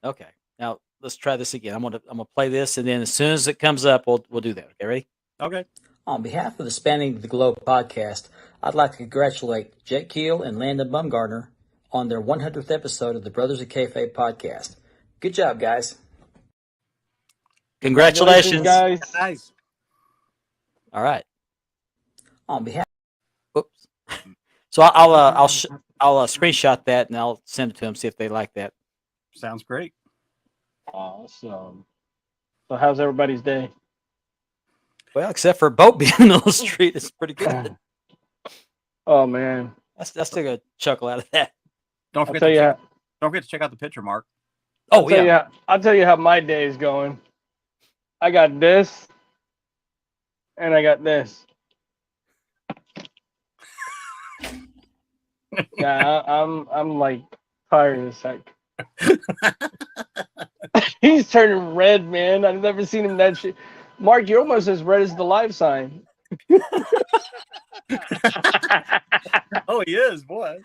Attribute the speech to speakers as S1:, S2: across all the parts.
S1: Okay. Now let's try this again. I'm gonna play this, and then as soon as it comes up, we'll do that. Okay, ready?
S2: Okay.
S1: On behalf of the Spanning the Globe podcast, I'd like to congratulate Jet Keel and Landon Bumgardner on their 100th episode of the Brothers of Kayfabe podcast. Good job, guys. Congratulations,
S3: guys.
S2: Nice.
S1: All right. On behalf. Whoops. So I'll screenshot that and I'll send it to them, see if they like that.
S2: Sounds great.
S3: Awesome. So how's everybody's day?
S1: Well, except for a boat being in the middle of the street, it's pretty good.
S3: Oh man,
S1: I still got a chuckle out of that.
S2: Don't
S3: I'll
S2: forget
S3: tell you.
S2: don't forget to check out the picture, Mark.
S1: Oh yeah.
S3: I'll tell you how my day is going. I got this, and I got this. Yeah, I'm like tired as heck. He's turning red, man. I've never seen him that shit. Mark, you're almost as red as the live sign.
S2: Oh, he is, boy.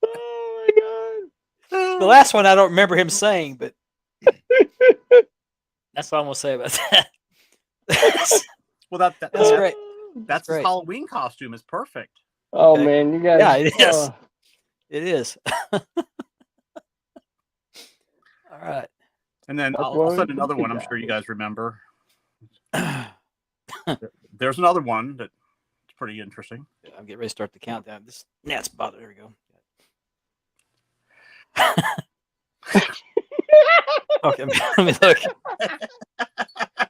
S3: Oh my god.
S1: The last one I don't remember him saying, but that's what I'm gonna say about that.
S2: Well,
S1: That's great.
S2: That's his
S1: great.
S2: Halloween costume. Is perfect.
S3: Oh
S1: Okay.
S3: man, you guys.
S1: Yeah, it is. It is. All right.
S2: And then
S3: That's
S2: I'll
S3: what
S2: send
S3: we
S2: another
S3: think
S2: one. I'm
S3: about
S2: sure you
S3: it.
S2: guys remember. There's another one that's pretty interesting.
S1: I'm getting ready to start the countdown. This gnat's bothering. There we go. Okay, let me look.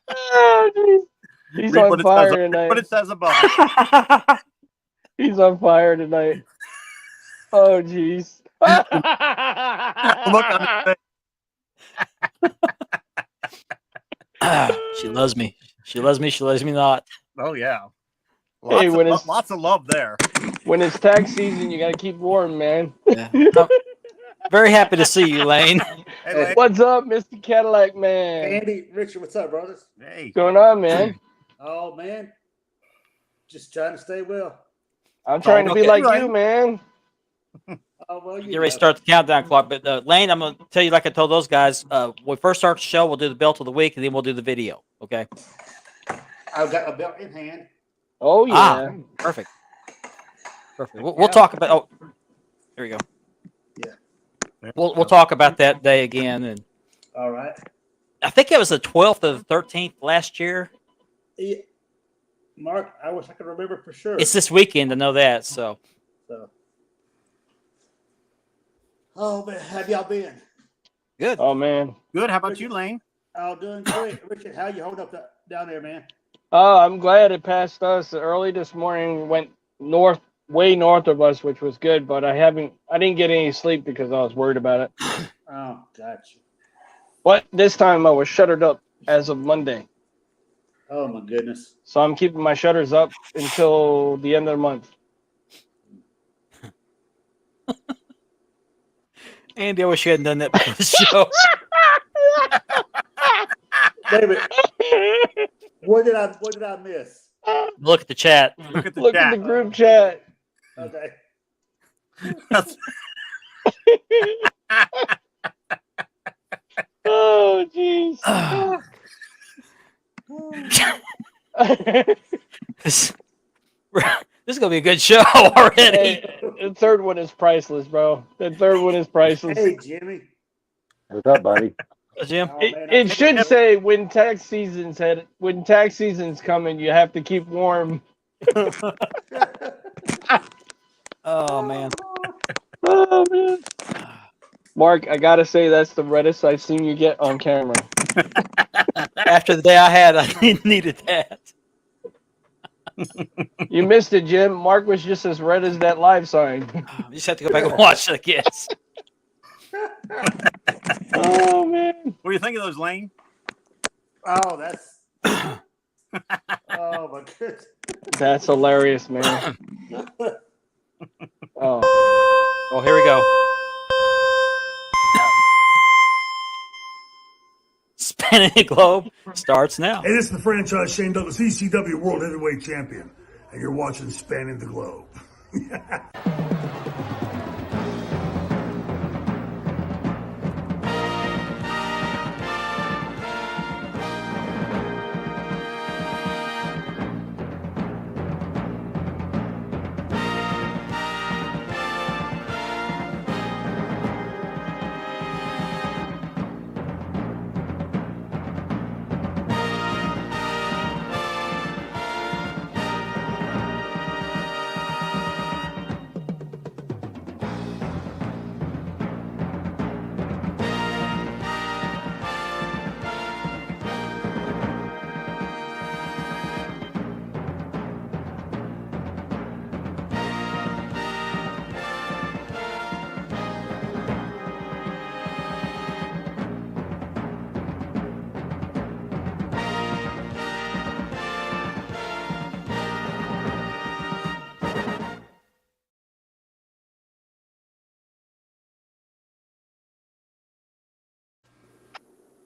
S3: Oh, geez. He's
S2: Read
S3: on
S2: what it
S3: fire
S2: says-
S3: tonight.
S2: What it says above. It.
S3: He's on fire tonight. Oh jeez.
S2: Look on his face.
S1: She loves me. She loves me. She loves me not.
S2: Oh yeah.
S3: Hey, when it's-
S2: Lots of love there.
S3: When it's tax season, you gotta keep warm, man.
S1: Yeah. I'm very happy to see you, Lane.
S2: Hey, Lane.
S3: What's up, Mr. Cadillac man?
S4: Andy, Richard, what's up, brothers?
S2: Hey.
S3: What's going on, man?
S4: Oh man, just trying to stay well.
S3: I'm trying to be
S2: okay,
S3: like
S2: right.
S3: you, man.
S4: Oh well, you
S1: Get ready to
S4: know.
S1: start the countdown clock. But Lane, I'm going to tell you, like I told those guys, when we first start the show, we'll do the belt of the week, and then we'll do the video. Okay?
S4: I've got a belt in hand.
S3: Oh yeah.
S1: Perfect. Perfect. We'll talk about. Oh, here we go. We'll talk about that day again, and
S4: All right.
S1: I think it was the 12th or the 13th last year.
S4: Yeah. Mark, I wish I could remember for sure.
S1: It's this weekend. I know that. So
S4: So. Oh man, have y'all been?
S1: good.
S3: Oh man.
S2: Good. How about you, Lane?
S4: Oh, doing great. Richard, how you hold up down there, man?
S3: Oh, I'm glad it passed us early this morning. Went north, way north of us, which was good. But I didn't get any sleep because I was worried about it.
S4: Oh, gotcha.
S3: But this time I was shuttered up as of Monday,
S4: Oh my goodness.
S3: so I'm keeping my shutters up until the end of the month.
S1: Andy, I wish you hadn't done that before the show.
S4: David, what did I miss?
S1: Look at the chat.
S2: Look at the
S3: Look
S2: chat.
S3: at the group chat.
S4: Okay.
S2: That's-
S3: Oh, jeez.
S1: This is gonna be a good show already.
S3: Hey, the third one is priceless, bro. The third one is priceless.
S4: Hey, Jimmy.
S5: What's up, buddy?
S1: Jim,
S4: Oh,
S3: It,
S4: man,
S3: it should say when tax season's coming, you have to keep warm.
S1: oh man,
S3: Oh man. Mark, I gotta say that's the reddest I've seen you get on camera.
S1: after the day I had, I needed that.
S3: You missed it, Jim. Mark was just as red as that live sign.
S1: You just have to go back and watch it, I guess.
S3: Oh man.
S2: What do you think of those, Lane?
S4: Oh, that's. Oh my goodness.
S3: That's hilarious, man. Oh.
S1: Oh, here we go. Spanning the Globe starts now.
S6: Hey, this is the franchise Shane Douglas, ECW World Heavyweight Champion, and you're watching Spanning the Globe.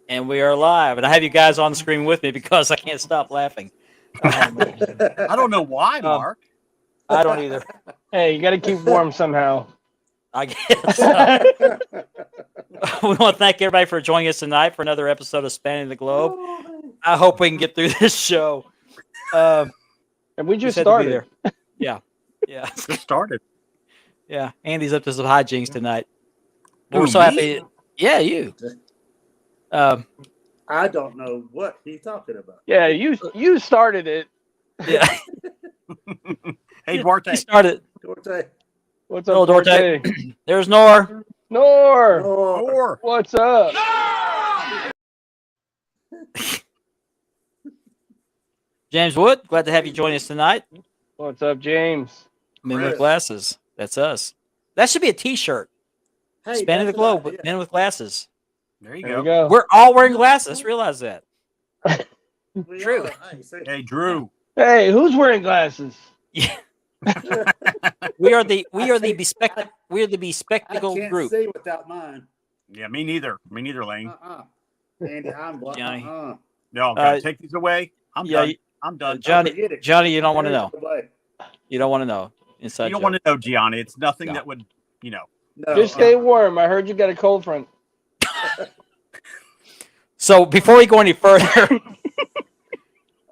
S1: And we are live. And I have you guys on the screen with me because I can't stop laughing.
S2: I don't know why, Mark.
S1: I don't either.
S3: Hey, you got to keep warm somehow.
S1: I guess. We want to thank everybody for joining us tonight for another episode of Spanning the Globe. I hope we can get through this show.
S3: And we just
S1: said to be
S3: started.
S1: there. Yeah.
S2: Just started.
S1: Yeah. Andy's up to some hijinks tonight. But we're
S2: Who,
S1: so
S2: me?
S1: happy. Yeah, you.
S4: I don't know what he's talking about.
S3: Yeah, you started it.
S1: Yeah.
S2: Hey, Duarte.
S1: He started.
S4: Duarte.
S3: What's
S1: Hello,
S3: up,
S1: Duarte.
S3: Duarte?
S1: There's Nor.
S3: Nor,
S4: Oh,
S2: Or
S3: what's up?
S1: James Wood. Glad to have you join us tonight.
S3: What's up, James?
S1: Men with
S4: Chris.
S1: glasses. That's us. That should be a T-shirt.
S4: hey,
S1: Spanning the
S4: that's
S1: Globe
S4: what
S1: with
S4: I-
S1: men with glasses.
S2: there you
S3: There
S2: go.
S3: we go.
S1: We're all wearing glasses. Let's realize that.
S4: we
S1: True.
S4: are. Hey, say-
S2: Hey, Drew.
S3: Hey, who's wearing glasses?
S1: Yeah. We are the
S4: I can't-
S1: bespectacled
S4: I can't
S1: group.
S4: see without mine.
S2: Yeah, me neither. Me neither, Lane.
S4: Andy, I'm blind.
S1: Johnny.
S2: No,
S1: Uh,
S2: take these away. I'm
S1: yeah,
S2: done. I'm done.
S1: Johnny,
S4: Forget it.
S1: Johnny, you don't want to
S4: There's
S1: know.
S4: no way.
S1: You don't want to know. Inside
S2: You don't
S1: joke.
S2: want to know, Gianni. It's nothing
S1: No.
S2: that would,
S4: No,
S3: Just stay warm. I heard you got a cold front.
S1: So before we go any further,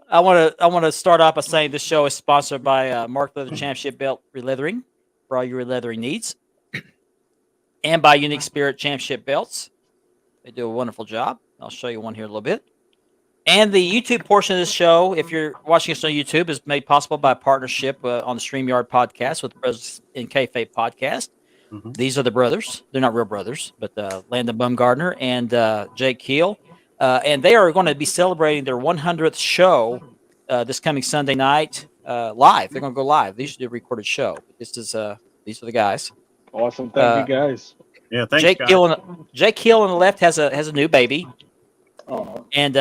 S1: I want to start off by saying this show is sponsored by Mark Leather Championship Belt Releathering for all your releathering needs, and by Unique Spirit Championship Belts. They do a wonderful job. I'll show you one here in a little bit. And the YouTube portion of this show, if you're watching us on YouTube, is made possible by a partnership on the StreamYard podcast with the Brothers in Kayfabe podcast.
S2: Mhm.
S1: These are the brothers. They're not real brothers, but Landon Bumgardner and Jake Keel. And they are going to be celebrating their 100th show this coming Sunday night live. They're going to go live. These are a recorded show. These are the guys.
S3: Awesome. Thank you, guys.
S2: Yeah, thanks,
S1: Jake
S2: guys.
S1: Keel on the left has a new baby.
S3: Oh,
S1: And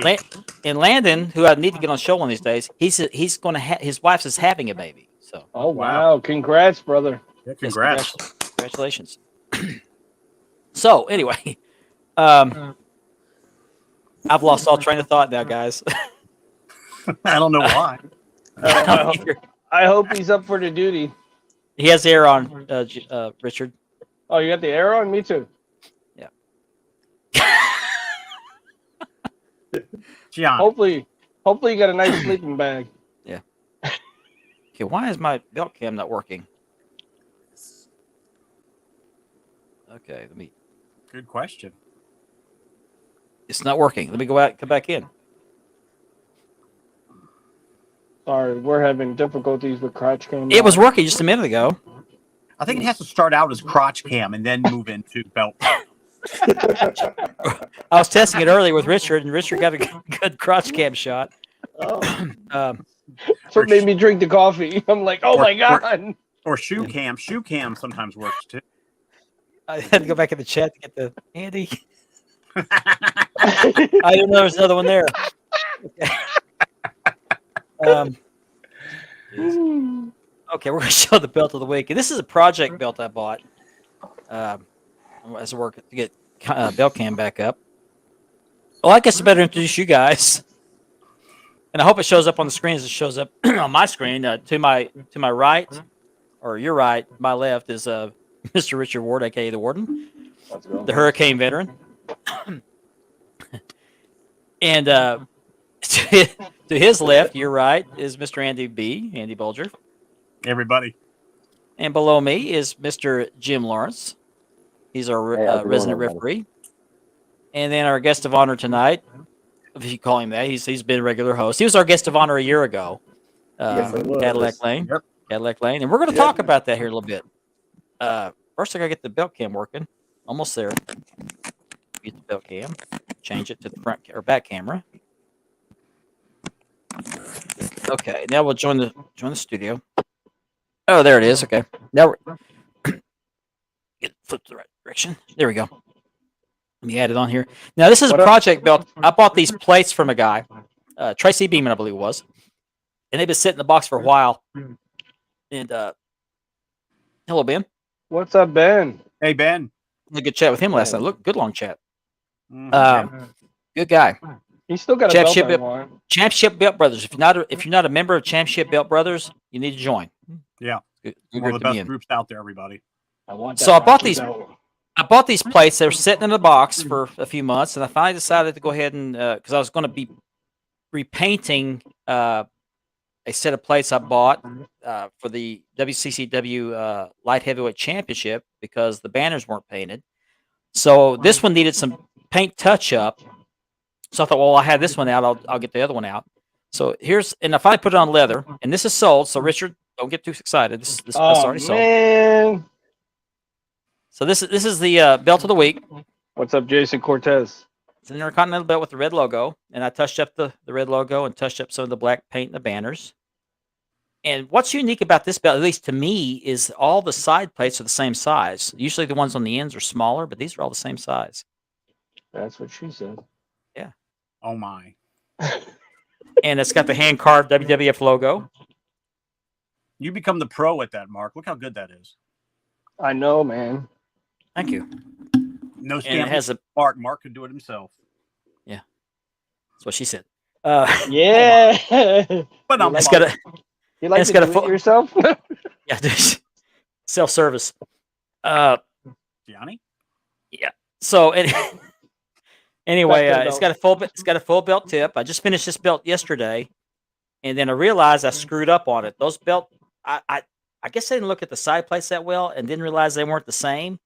S2: Late.
S1: and Landon, who I need to get on the show one of these days, he's going to his wife is having a baby. So
S3: oh wow. Congrats, brother.
S2: Yeah,
S1: yes,
S2: congrats.
S1: congratulations. So anyway, I've lost all train of thought now, guys.
S2: I don't know why.
S3: I hope he's up for the duty.
S1: He has the air on, Richard.
S3: Oh, you got the arrow on? Me too.
S2: Gianni.
S3: Hopefully you got a nice sleeping bag.
S1: Okay, why is my belt cam not working? Okay, let me.
S2: Good question.
S1: It's not working. Let me go out, come back in.
S3: Sorry, we're having difficulties with crotch cam.
S1: It was working just a minute ago.
S2: I think it has to start out as crotch cam and then move into belt.
S1: I was testing it earlier with Richard, and Richard got a good crotch cam shot.
S4: Oh,
S3: So it made me drink the coffee. I'm like, oh my god.
S2: Or shoe cam. Shoe cam sometimes works too.
S1: I had to go back in the chat to get the Andy. I didn't know there was another one there. Okay, we're going to show the belt of the week. And this is a project belt I bought as I work to get belt cam back up. Well, I guess I better introduce you guys. And I hope it shows up on the screen as it shows up on my screen. To my right, or your right, my left is Mr. Richard Ward, aka the Warden, the Hurricane veteran. And to his left, your right, is Mr. Andy Bulger.
S2: Everybody.
S1: And below me is Mr. Jim Lawrence. He's our
S5: Hey, how's it
S1: resident
S5: going, everybody?
S1: referee. And then our guest of honor tonight, if you call him that, he's been a regular host. He was our guest of honor a year ago.
S4: Yes, it was.
S1: Cadillac Lane.
S2: Yep.
S1: Cadillac Lane. And we're going to
S4: Yep.
S1: talk about that here in a little bit. First, I got to get the belt cam working. Almost there. Get the belt cam. Change it to the front or back camera. Okay, now we'll join the studio. Oh, there it is. Okay, now we're get flipped the right direction. There we go. Let me add it on here. Now this is a
S3: What up?
S1: project belt. I bought these plates from a guy, Tracy Beeman, I believe it was, and they've been sitting in the box for a while. And hello, Ben.
S3: What's up, Ben?
S2: Hey, Ben.
S1: Had a good chat with him last night. Look, good long chat.
S2: Mhm.
S1: Um, Good guy.
S3: He's still got a
S1: Championship
S3: belt I
S1: belt-
S3: want.
S1: Championship Belt Brothers. If you're not a member of Championship Belt Brothers, you need to join.
S2: Yeah.
S1: Good
S2: One
S1: group
S2: of
S1: to
S2: the
S1: be
S2: best
S1: in.
S2: groups out there, everybody.
S3: I want.
S1: So
S3: that
S1: I bought
S3: Rocky
S1: these-
S3: belt.
S1: I bought these plates. They were sitting in a box for a few months, and I finally decided to go ahead and because I was going to be repainting a set of plates I bought for the WCCW Light Heavyweight Championship because the banners weren't painted. So this one needed some paint touch up. So I thought, well, I have this one out. I'll get the other one out. So and I finally put it on leather, and this is sold. So Richard, don't get too excited. This is
S3: Oh
S1: already sold.
S3: man,
S1: So this is the belt of the week.
S3: what's up, Jason Cortez?
S1: It's an Intercontinental belt with the red logo, and I touched up the red logo and touched up some of the black paint and the banners. And what's unique about this belt, at least to me, is all the side plates are the same size. Usually the ones on the ends are smaller, but these are all the same size.
S3: That's what she said.
S2: Oh my.
S1: And it's got the hand carved WWF logo.
S2: You become the pro at that, Mark. Look how good that is.
S3: I know, man.
S1: Thank you.
S2: No
S1: And it
S2: stamp.
S1: has a
S2: Mark. Mark could do it himself.
S1: that's what she said.
S3: Yeah.
S2: But I'm
S1: It's got a
S3: You like
S1: it's
S3: to
S1: got a
S3: do
S1: full-
S3: it yourself?
S1: yeah, self service.
S2: Gianni.
S1: So anyway,
S3: Back to the
S1: it's got a full belt tip. I just finished this belt yesterday, and then I realized I screwed up on it. Those belt, I guess I didn't look at the side plates that well, and didn't realize they weren't the same.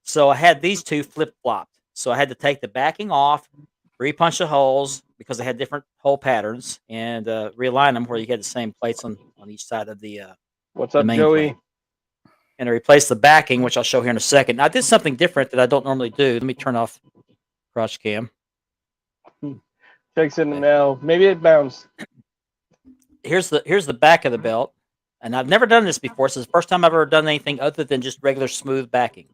S1: So I had these two flip flopped. So I had to take the backing off, repunch the holes because they had different hole patterns, and realign them where you had the same plates on each side of the.
S3: What's
S1: The
S3: up,
S1: main
S3: Joey?
S1: plate. And I replaced the backing, which I'll show here in a second. Now, I did something different that I don't normally do. Let me turn off crotch cam.
S3: Checks in the mail. Maybe it bounced.
S1: Here's the back of the belt, and I've never done this before. This is the first time I've ever done anything other than just regular smooth backing.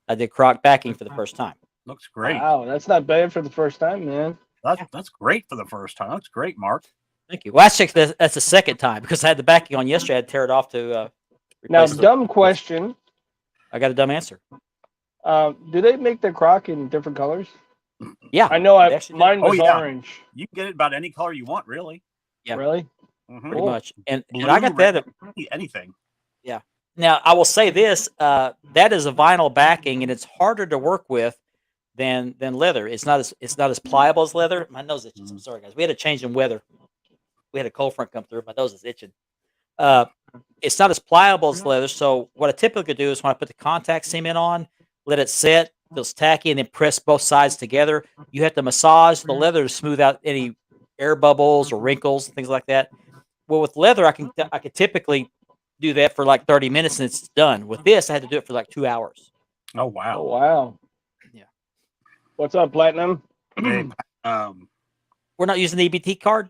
S1: I did croc backing for the first time.
S2: Looks great.
S3: Wow, that's not bad for the first time, man.
S2: That's great for the first time. That's great, Mark.
S1: Thank you. Well, actually, that's the second time because I had the backing on yesterday. I had to tear it off to
S3: Now,
S1: replace it.
S3: dumb question.
S1: I got a dumb answer.
S3: Do they make the croc in different colors?
S1: Yeah,
S3: I know
S1: they actually do.
S3: mine
S2: Oh,
S3: was
S2: yeah.
S3: orange.
S2: You can get it about any color you want, really.
S1: Yeah.
S3: Really?
S2: Mhm.
S1: pretty
S3: Cool.
S1: much. And
S2: Blue,
S1: I got that.
S2: red, anything.
S1: Now, I will say this: that is a vinyl backing, and it's harder to work with than leather. It's not as pliable as leather. My nose itches. I'm sorry, guys. We had a change in weather. We had a cold front come through. My nose is itching. It's not as pliable as leather. So what I typically do is when I put the contact cement on, let it set, feels tacky, and then press both sides together. You have to massage the leather to smooth out any air bubbles or wrinkles and things like that. Well, with leather, I could typically do that for like 30 minutes and it's done. With this, I had to do it for like 2 hours.
S2: Oh
S3: Oh,
S2: wow.
S3: wow.
S1: Yeah.
S3: What's up, Platinum?
S2: Hey,
S1: We're not using the EBT card.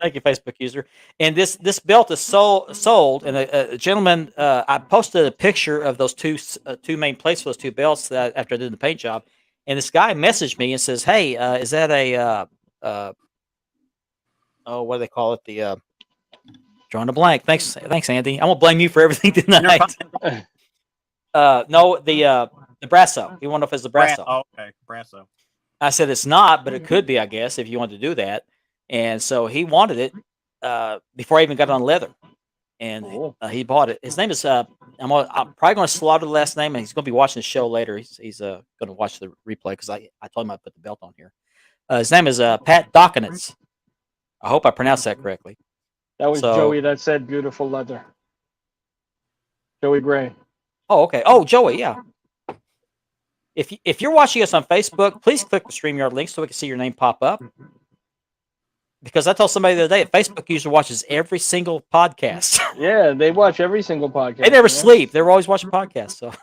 S1: Thank you, Facebook user. And this belt is sold. And a gentleman, I posted a picture of those two main plates for those two belts after I did the paint job. And this guy messaged me and says, "Hey, is that a what do they call it? The drawing a blank. Thanks, Andy. I'm gonna blame you for everything tonight. No, the Brasso. He wanted to know if it's the Brasso.
S2: Oh, okay, Brasso.
S1: I said it's not, but it could be, I guess, if you want to do that. And so he wanted it before I even got it on leather, and
S3: Cool.
S1: he bought it. His name is I'm probably going to slaughter the last name, and he's going to be watching the show later. He's going to watch the replay because I told him I'd put the belt on here. His name is Pat Dockenitz. I hope I pronounced that correctly.
S3: That was
S1: So-
S3: Joey that said beautiful leather. Joey Gray.
S1: Oh, okay. Oh, Joey, yeah. If you're watching us on Facebook, please click the StreamYard link so we can see your name pop up. Because I told somebody the other day, a Facebook user watches every single podcast.
S3: Yeah, they watch every single podcast.
S1: They never
S3: man.
S1: sleep. They're always watching podcasts. So,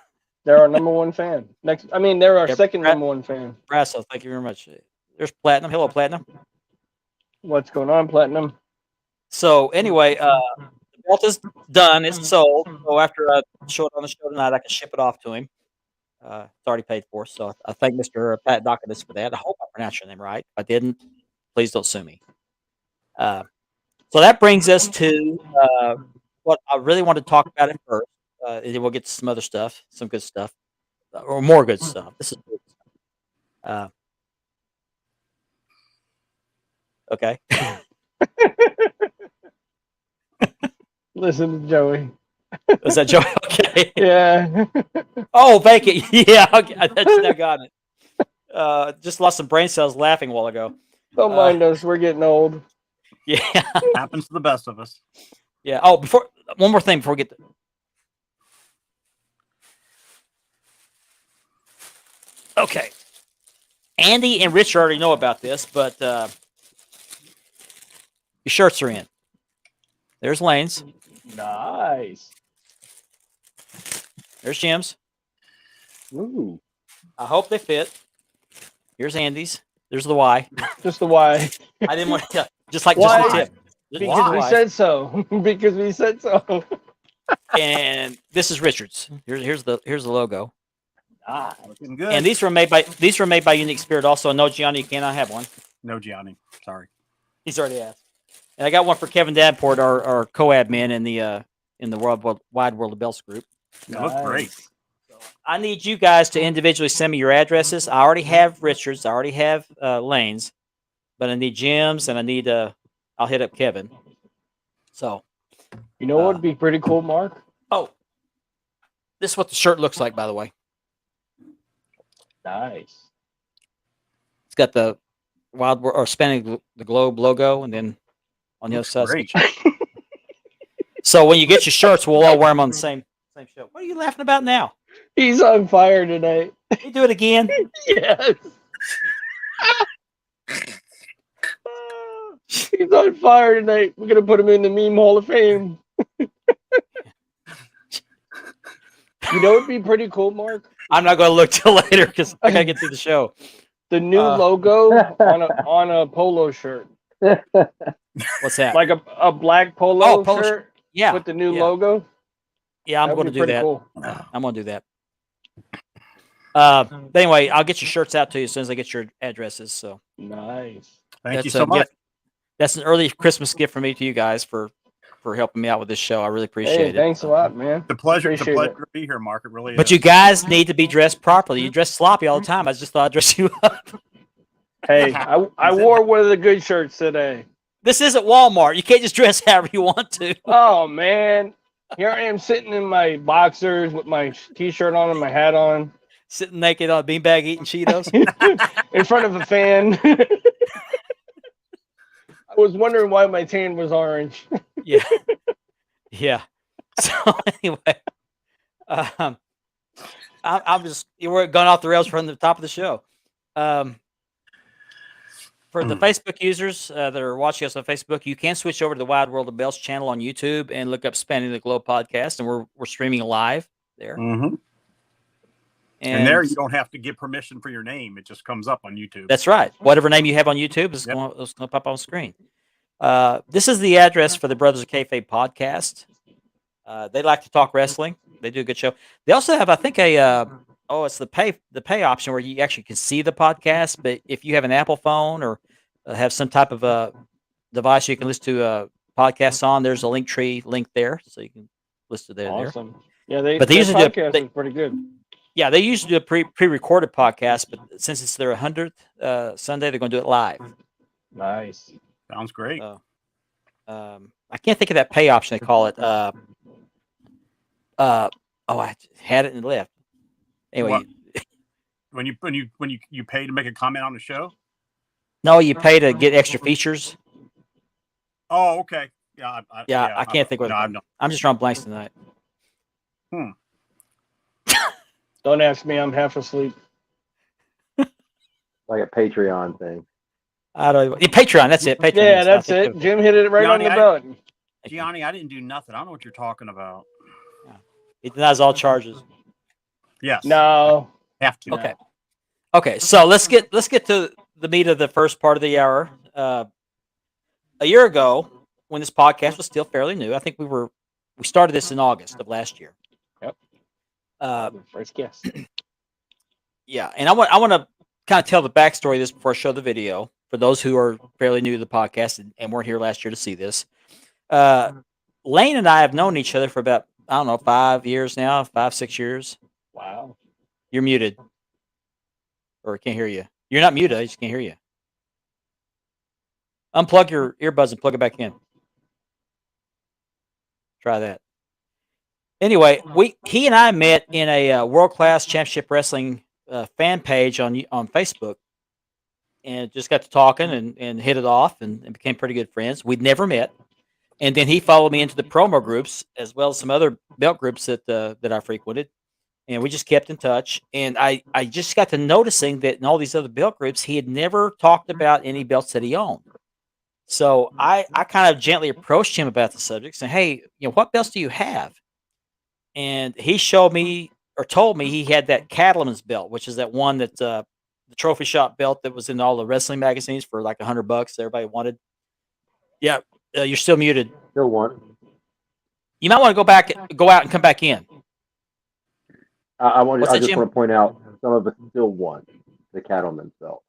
S3: They're our number one fan. They're our
S1: Yeah,
S3: second
S1: Brad-
S3: number one fan.
S1: Brasso, thank you very much. There's Platinum. Hello, Platinum.
S3: What's going on, Platinum?
S1: So anyway, the belt is done. It's sold. So after I show it on the show tonight, I can ship it off to him. It's already paid for. So I thank Mr. Pat Docketis for that. I hope I pronounced your name right. If I didn't, please don't sue me. So that brings us to what I really want to talk about at first. And then we'll get to some other stuff, some good stuff. or more good stuff. This is okay.
S3: Listen to Joey.
S1: Was that Joey? Okay.
S3: Yeah.
S1: Oh, vacant. Yeah, okay. That's now got it. Just lost some brain cells laughing a while ago.
S3: Don't mind us. We're getting old.
S1: Yeah.
S2: Happens to the best of us.
S1: Yeah. Oh, before one more thing before we get to, okay. Andy and Rich already know about this, but your shirts are in. There's Lane's.
S3: Nice.
S1: There's Jim's.
S5: Ooh.
S1: I hope they fit. Here's Andy's. There's the Y.
S3: Just the why.
S1: I didn't want to just like
S3: Why?
S1: just the tip.
S3: Because we
S1: Why?
S3: said so. Because we said so.
S1: And this is Richards. Here's the logo.
S2: Ah, looking good.
S1: And these were made by Unique Spirit. Also, no, Gianni, you cannot have one.
S2: No, Gianni. Sorry.
S1: He's already asked. And I got one for Kevin Davenport, our co-admin in the Wide World of Belts group.
S2: They look great.
S1: I need you guys to individually send me your addresses. I already have Richards. I already have Lane's, but I need Jim's and I need I'll hit up Kevin. So,
S3: You know what would be pretty cool, Mark?
S1: oh, this is what the shirt looks like, by the way.
S3: Nice.
S1: It's got the spanning the globe logo, and then on the other side.
S2: Great.
S1: So when you get your shirts, we'll all wear them on the same show. What are you laughing about now?
S3: He's on fire tonight.
S1: You do it again.
S3: Yes. He's on fire tonight. We're gonna put him in the meme hall of fame. You know what'd be pretty cool, Mark?
S1: I'm not going to look till later because I got to get through the show.
S3: The new logo on a polo shirt.
S1: What's that?
S3: Like a black polo,
S1: polo
S3: shirt
S1: yeah.
S3: with the new
S1: yeah.
S3: logo.
S1: Yeah, I'm
S3: That'd
S1: going to
S3: be
S1: do
S3: pretty
S1: that.
S3: Cool.
S1: I'm going to do that. But anyway, I'll get your shirts out to you as soon as I get your addresses. So
S3: Nice.
S2: Thank you so much.
S1: That's an early Christmas gift from me to you guys for helping me out with this show. I really appreciate
S3: Hey,
S1: it.
S3: thanks a lot, man.
S2: The pleasure
S3: Appreciate
S2: to be here, Mark. It really
S1: But
S2: is.
S1: you guys need to be dressed properly. You dress sloppy all the time. I just thought I'd dress you up.
S3: Hey, I wore one of the good shirts today.
S1: This isn't Walmart. You can't just dress however you want to.
S3: Oh man, here I am sitting in my boxers with my t-shirt on and my hat on,
S1: Sitting naked on a beanbag eating Cheetos.
S3: in front of a fan. I was wondering why my tan was orange.
S1: Yeah. Yeah. So anyway, I'm just we're going off the rails from the top of the show. For the Facebook users that are watching us on Facebook, you can switch over to the Wide World of Bells channel on YouTube and look up Spanning the Globe podcast, and we're streaming live there.
S2: Mm-hmm. And there you don't have to give permission for your name; it just comes up on YouTube.
S1: That's right. Whatever name you have on YouTube is going to pop on screen. This is the address for the Brothers of Kayfabe podcast. They like to talk wrestling. They do a good show. They also have, I think, it's the pay option where you actually can see the podcast. But if you have an Apple phone or have some type of a device you can listen to podcasts on, there's a link tree link there, so you can listen to there.
S3: Awesome. Yeah, they
S1: usually
S3: podcast is pretty good.
S1: Yeah, they usually do a pre-recorded podcast, but since it's their 100th Sunday, they're going to do it live.
S3: Nice.
S2: Sounds great.
S1: I can't think of that pay option they call it. I had it and left. Anyway,
S2: when you pay to make a comment on the show?
S1: No, you pay to get extra features.
S2: Oh, okay. Yeah,
S1: I can't think of it. I'm just drawing blanks tonight.
S3: Don't ask me. I'm half asleep.
S5: Like a Patreon thing.
S1: I don't. Patreon. That's it. Patreon.
S3: Yeah, that's it. Jim hit it right on the button.
S2: Gianni, I didn't do nothing. I don't know what you're talking about.
S1: He denies all charges.
S2: Yes.
S3: No.
S2: Have to.
S1: Okay. Okay. So let's get to the meat of the first part of the hour. A year ago, when this podcast was still fairly new, I think we started this in August of last year.
S3: Yep. First guess.
S1: Yeah, and I want to kind of tell the backstory of this before I show the video for those who are fairly new to the podcast and weren't here last year to see this. Lane and I have known each other for about, I don't know, 5 years now, 5, 6 years.
S3: Wow.
S1: You're muted. Or I can't hear you. You're not muted. I just can't hear you. Unplug your earbuds and plug it back in. Try that. Anyway, he and I met in a World Class Championship Wrestling fan page on Facebook, and just got to talking and hit it off and became pretty good friends. We'd never met, and then he followed me into the promo groups as well as some other belt groups that I frequented, and we just kept in touch. And I just got to noticing that in all these other belt groups, he had never talked about any belts that he owned. So I kind of gently approached him about the subject, saying, "Hey, what belts do you have?" And he showed me or told me he had that Cattleman's belt, which is that one that the trophy shop belt that was in all the wrestling magazines for like $100 everybody wanted. Yeah, you're still muted.
S5: Still one.
S1: You might want to go out and come back in.
S5: I
S1: What's that,
S5: just
S1: Jim?
S5: want to point out some of us still want the Cattleman's belt.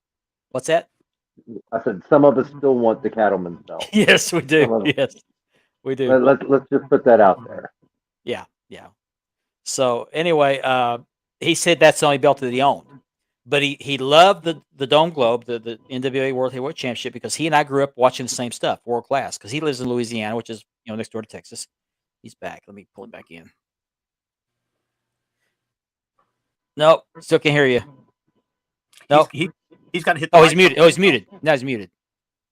S1: What's that?
S5: I said some of us still want the Cattleman's belt.
S1: Yes, we
S5: Some
S1: do.
S5: of us.
S1: Yes, we do.
S5: Let's just put that out there.
S1: Yeah. So anyway, he said that's the only belt that he owned, but he loved the Dome Globe, the NWA World Heavyweight Championship, because he and I grew up watching the same stuff, World Class, because he lives in Louisiana, which is next door to Texas. He's back. Let me pull him back in. Nope, still can't hear you. Nope.
S2: He's got to hit. The
S1: Oh, he's
S2: mic
S1: muted.
S2: button.
S1: Oh, he's muted. Now he's muted.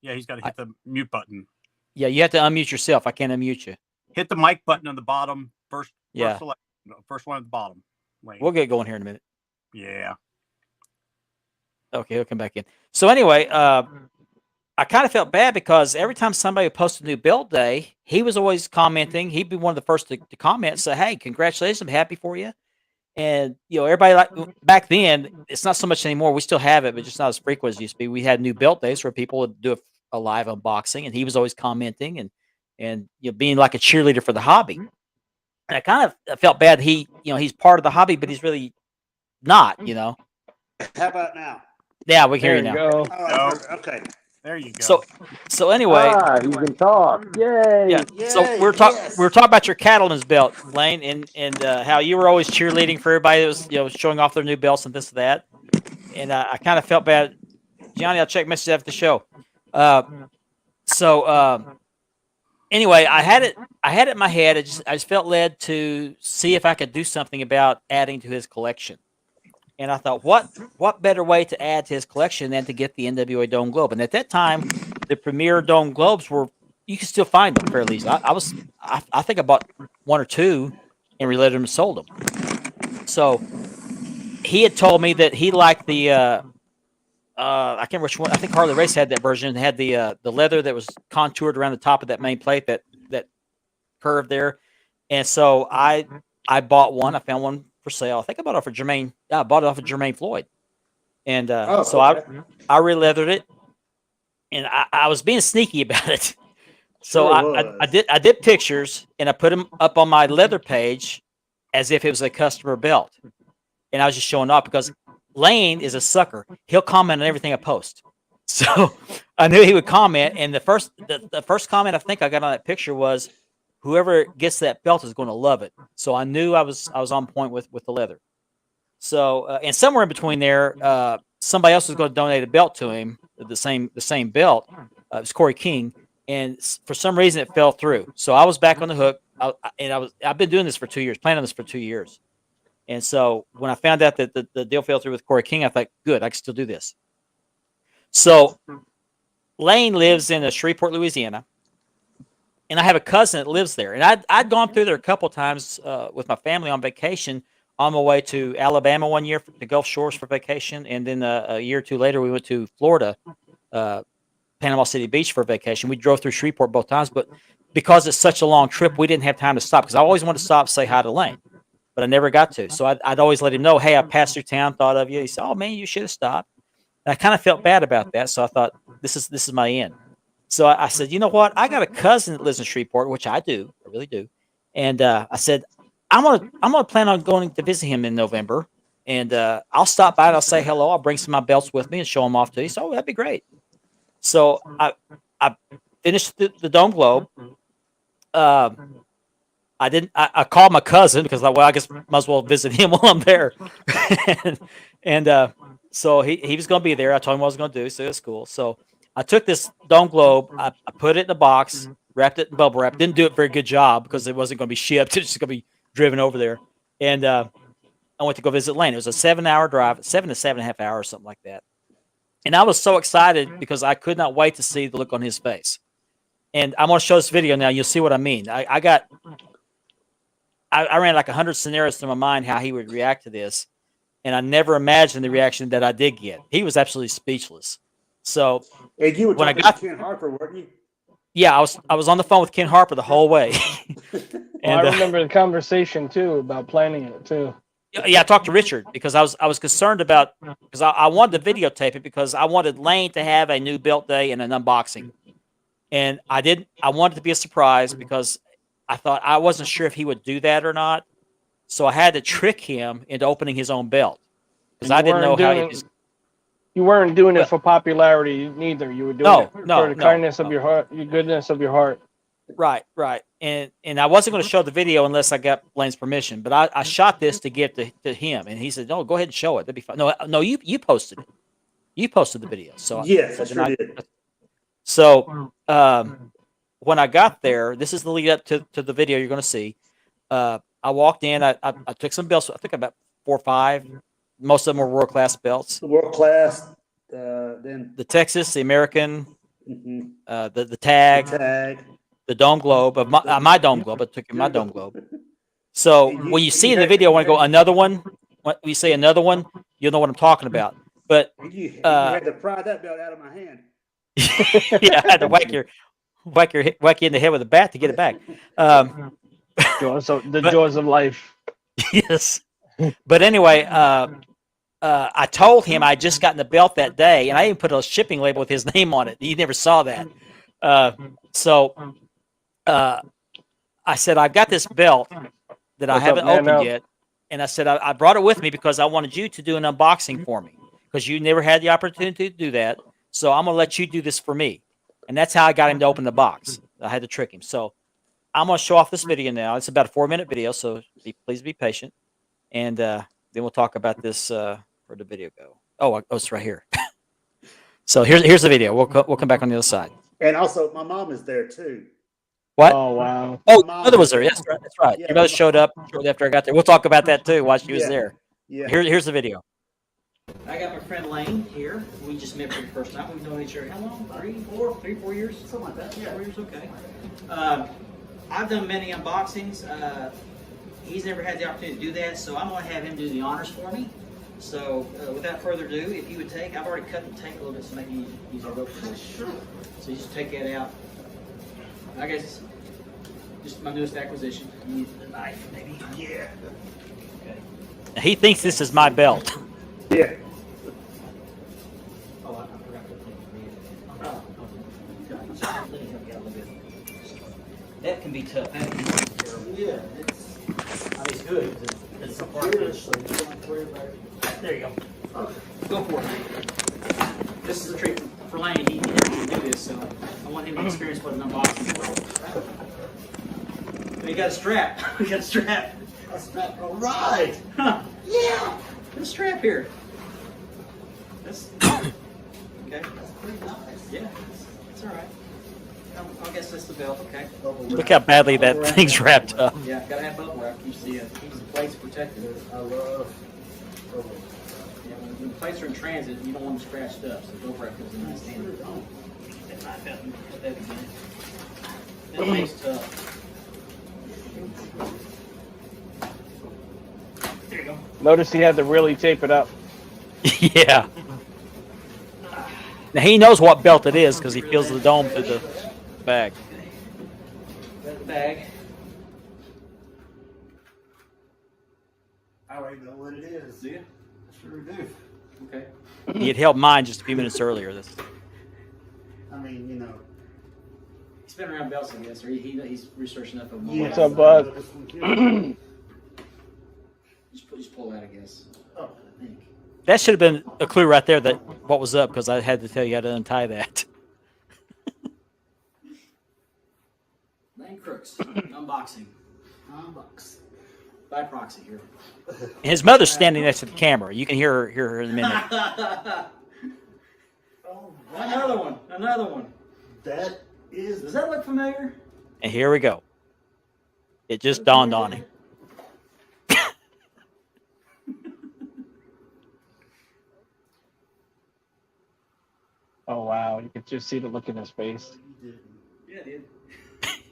S2: Yeah, he's got to hit the mute button.
S1: Yeah, you have to unmute yourself. I can't unmute you.
S2: Hit the mic button on the bottom first.
S1: Yeah.
S2: First one at the bottom. Wayne.
S1: We'll get going here in a minute.
S2: Yeah.
S1: Okay, he'll come back in. So anyway, I kind of felt bad because every time somebody posted a new belt day, he was always commenting. He'd be one of the first to comment and say, "Hey, congratulations, I'm happy for you." And everybody, like back then, it's not so much anymore. We still have it, but just not as frequent as it used to be. We had new belt days where people would do a live unboxing, and he was always commenting and being like a cheerleader for the hobby. And I kind of felt bad. He's part of the hobby, but he's really not.
S4: How about now?
S1: Yeah, we can hear
S3: There
S1: you
S3: you
S1: now.
S3: go.
S4: Oh, okay.
S2: There you go.
S1: So anyway,
S5: He can talk. Yay!
S1: yeah. So we're talking about your Cattleman's belt, Lane, and how you were always cheerleading for everybody that was showing off their new belts and this and that. And I kind of felt bad. Johnny, I'll check messages after the show. Anyway, I had it in my head. I just felt led to see if I could do something about adding to his collection. And I thought, what better way to add to his collection than to get the NWA Dome Globe? And at that time, the premier Dome Globes you could still find them fairly easily. I think I bought one or two and related them and sold them. So he had told me that he liked the I can't remember which one. I think Harley Race had that version. It had the leather that was contoured around the top of that main plate, that curve there. And so I bought one. I found one for sale. I think I bought it off of Jermaine. I bought it off of Jermaine Floyd. And I re-leathered it, and I was being sneaky about it. So I did pictures, and I put them up on my leather page as if it was a customer belt. And I was just showing off because Lane is a sucker. He'll comment on everything I post. So I knew he would comment. And the first comment I think I got on that picture was, whoever gets that belt is going to love it. So I knew I was on point with the leather. So and somewhere in between there, somebody else was going to donate a belt to him, the same belt. It was Corey King, and for some reason it fell through. So I was back on the hook. I've been doing this for 2 years, planning on this for 2 years. And so when I found out that the deal fell through with Corey King, I thought, good, I can still do this. So Lane lives in Shreveport, Louisiana. And I have a cousin that lives there. And I'd gone through there a couple of times with my family on vacation on my way to Alabama one year, the Gulf Shores for vacation. And then a year or two later, we went to Florida, Panama City Beach for vacation. We drove through Shreveport both times. But because it's such a long trip, we didn't have time to stop because I always wanted to stop and say hi to Lane. But I never got to. So I'd always let him know, hey, I passed through town, thought of you. He said, oh, man, you should have stopped. And I kind of felt bad about that. So I thought, this is my end. So I said, you know what? I got a cousin that lives in Shreveport, which I do. I really do. And I said, I'm gonna plan on going to visit him in November. And I'll stop by and I'll say hello. I'll bring some of my belts with me and show them off to you. So that'd be great. So I finished the Dome Globe. I I didn't. I called my cousin because I guess might as well visit him while I'm there. and so he was going to be there. I told him what I was going to do, so it was cool. So I took this dome globe, I put it in a box, wrapped it in bubble wrap. Didn't do it very good job because it wasn't going to be shipped. It's just going to be driven over there. And I went to go visit Lane. It was a 7-hour drive, 7 to 7.5 hours, something like that. And I was so excited because I could not wait to see the look on his face. And I'm going to show this video now. You'll see what I mean. I ran like 100 scenarios through my mind how he would react to this. And I never imagined the reaction that I did get. He was absolutely speechless. So
S4: And you were
S1: when I
S4: talking
S1: got
S4: to Ken Harper, weren't you?
S1: yeah, I was on the phone with Ken Harper the whole way.
S3: Well, I remember the conversation too about planning it too.
S1: Yeah, I talked to Richard because I was concerned about because I wanted to videotape it because I wanted Lane to have a new belt day and an unboxing, and I didn't. I wanted it to be a surprise because I thought I wasn't sure if he would do that or not, so I had to trick him into opening his own belt because I didn't know how.
S3: You weren't doing it for popularity neither. You were doing it for the kindness of your heart, your goodness of your heart.
S1: Right. And I wasn't going to show the video unless I got Blaine's permission, but I shot this to give to him, and he said, "No, go ahead and show it. That'd be fine." No, you posted it. You posted the video. So
S4: Yes, I sure did.
S1: So when I got there, this is the lead up to the video you're going to see. I walked in. I took some belts. I think about 4 or 5. Most of them were world class belts.
S4: World class. Then
S1: the Texas, the American,
S4: the
S1: tag.
S4: tag.
S1: The dome globe of my dome globe. I took my dome globe. So when you see in the video, I want to go another one. When you say another one, you'll know what I'm talking about. But
S4: You had to pry that belt out of my hand.
S1: yeah, I had to whack you in the head with a bat to get it back.
S3: Joys of life.
S1: Yes. But anyway, I told him I just gotten the belt that day, and I even put a shipping label with his name on it. He never saw that. I said, I've got this belt that I haven't opened yet. And I said, I brought it with me because I wanted you to do an unboxing for me because you never had the opportunity to do that. So I'm going to let you do this for me. And that's how I got him to open the box. I had to trick him. So I'm going to show off this video now. It's about a 4-minute video. So please be patient. And then we'll talk about this where the video go. Oh, it's right here. So here's the video. We'll come back on the other side.
S4: And also, my mom is there too.
S1: What?
S3: Oh, wow.
S1: Oh, mother was there. Yes, that's right.
S4: Yeah,
S1: Your mother showed up shortly after I got there. We'll talk about that too while she was there.
S4: Yeah.
S1: Here's the video. I got my friend Lane here. We just met for the first time. We've known each other how long? 3, 4 years? Something like that. Yeah, 4 years, okay. I've done many unboxings. He's never had the opportunity to do that, so I'm going to have him do the honors for me. So without further ado, if you would take, I've already cut the tape a little bit to make it easier to go for this. Sure. So you just take that out. I guess just my newest acquisition. You need the knife, maybe. Yeah. Okay. He thinks this is my belt.
S4: Yeah.
S1: Oh, I forgot to take it. That can be tough. That can be terrible. Yeah. It's good. It's a part of it. There you go. Okay. Go for it. This is a treat for Lane. He never can do this, so I want him to experience what an unboxing is. We got a strap. We got a strap. A strap. All right. Huh. Yeah. There's a strap here. That's okay. That's pretty nice. Yeah. It's all right. I guess that's the belt. Okay. Look how badly that thing's wrapped up. Yeah. Gotta have bubble wrap. Keeps the plates protected. I love bubble. Yeah, when the plates are in transit, you don't want them scratched up, so bubble wrap gives a nice hand. That knife out and cut that again. That thing's tough. There you go.
S3: Notice he had to really tape it up.
S1: Yeah. Now he knows what belt it is because he feels the dome through the bag. Got the bag.
S4: I already know what it is.
S1: Do you?
S4: I sure do.
S1: Okay. He had helped mine just a few minutes earlier. This.
S4: I mean, you know.
S1: He's been around belts, I guess, or he's researching up on.
S3: What's up, bud?
S1: Just pull that, I guess.
S4: Oh, I think.
S1: That should have been a clue right there that what was up because I had to tell you how to untie that.
S7: Lane Crooks, unboxing. $5 by proxy here.
S1: His mother's standing next to the camera. You can hear her in a minute.
S7: Another one. Another one.
S4: That is.
S7: Does that look familiar?
S1: And here we go. It just dawned on him.
S3: Oh wow, you could just see the look in his face.
S7: Yeah, I did.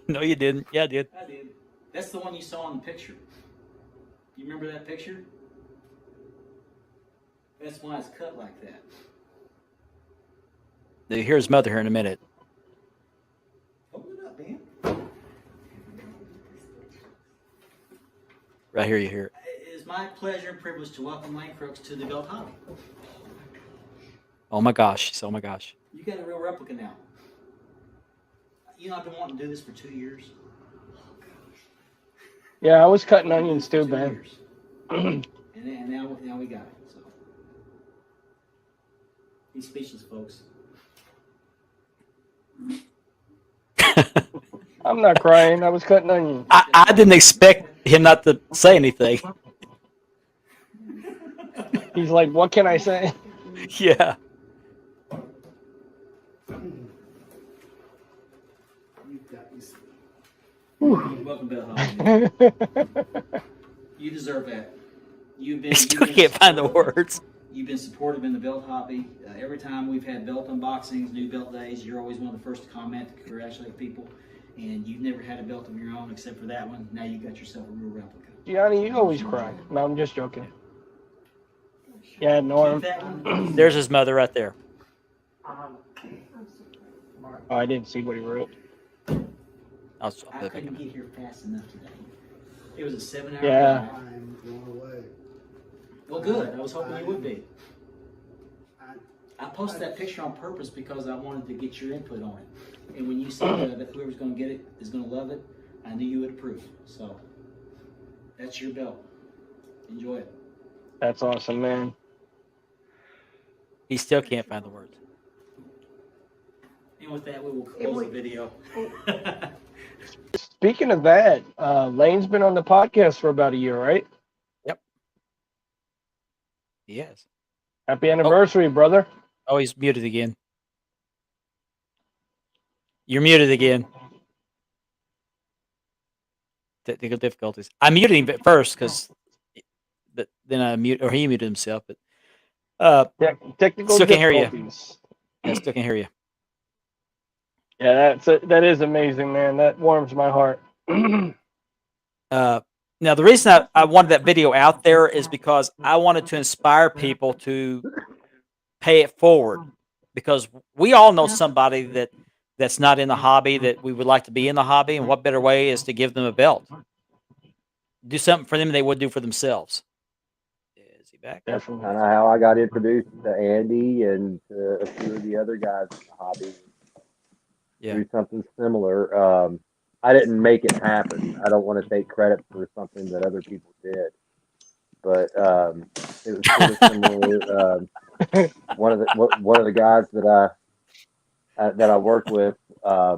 S1: No, you didn't. Yeah, I did.
S7: I did. That's the one you saw in the picture. You remember that picture? That's why it's cut like that.
S1: You hear his mother here in a minute.
S7: Open it up, man.
S1: Right here, you hear it.
S7: It is my pleasure and privilege to welcome Lane Crooks to the Belt Hobby.
S1: Oh my gosh. Oh my gosh.
S7: You got a real replica now. You know, I've been wanting to do this for 2 years.
S3: Yeah, I was cutting onions too,
S7: 2
S3: man.
S7: years. and now we got it. So he's speechless, folks.
S3: I'm not crying. I was cutting onions.
S1: I didn't expect him not to say anything.
S3: He's like, what can I say?
S1: Yeah.
S7: Welcome, Belt Hobby. You deserve that.
S1: He still can't find the words.
S7: You've been supportive in the belt hobby. Every time we've had belt unboxings, new belt days, you're always one of the first to comment, to congratulate people. And you've never had a belt of your own except for that one. Now you got yourself a real replica.
S3: Gianni, you always cry. No, I'm just joking. Yeah, Norm.
S7: Keep that one.
S1: There's his mother right there.
S3: Oh, I didn't see what he wrote.
S1: I'll
S7: I
S1: flip it.
S7: couldn't get here fast enough today. It was a 7-hour
S3: Yeah.
S7: drive.
S4: I'm going away.
S7: Well, good. I was hoping you would be. I posted that picture on purpose because I wanted to get your input on it. And when you said that whoever's going to get it is going to love it, I knew you would approve. So that's your belt. Enjoy it.
S3: That's awesome, man.
S1: He still can't find the words.
S7: And with that, we will close the video.
S3: Speaking of that, Lane's been on the podcast for about a year, right?
S1: Yes.
S3: Happy anniversary, brother.
S1: Oh, he's muted again. You're muted again. Technical difficulties. I muted him at first because then I mute or he muted himself. But
S3: Technical
S1: Still can't hear you.
S3: difficulties.
S1: I still can hear you.
S3: Yeah, that is amazing, man. That warms my heart.
S1: Now, the reason I wanted that video out there is because I wanted to inspire people to pay it forward, because we all know somebody that's not in the hobby that we would like to be in the hobby, and what better way is to give them a belt? Do something for them they would do for themselves. Is he back?
S3: Definitely.
S5: Kind of how I got introduced to Andy and to a few of the other guys in the hobby.
S1: Yeah.
S5: Do something similar. I didn't make it happen. I don't want to take credit for something that other people did, but it was sort of similar. One of the guys that I worked with, I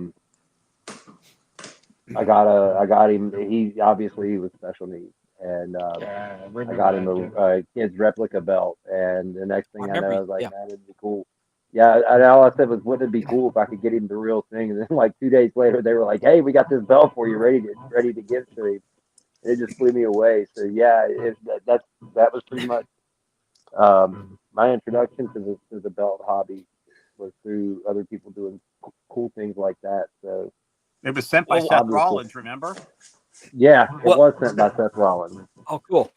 S5: got him. He was special needs, and I got him a kid's replica belt. And the next thing I know, I was like, man, it'd be cool. Yeah, and all I said was, wouldn't it be cool if I could get him the real thing? And then, like 2 days later, they were like, "Hey, we got this belt for you, ready to give to him." And it just blew me away. So yeah, that was pretty much my introduction to the belt hobby was through other people doing cool things like that. So
S2: It was sent by
S1: Well,
S2: Seth
S5: obviously.
S2: Rollins, remember?
S5: yeah, it
S1: Well-
S5: was sent by Seth Rollins.
S1: Oh, cool.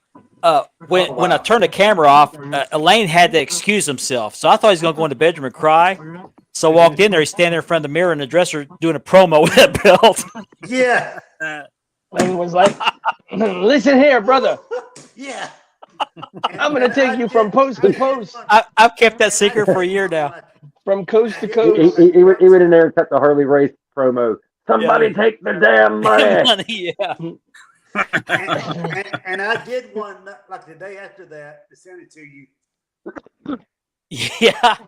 S1: When I turned the camera off, Elaine had to excuse himself. So I thought he was going to go in the bedroom and cry. So I walked in there. He's standing there in front of the mirror in the dresser doing a promo with that belt.
S4: Yeah.
S3: Lane was like, listen here, brother.
S4: Yeah.
S3: I'm going to take you from post to post,
S1: I've kept that secret for a year now.
S3: from coast to
S5: He
S3: coast.
S5: went in there and cut the Harley Race promo. Somebody take the damn money.
S1: Yeah.
S4: And I did one like the day after that to send it to you.
S1: Yeah.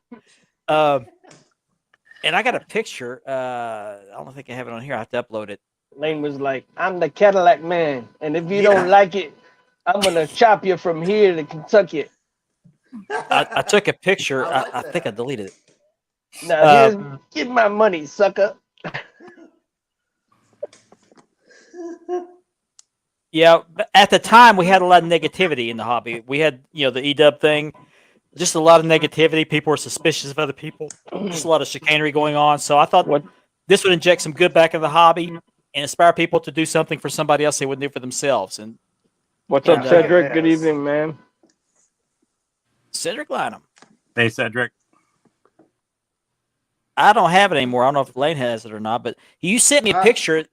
S1: And I got a picture. I don't think I have it on here. I have to upload it.
S3: Lane was like, "I'm the Cadillac man, and if you
S4: Yeah.
S3: don't like it, I'm gonna chop you from here to Kentucky."
S1: I took a picture.
S4: I like
S1: I think I
S4: that.
S1: deleted it.
S3: Now give my money, sucker.
S1: Yeah, but at the time we had a lot of negativity in the hobby. We had, the EW thing, just a lot of negativity. People were suspicious of other people, just a lot of chicanery going on. So I thought
S3: What?
S1: this would inject some good back in the hobby and inspire people to do something for somebody else they wouldn't do for themselves. And
S3: What's
S1: And,
S3: up, Cedric? Good
S4: yes.
S3: evening, man.
S1: Cedric Lynham,
S2: Hey, Cedric.
S1: I don't have it anymore. I don't know if Lane has it or not, but you sent me a
S4: Uh,
S1: picture.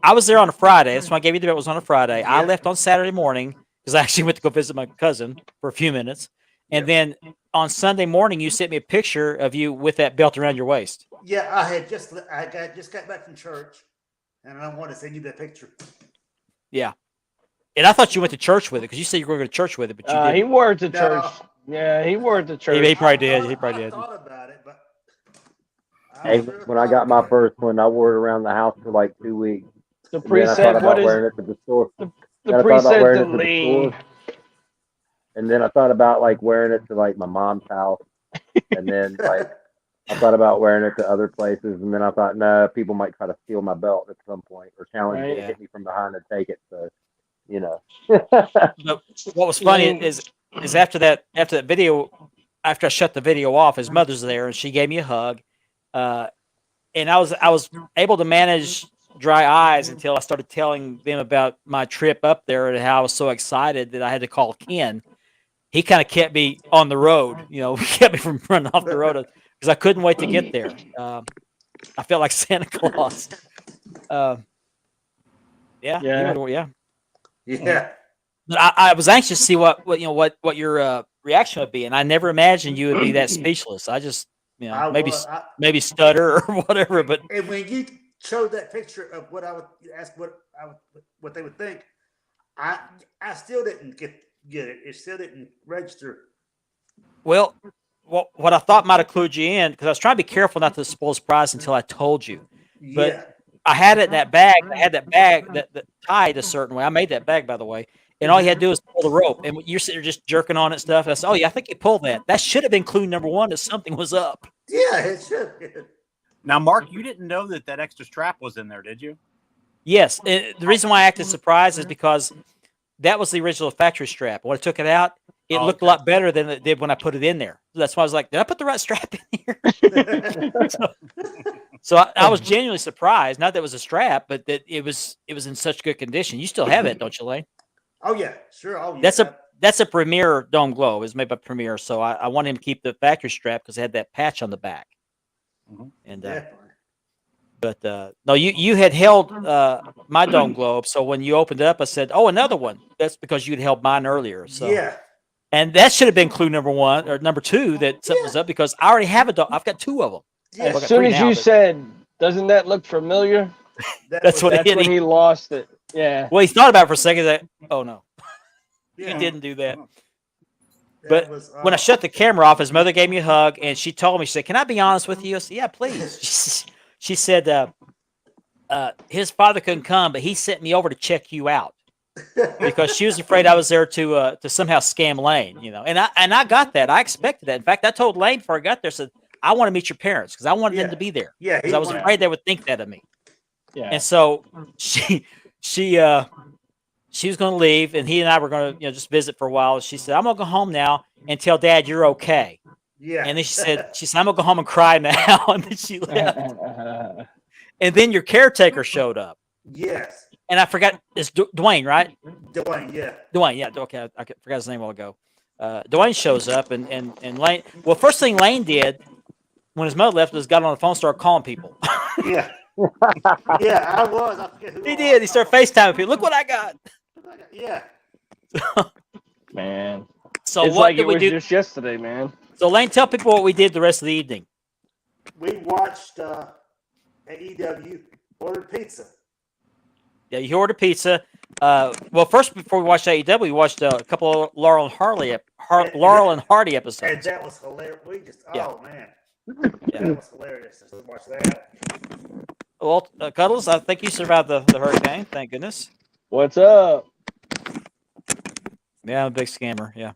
S1: I was there on a Friday. That's why I gave you the. It was on a Friday. I
S4: Yeah.
S1: left on Saturday morning because I actually went to go visit my cousin for a few minutes, and then on Sunday morning you sent me a picture of you with that belt around your waist.
S4: Yeah, I just got back from church, and I wanted to send you that picture.
S1: Yeah, and I thought you went to church with it because you said you were going to church with it, but you
S3: He
S1: didn't.
S3: wore it to
S4: No.
S3: church. Yeah, he wore it to church.
S1: He probably did. He probably
S4: I
S1: did.
S4: thought about it, but
S5: Hey, when I got my first one, I wore it around the house for like 2 weeks.
S3: The
S5: And then I
S3: priest
S5: thought
S3: said,
S5: about
S3: "What is
S5: wearing it to the store.
S3: the
S5: Then I
S3: priest
S5: thought about
S3: said
S5: wearing
S3: to
S5: it to the
S3: lean?"
S5: store. And then I thought about like wearing it to like my mom's house. And then like I thought about wearing it to other places. And then I thought, no, people might try to steal my belt at some point or challenge me
S3: Right.
S5: to hit me from behind and take it. So,
S1: But what was funny
S3: Lane-
S1: is after that video, after I shut the video off, his mother's there and she gave me a hug, and I was able to manage dry eyes until I started telling them about my trip up there and how I was so excited that I had to call Ken. He kind of kept me on the road, kept me from running off the road because I couldn't wait to get there. I felt like Santa Claus. Yeah.
S3: Yeah.
S4: yeah,
S1: But I was anxious to see what your reaction would be, and I never imagined you would be that speechless. I just
S4: I
S1: maybe
S4: was.
S1: maybe stutter or whatever. But
S4: And when you showed that picture of what I would ask, what they would think, I still didn't get it. It still didn't register.
S1: well, what I thought might have clued you in because I was trying to be careful not to spoil surprise until I told you. But
S4: Yeah,
S1: I had it in that bag. I had that bag that tied a certain way. I made that bag, by the way. And all you had to do was pull the rope. And you're sitting there just jerking on it and stuff. And I said, "Oh yeah, I think you pulled that. That should have been clue number one that something was up."
S4: yeah, it should.
S2: Now, Mark, you didn't know that extra strap was in there, did you?
S1: Yes. And the reason why I acted surprised is because that was the original factory strap. When I took it out, it
S2: Oh,
S1: looked a
S2: okay.
S1: lot better than it did when I put it in there. So that's why I was like, did I put the right strap in here? So I was genuinely surprised. Not that it was a strap, but that it was in such good condition. You still have it, don't you, Lane?
S4: Oh yeah, sure. Oh yeah.
S1: That's a Premier Dome Globe. It's made by Premier. So I want him to keep the factory strap because it had that patch on the back.
S2: Mhm.
S1: And
S4: Definitely.
S1: But no, you had held my Dome Globe. So when you opened it up, I said, "Oh, another one." That's because you'd held mine earlier. So
S4: Yeah.
S1: and that should have been clue number one or number two that something was up because I already have a dome. I've got two of them.
S4: Yeah.
S3: As
S1: Well, I got
S3: soon
S1: three
S3: as
S1: now,
S3: you
S1: but-
S3: said, "Doesn't that look familiar?"
S1: That's what
S3: That's
S1: hit
S3: when
S1: him.
S3: he lost it. Yeah.
S1: Well, he thought about it for a second. That oh no,
S4: Yeah.
S1: he didn't do that.
S4: That
S1: But
S4: was,
S1: when I shut the camera off, his mother gave me a hug and she told me, she said, "Can I be honest with you?" I said, "Yeah, please." She said, his father couldn't come, but he sent me over to check you out because she was afraid I was there to somehow scam Lane, And I got that. I expected that. In fact, I told Lane before I got there, I said, "I want to meet your parents because I wanted them
S4: Yeah.
S1: to be there
S4: yeah,
S1: because I was
S4: wanted-
S1: afraid they would think that of me."
S3: Yeah.
S1: And so she was going to leave, and he and I were going to just visit for a while. She said, "I'm going to go home now and tell Dad you're okay."
S4: Yeah.
S1: And then she said, "I'm going to go home and cry now." And then she left. And then your caretaker showed up,
S4: Yes.
S1: and I forgot it's Dwayne, right?
S4: Dwayne, yeah.
S1: Dwayne, yeah. Okay, I forgot his name a while ago. Dwayne shows up, and Lane. Well, first thing Lane did when his mother left was got on the phone, and started calling people.
S4: Yeah. Yeah, I was. I forget who
S1: He
S4: it
S1: did. He
S4: was.
S1: started FaceTiming people. Look what I got.
S4: Yeah.
S3: Man.
S1: So
S3: It's
S1: what
S3: like
S1: did
S3: it
S1: we
S3: was
S1: do?
S3: just yesterday, man.
S1: So Lane, tell people what we did the rest of the evening.
S4: We watched AEW, ordered pizza.
S1: Yeah, you ordered pizza. Well, first before we watched AEW, we watched a couple of Laurel and Hardy
S4: And
S1: episodes.
S4: that was hilarious. We just,
S1: Yeah.
S4: oh man.
S1: Yeah.
S4: That was hilarious just to watch that.
S1: Well, Cuddles, I think you survived the hurricane. Thank goodness.
S3: What's up?
S1: Yeah, I'm a big scammer. Yeah.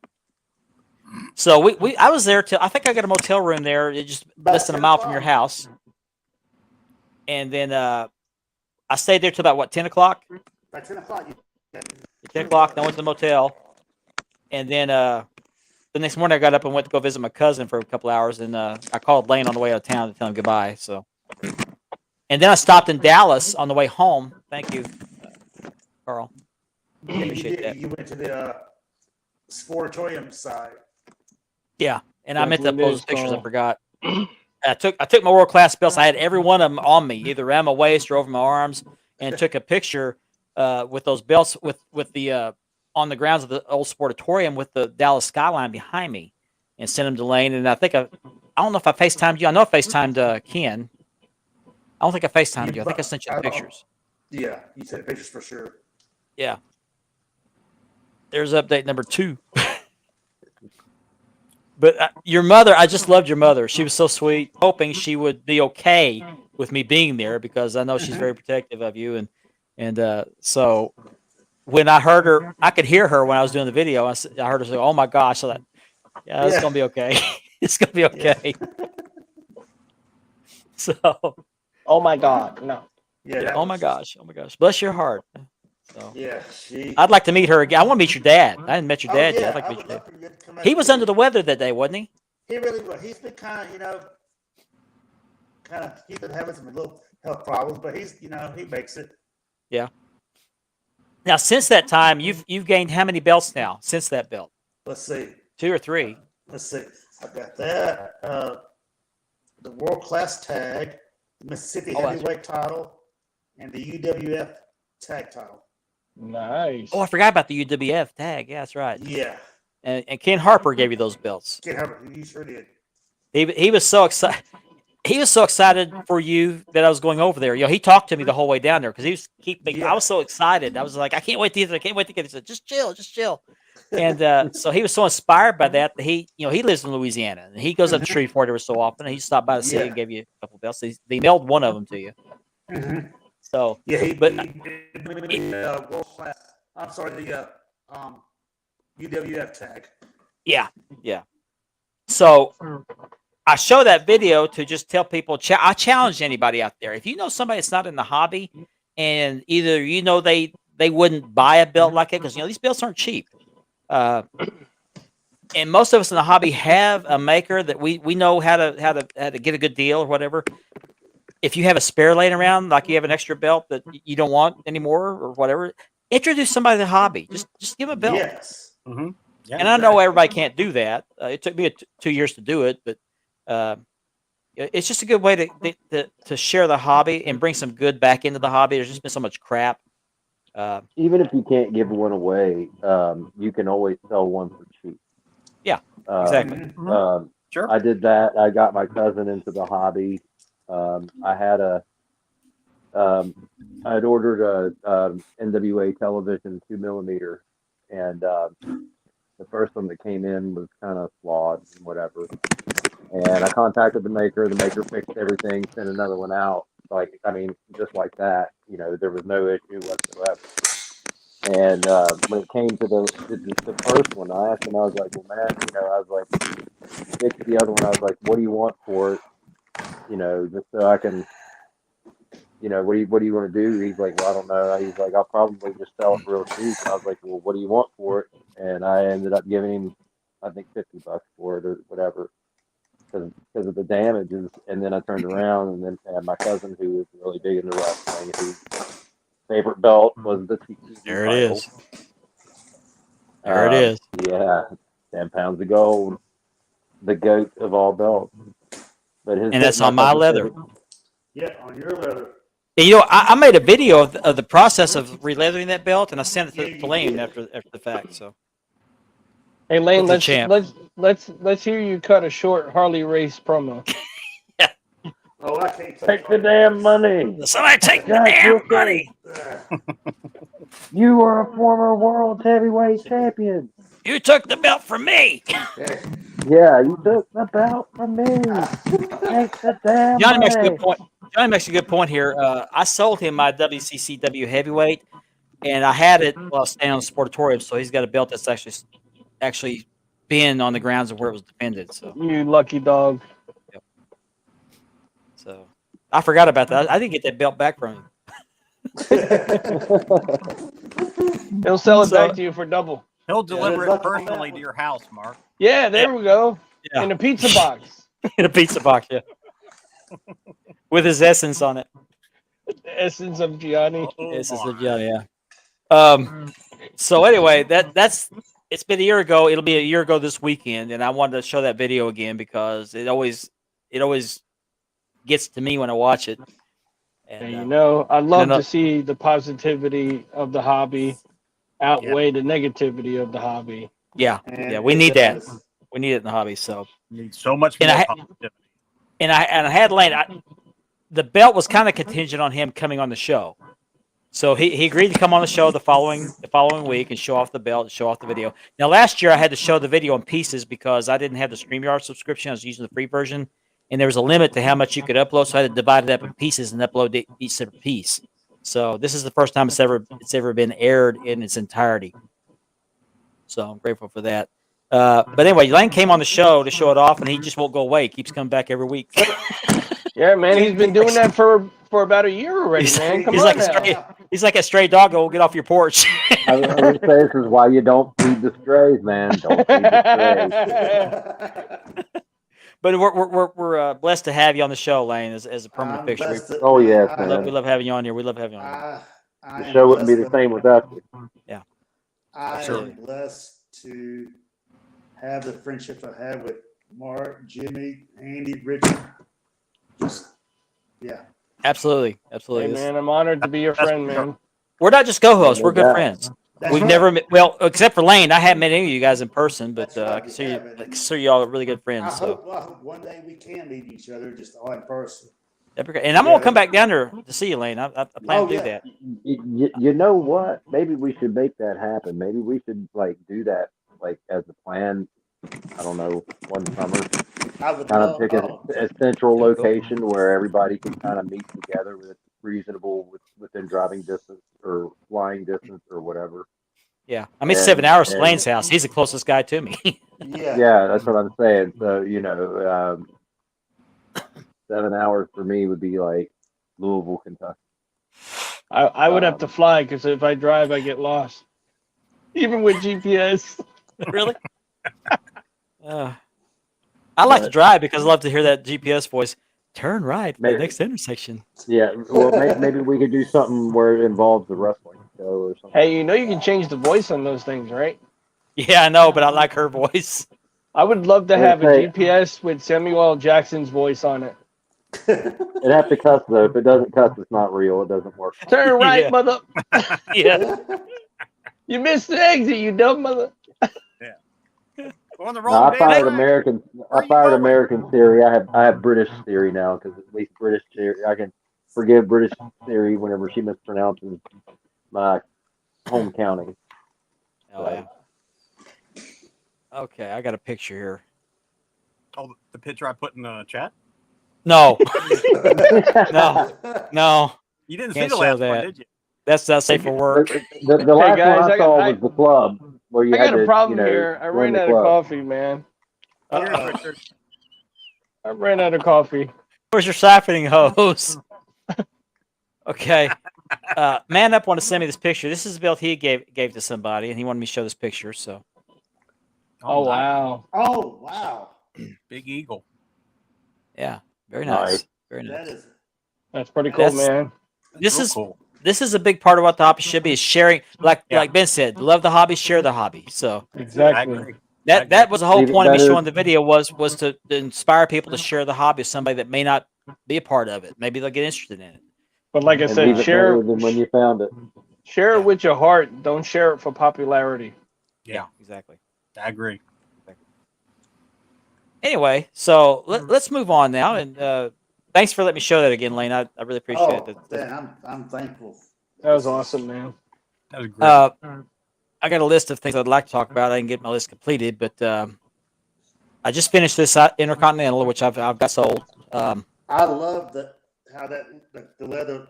S1: So I was there till I think I got a motel room there, just less than a mile from your house. And then I stayed there till about what, 10 o'clock?
S4: By 10 o'clock.
S1: 10 o'clock. Then I went to the motel, and then the next morning I got up and went to go visit my cousin for a couple hours, and I called Lane on the way out of town to tell him goodbye. So, and then I stopped in Dallas on the way home. Thank you, Carl. Appreciate that.
S4: You went to the Sportatorium side.
S1: Yeah, and I meant to
S3: That's what it
S1: post
S3: is,
S1: pictures. I
S3: Carl.
S1: forgot. I took my world class belts. I had every one of them on me, either around my waist or over my arms, and took a picture with those belts with the on the grounds of the old Sportatorium with the Dallas skyline behind me, and sent them to Lane. And I think I don't know if I FaceTimed you. I know I FaceTimed Ken. I don't think I FaceTimed you. I think I sent you the pictures.
S4: Yeah, you sent pictures for sure.
S1: Yeah. There's update number 2. But your mother, I just loved your mother. She was so sweet, hoping she would be okay with me being there because I know she's very protective of you. And so when I heard her, I could hear her when I was doing the video. I heard her say, "Oh my gosh!" I thought, "Yeah, it's gonna be okay. It's gonna be okay." So,
S3: Oh my God, no.
S4: Yeah.
S1: oh my gosh, bless your heart. So,
S4: Yeah,
S1: I'd like to meet her again. I want to meet your dad. I hadn't met your dad
S4: Oh,
S1: yet. I'd like to
S4: I
S1: meet
S4: would
S1: your
S4: love
S1: dad.
S4: for you to come out
S1: He was
S4: and-
S1: under the weather that day, wasn't he?
S4: He really was. He's been he's been having some little health problems, but he makes it.
S1: Now, since that time, you've gained how many belts now? Since that belt,
S4: Let's see.
S1: 2 or 3?
S4: Let's see. I got that. The world class tag, the Mississippi
S1: Oh, that's
S4: heavyweight title, and the UWF tag title.
S3: Nice.
S1: Oh, I forgot about the UWF tag. Yeah, that's right.
S4: Yeah.
S1: And Ken Harper gave you those belts.
S4: Can't help it. You sure did.
S1: He was so excited. He was so excited for you that I was going over there. He talked to me the whole way down there because he was keeping.
S4: Yeah.
S1: I was so excited. I was like, I can't wait to get it. I can't wait to get it. He said, just chill. And so he was so inspired by that he lives in Louisiana and he goes up to Shreveport every so often. And he stopped by the city and gave you a couple belts. They mailed one of them to you.
S4: Mm-hmm.
S1: So
S4: Yeah, he
S1: But-
S4: world class. I'm sorry, the UWF tag.
S1: yeah. So I show that video to just tell people. I challenge anybody out there. If you know somebody that's not in the hobby, and either they wouldn't buy a belt like it because these belts aren't cheap. And most of us in the hobby have a maker that we know how to get a good deal or whatever. If you have a spare laying around, like you have an extra belt that you don't want anymore or whatever, introduce somebody to the hobby. Just give them a belt.
S4: Yes.
S2: Mm-hmm. Yeah,
S1: And I know everybody can't do that. It took me 2 years to do it, but it's just a good way to share the hobby and bring some good back into the hobby. There's just been so much crap.
S5: Even if you can't give one away, you can always sell one for cheap.
S1: Yeah, exactly.
S4: Mm-hmm.
S2: Sure.
S5: I did that. I got my cousin into the hobby. I had I'd ordered a NWA television 2mm, and the first one that came in was kind of flawed and whatever. And I contacted the maker. The maker fixed everything, sent another one out. Just like that. There was no issue whatsoever. And when it came to the first one, I asked him, I was like, well, man, I was like, fix the other one. I was like, what do you want for it? Just so I can, what do you want to do? He's like, well, I don't know. He's like, I'll probably just sell it real cheap. And I was like, well, what do you want for it? And I ended up giving him, I think, $50 for it or whatever, because of the damages. And then I turned around and then had my cousin, who was really big into wrestling, whose favorite belt was the TCC
S1: There it
S5: title.
S1: is. There it is.
S5: Yeah, 10 pounds of gold, the goat of all belts. But
S1: And that's on my leather.
S4: Yeah, on your leather.
S1: And, I made a video of the process of releathering that belt, and I sent it to Lane after the fact. So,
S3: Hey Lane,
S1: With the champ.
S3: let's hear you cut a short Harley race promo.
S4: Oh, I can't
S5: Take the damn money.
S1: somebody take the
S5: Jack,
S1: damn
S5: you're
S1: money.
S5: You are a former world heavyweight champion.
S1: You took the belt from me.
S5: Yeah, you took the belt from me. Take the damn
S1: Johnny makes a
S5: money.
S1: good point. Johnny makes a good point here. I sold him my WCCW heavyweight, and I had it while staying on the Sportatorium, so he's got a belt that's actually been on the grounds of where it was defended. So
S3: You lucky dog.
S1: So I forgot about that. I didn't get that belt back from him.
S3: He'll sell it back to you for double.
S2: He'll deliver
S4: Yeah.
S2: it personally to your house, Mark.
S3: Yeah, there we go.
S1: Yeah.
S3: In a pizza box.
S1: In a pizza box, yeah. With his essence on it.
S3: The essence of Gianni.
S1: So anyway, that's it's been a year ago. It'll be a year ago this weekend, and I wanted to show that video again because it always gets to me when I watch it. And,
S3: I love to see the positivity of the hobby outweigh the negativity of the hobby.
S1: yeah,
S4: And
S1: we
S4: it
S1: need that.
S4: does.
S1: We need it in the hobby. So,
S2: Need so much
S1: And
S2: more
S1: I-
S2: positivity.
S1: and I had Lane. The belt was kind of contingent on him coming on the show. So he agreed to come on the show the following week and show off the belt and show off the video. Now last year I had to show the video in pieces because I didn't have the StreamYard subscription. I was using the free version, and there was a limit to how much you could upload, so I had to divide it up in pieces and upload each separate piece. So this is the first time it's ever been aired in its entirety. So I'm grateful for that. But anyway, Lane came on the show to show it off, and he just won't go away. He keeps coming back every week.
S3: Yeah, man, he's been doing that for about a year already, man. Come
S1: he's
S3: on
S1: like
S3: now.
S1: He's like a stray dog. Go get off your porch.
S5: I was going to say this is why you don't feed the strays, man. Don't feed the strays.
S1: But we're blessed to have you on the show, Lane, as a permanent
S4: I'm
S1: fixture.
S4: blessed to-
S5: Oh, yes,
S4: I-
S5: man.
S1: We love having you on here. We love having you on here.
S4: I
S5: The
S4: am
S5: show wouldn't be the
S4: blessed
S5: same without you.
S4: I
S1: Absolutely.
S4: am blessed to have the friendships I have with Mark, Jimmy, Andy, Richard. Just, yeah.
S1: Absolutely.
S3: Hey, man, I'm honored to be your friend, man.
S1: We're not just co-hosts. We're good
S5: Yeah.
S1: friends.
S4: That's
S1: We've
S4: right.
S1: never met, well, except for Lane. I haven't met any of you guys in person, but
S4: That's right,
S1: I consider
S4: you
S1: you,
S4: haven't.
S1: I consider you all really good
S4: I
S1: friends. So
S4: hope one day we can meet each other just all in person.
S1: that'd be great. And I'm gonna come back down there to see you, Lane. I plan
S4: Oh,
S1: to do
S4: yeah.
S1: that.
S5: You know what? Maybe we should make that happen. Maybe we should do that as a plan. I don't know, one summer.
S4: I would
S5: Kind of
S4: love,
S5: pick a central
S1: Cool.
S5: location where everybody can kind of meet together with reasonable within driving distance or flying distance or whatever.
S1: Yeah, I mean
S5: And-
S1: 7 hours to
S5: and-
S1: Lane's house. He's the closest guy to me.
S4: yeah.
S5: Yeah, that's what I'm saying. So 7 hours for me would be like Louisville, Kentucky.
S3: I would have to fly because if I drive, I get lost. Even with GPS.
S1: Really? I like to drive because I love to hear that GPS voice. Turn right for the
S5: Maybe.
S1: next intersection.
S5: Yeah, well, maybe we could do something where it involves the wrestling show or something.
S3: Hey, you can change the voice on those things, right?
S1: Yeah, I know, but I like her voice.
S3: I would love to
S5: Yeah,
S3: have a
S5: hey.
S3: GPS with Samuel L. Jackson's voice on it.
S5: It'd have to cuss though. If it doesn't cuss, it's not real. It doesn't work.
S3: Turn right,
S1: Yeah.
S3: mother.
S1: Yeah.
S3: You missed the exit, you dumb mother.
S2: On the
S5: No,
S2: wrong
S5: I
S2: day,
S5: fired
S2: Mike.
S5: American.
S2: Where
S5: I
S2: you
S5: fired
S2: going?
S5: American theory. I have British theory now because at least British theory. I can forgive British theory whenever she mispronounces my home county.
S1: Oh, yeah. Okay, I got a picture here.
S2: Oh, the picture I put in the chat.
S1: No, no,
S2: You didn't
S1: Can't
S2: see the
S1: show
S2: last one,
S1: that.
S2: did you?
S1: that's not safe for work.
S5: The last
S3: guys,
S5: one I
S3: I
S5: saw
S3: got-
S5: was the club where you
S3: I
S5: had
S3: got a
S5: to,
S3: problem
S5: you know,
S3: here. I
S5: join
S3: ran
S5: the
S3: out of
S5: club.
S3: coffee, man.
S2: Here's
S1: Uh-oh.
S2: Richard.
S3: I ran out of coffee.
S1: Where's your siphoning hose? Okay. Man Up wanted to send me this picture. This is the belt he gave to somebody, and he wanted me to show this picture. So,
S3: Oh,
S2: nice.
S3: wow.
S4: Oh, wow.
S2: Big Eagle.
S1: yeah, very nice.
S5: Nice.
S1: Very
S4: That
S1: nice.
S4: is,
S3: That's pretty cool,
S1: That's-
S3: man.
S1: This
S2: Real
S1: is
S2: cool.
S1: this is a big part of what the hobby should be: is sharing. Like Ben said, love the hobby, share the hobby. So
S2: I
S3: Exactly.
S2: agree.
S1: that was the whole
S5: Even
S1: point of me
S5: better-
S1: showing the video was to inspire people to share the hobby with somebody that may not be a part of it. Maybe they'll get interested in it.
S3: But like I
S5: And
S3: said,
S5: leave it
S3: share
S5: better than when you found it.
S3: it with your heart. Don't share it for popularity.
S2: Yeah,
S1: Exactly.
S2: I agree.
S1: Anyway, so let's move on now. And thanks for letting me show that again, Lane. I really appreciate
S4: oh,
S1: it.
S4: man, I'm thankful.
S3: That was awesome, man.
S2: That was great.
S1: I got a list of things I'd like to talk about. I didn't get my list completed, but I just finished this Intercontinental, which I've got sold.
S4: I love how that the leather.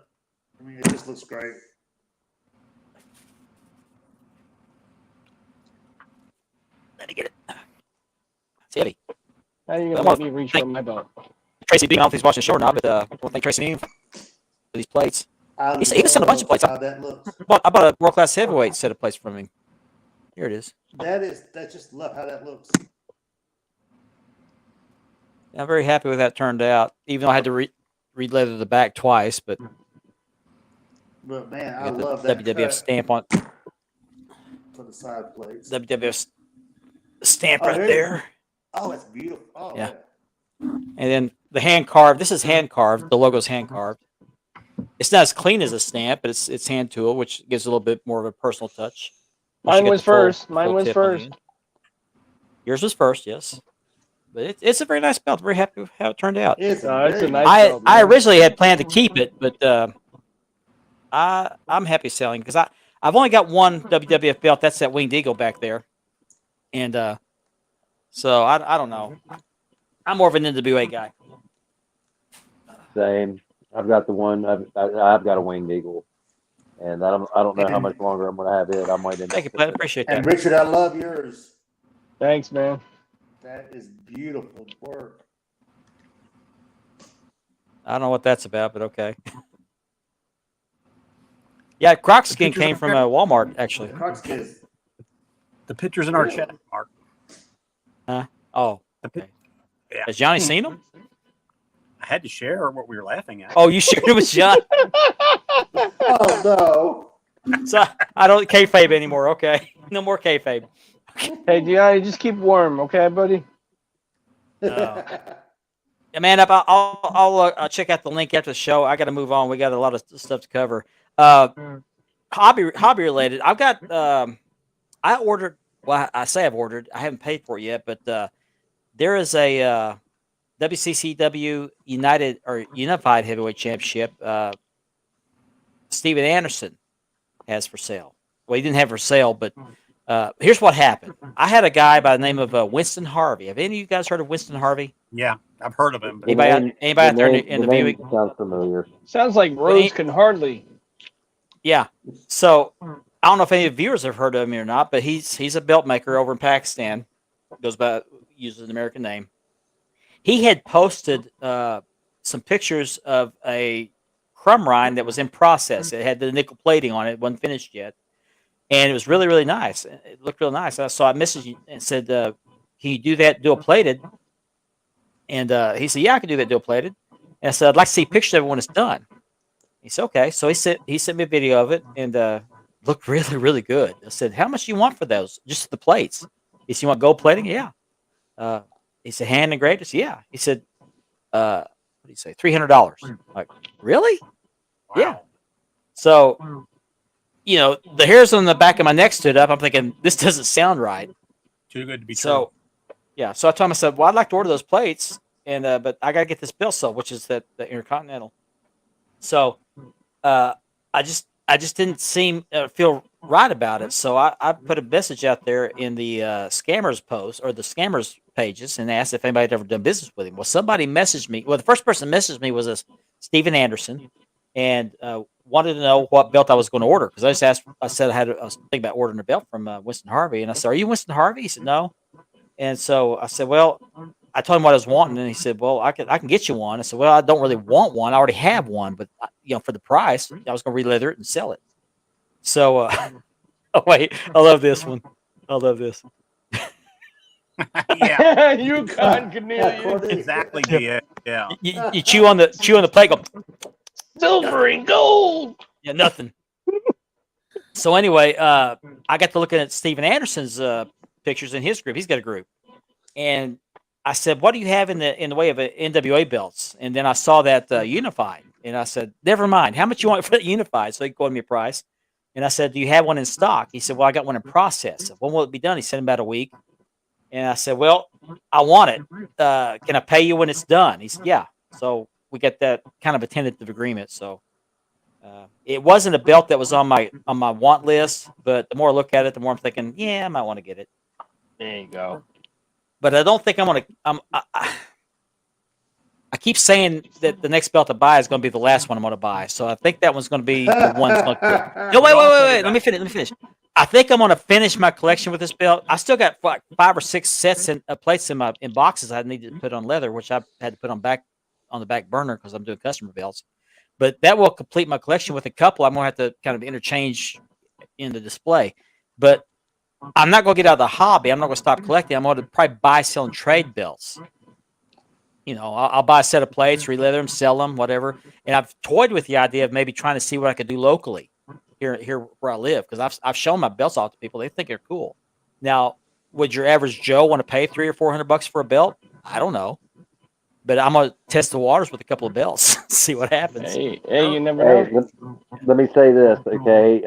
S4: I mean, it just looks great.
S1: Let me get it. It's heavy.
S3: How are you
S1: I
S3: gonna
S1: want
S3: let me reach
S1: to
S3: for my belt?
S1: Tracy Bean, I don't know if he's watching the show or not, but I want to thank Tracy Bean for these plates.
S4: I
S1: He sent a bunch of
S4: love
S1: plates.
S4: how that looks.
S1: I bought a world class heavyweight set of plates from him. Here it is.
S4: That's just love how that looks.
S1: I'm very happy with that turned out, even though I had to re-leather the back twice, but
S4: But man,
S1: I
S4: I
S1: got the
S4: love that
S1: WWF
S4: cut
S1: stamp on
S4: for the side plates.
S1: WWF stamp
S4: Oh,
S1: right
S4: there-
S1: there.
S4: Oh, it's beautiful. Oh
S1: Yeah.
S4: yeah.
S1: And then the hand carved. This is hand carved. The logo's hand carved. It's not as clean as a stamp, but it's hand tool, which gives a little bit more of a personal touch. Once
S3: Mine
S1: you get
S3: was
S1: the full-
S3: first. Mine
S1: full
S3: was
S1: tip on the
S3: first.
S1: end. Yours was first, yes. But it's a very nice belt. Very happy with how it turned out.
S4: It's
S3: It's a
S4: very
S3: nice
S1: I
S3: belt,
S1: I
S3: man.
S1: originally had planned to keep it, but I'm happy selling because I've only got one WWF belt. That's that Winged Eagle back there, and so I don't know. I'm more of an NWA guy.
S5: Same. I've got the one. I've got a Winged Eagle, and I don't know how much longer I'm going to have it. I might end
S1: Thank you,
S5: up.
S1: Pat. Appreciate
S4: And
S1: that.
S4: Richard, I love yours.
S3: Thanks, man.
S4: That is beautiful work.
S1: I don't know what that's about, but okay. Yeah, Croc skin came from Walmart actually.
S4: Crux is
S2: The pictures in our
S4: Really?
S2: chat, Mark.
S1: Oh,
S2: The
S1: okay.
S2: Yeah.
S1: Has Johnny seen them?
S2: I had to share what we were laughing at.
S1: Oh, you shared it with John.
S4: oh
S1: So I don't kayfabe anymore. Okay, no more kayfabe.
S3: Hey, Gianni, just keep warm, okay, buddy?
S4: no.
S1: Yeah, man, I'll check out the link after the show. I got to move on. We got a lot of stuff to cover. Hobby related. I've got. I ordered. Well, I say I've ordered. I haven't paid for it yet, but there is a WCCW Unified Heavyweight Championship. Steven Anderson has for sale. Well, he didn't have for sale, but here's what happened. I had a guy by the name of Winston Harvey. Have any of you guys heard of Winston Harvey?
S2: Yeah, I've heard of him. But
S1: Anybody out there in the viewing?
S5: Sounds familiar.
S3: Sounds like Rose can hardly.
S1: Yeah. So I don't know if any of the viewers have heard of him or not, but he's a belt maker over in Pakistan. Goes by uses an American name. He had posted some pictures of a crumb rind that was in process. It had the nickel plating on it. It wasn't finished yet. And it was really, really nice. It looked real nice. So I messaged him and said, can you do that dual plated? And he said, yeah, I can do that dual plated. And I said, I'd like to see pictures of it when it's done. He said, okay. So he sent me a video of it and looked really, really good. I said, how much do you want for those? Just the plates. He said, you want gold plating? Yeah. He said, hand engraved? I said, yeah. He said, what did he say? $300. Like, really?
S2: wow.
S1: Yeah. So, you know, the hairs on the back of my neck stood up. I'm thinking, this doesn't sound right.
S2: Too good to be
S1: So, yeah. So I told him, I said, well, I'd like to order those plates, and but I got to get this bill sold, which is the Intercontinental. So, I just didn't feel right about it. So I put a message out there in the scammers post or the scammers pages and asked if anybody had ever done business with him. Well, somebody messaged me. Well, the first person messaged me was this Steven Anderson, and wanted to know what belt I was going to order because I just asked. I said I was thinking about ordering a belt from Winston Harvey, and I said, "Are you Winston Harvey?" He said, "No." And so I said, "Well," I told him what I was wanting, and he said, "Well, I can get you one." I said, "Well, I don't really want one. I already have one, but you know, for the price, I was going to re-leather it and sell it." So, oh wait, I love this one. I love this.
S2: yeah,
S3: Yukon Cornelius.
S4: Cornelius.
S2: exactly. Yeah.
S1: You chew on the plate, go,
S3: Silver and gold.
S1: yeah, nothing. So anyway, I got to looking at Steven Anderson's pictures in his group. He's got a group, and I said, "What do you have in the way of NWA belts?" And then I saw that Unified, and I said, "Never mind. How much you want for that Unified?" So he quoted me a price, and I said, "Do you have one in stock?" He said, "Well, I got one in process." When will it be done? He said, "About a week." And I said, "Well, I want it. Can I pay you when it's done?" He said, "Yeah." So we got that kind of a tentative agreement. So it wasn't a belt that was on my want list, but the more I look at it, the more I'm thinking, yeah, I might want to get it. There you go. But I don't think I'm gonna. I I keep saying that the next belt to buy is going to be the last one I'm going to buy. So I think that one's going to be the one. No, wait. Let me finish. I think I'm going to finish my collection with this belt. I still got like 5 or 6 sets and plates in boxes I need to put on leather, which I had to put on the back burner because I'm doing customer belts. But that will complete my collection with a couple. I'm going to have to kind of interchange in the display. But I'm not going to get out of the hobby. I'm not going to stop collecting. I'm going to probably buy, sell, and trade belts. You know, I'll buy a set of plates, releather them, sell them, whatever. And I've toyed with the idea of maybe trying to see what I could do locally here where I live, because I've shown my belts off to people. They think they're cool. Now, would your average Joe want to pay $300 or $400 for a belt? I don't know, but I'm gonna test the waters with a couple of belts, see what happens.
S3: Hey, you never know.
S5: Let me say this, okay?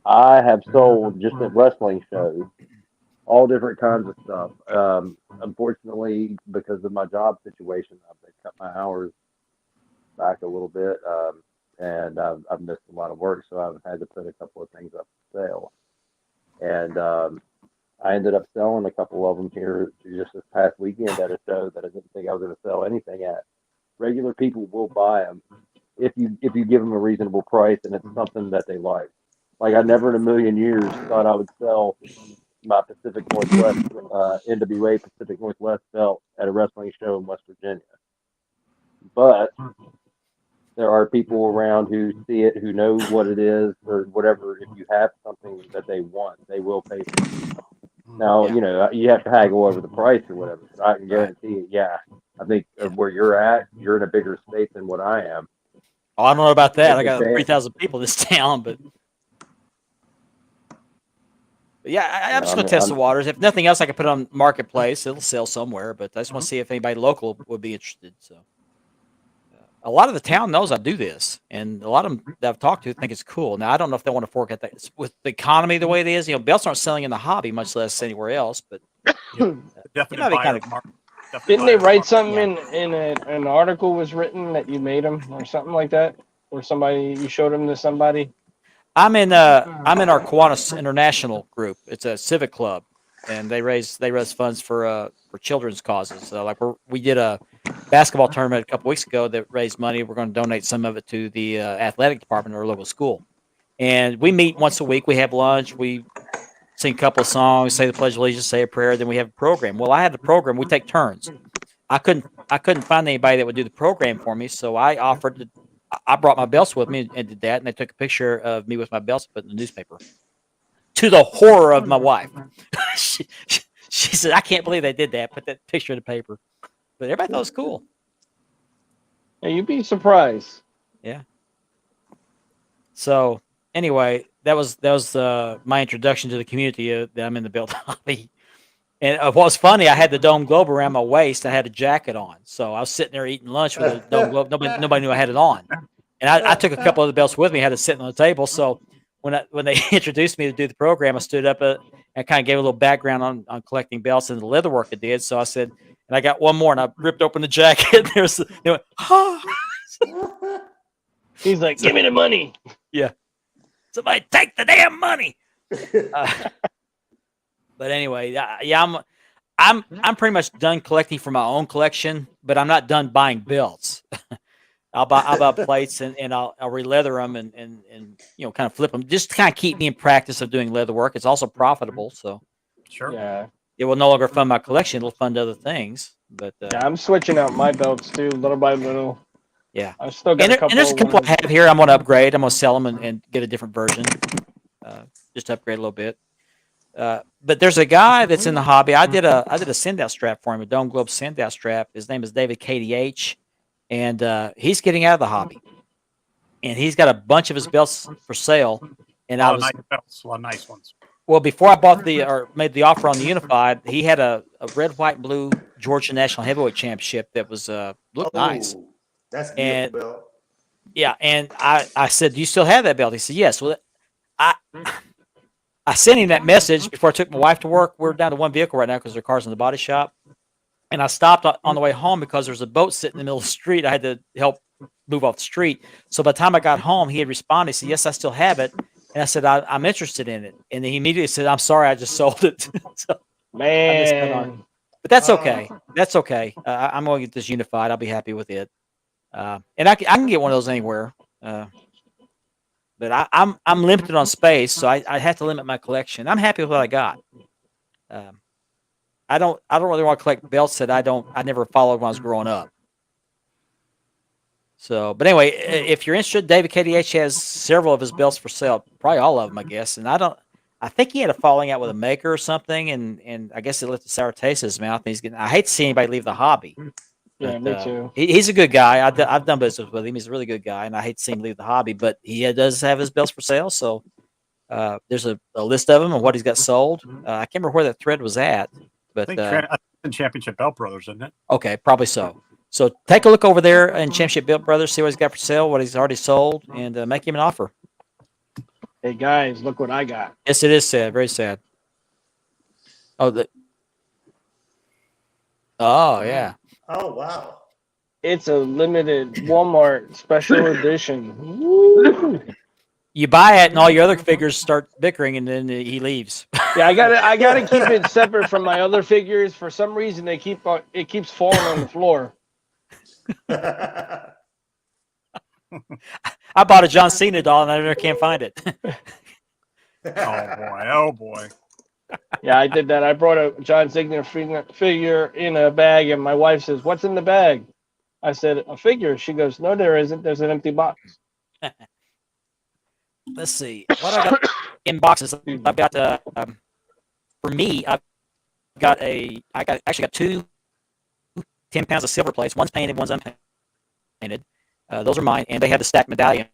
S5: I have sold just at wrestling shows all different kinds of stuff. Unfortunately, because of my job situation, I've cut my hours back a little bit, and I've missed a lot of work, so I've had to put a couple of things up for sale. And I ended up selling a couple of them here just this past weekend at a show that I didn't think I was going to sell anything at. Regular people will buy them if you give them a reasonable price and it's something that they like. Like, I never in a million years thought I would sell my Pacific Northwest, NWA Pacific Northwest belt at a wrestling show in West Virginia. But there are people around who see it, who know what it is, or whatever. If you have something that they want, they will pay for it. Now, you know, you have to haggle over the price or whatever, but I can guarantee it. Yeah, I think where you're at, you're in a bigger state than what I am.
S1: Oh, I don't know about that. I got 3,000 people in this town, but yeah, I'm just going to test the waters. If nothing else, I can put it on Marketplace. It'll sell somewhere, but I just want to see if anybody local would be interested. So, a lot of the town knows I do this, and a lot of them that I've talked to think it's cool. Now, I don't know if they want to fork at that with the economy the way it is. You know, belts aren't selling in the hobby, much less anywhere else. But
S3: didn't they write something in an article was written that you made them or something like that, or somebody you showed them to somebody?
S1: I'm in our Kiwanis International group. It's a civic club, and they raise funds for children's causes. Like we did a basketball tournament a couple weeks ago that raised money. We're going to donate some of it to the athletic department of our local school. And we meet once a week. We have lunch. We sing a couple of songs, say the Pledge of Allegiance, say a prayer. Then we have a program. Well, I had the program. We take turns. I couldn't find anybody that would do the program for me, so I offered to. I brought my belts with me and did that, and they took a picture of me with my belts and put in the newspaper. To the horror of my wife. she said, I can't believe they did that. Put that picture in the paper. But everybody thought it was cool.
S3: Yeah, you'd be surprised.
S1: Yeah. So anyway, that was my introduction to the community that I'm in the belt hobby. And what was funny, I had the Dome Globe around my waist. I had a jacket on. So I was sitting there eating lunch with the Dome Globe. Nobody knew I had it on. And I took a couple of the belts with me, had it sitting on the table. So when they introduced me to do the program, I stood up and kind of gave a little background on collecting belts and the leather work I did. So I said, and I got one more, and I ripped open the jacket. They went, ah.
S3: He's like, give me the money.
S1: Yeah. Somebody take the damn money. But anyway, yeah, I'm pretty much done collecting for my own collection, but I'm not done buying belts. I'll buy plates and I'll re-leather them and you know, kind of flip them, just to kind of keep me in practice of doing leather work. It's also profitable, so
S2: sure.
S3: Yeah.
S1: It will no longer fund my collection; it'll fund other things. But
S3: yeah, I'm switching out my belts too, little by little.
S1: Yeah,
S3: I still got
S1: and there's a couple I have here. I'm going to upgrade. I'm going to sell them and get a different version, just to upgrade a little bit. But there's a guy that's in the hobby. I did a send out strap for him, a Dome Globe send out strap. His name is David KDH, and he's getting out of the hobby, and he's got a bunch of his belts for sale. And
S2: a lot of nice ones.
S1: Well, before I bought made the offer on the Unified, he had a red, white, and blue Georgia National Heavyweight Championship that was looked nice.
S4: That's a beautiful belt.
S1: Yeah, and I said, "Do you still have that belt?" He said, "Yes." Well, I sent him that message before I took my wife to work. We're down to one vehicle right now because their car's in the body shop. And I stopped on the way home because there's a boat sitting in the middle of the street. I had to help move off the street. So by the time I got home, he had responded. He said, "Yes, I still have it." And I said, I'm interested in it. And then he immediately said, "I'm sorry, I just sold it." So
S3: man,
S1: But that's okay. That's okay. I'm going to get this unified. I'll be happy with it. And I can get one of those anywhere. But I'm limited on space, so I have to limit my collection. I'm happy with what I got. I don't really want to collect belts that I never followed when I was growing up. So, but anyway, if you're interested, David KDH has several of his belts for sale, probably all of them, I guess. And I think he had a falling out with a maker or something, and I guess it left a sour taste in his mouth. And I hate to see anybody leave the hobby.
S3: Yeah,
S1: But,
S3: me too.
S1: He's a good guy. I've done business with him. He's a really good guy, and I hate to see him leave the hobby. But he does have his belts for sale. So there's a list of them and what he's got sold. I can't remember where that thread was at, but
S2: I think Championship Belt Brothers, isn't it?
S1: okay, probably so. So take a look over there in Championship Belt Brothers, see what he's got for sale, what he's already sold, and make him an offer.
S3: Hey guys, look what I got.
S1: Yes, it is sad. Very sad. Oh, yeah.
S4: Oh wow.
S3: It's a limited Walmart special edition. Woo!
S1: You buy it, and all your other figures start bickering, and then he leaves.
S3: Yeah, I gotta keep it separate from my other figures. For some reason, it keeps falling on the floor.
S1: I bought a John Cena doll, and I never can't find it.
S2: Oh boy.
S3: Yeah, I did that. I brought a John Cena figure in a bag, and my wife says, "What's in the bag?" I said, "A figure." She goes, "No, there isn't. There's an empty box."
S1: Let's see what I got in boxes. I've got for me, I actually got 2 10 pounds of silver plates. One's painted, one's unpainted. Those are mine, and they have the stacked medallion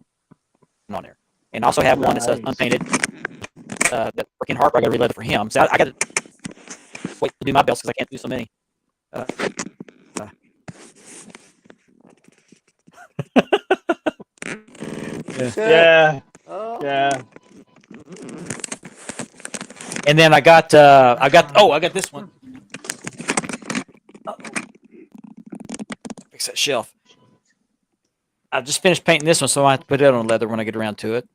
S1: on there. And I also have one that says unpainted. That freaking Harper, I got to re-leather for him. So I got to wait to do my belts because I can't do so many.
S3: Yeah.
S4: Oh.
S3: Yeah.
S1: And then I got this one. Fix that shelf. I just finished painting this one, so I have to put it on leather when I get around to it.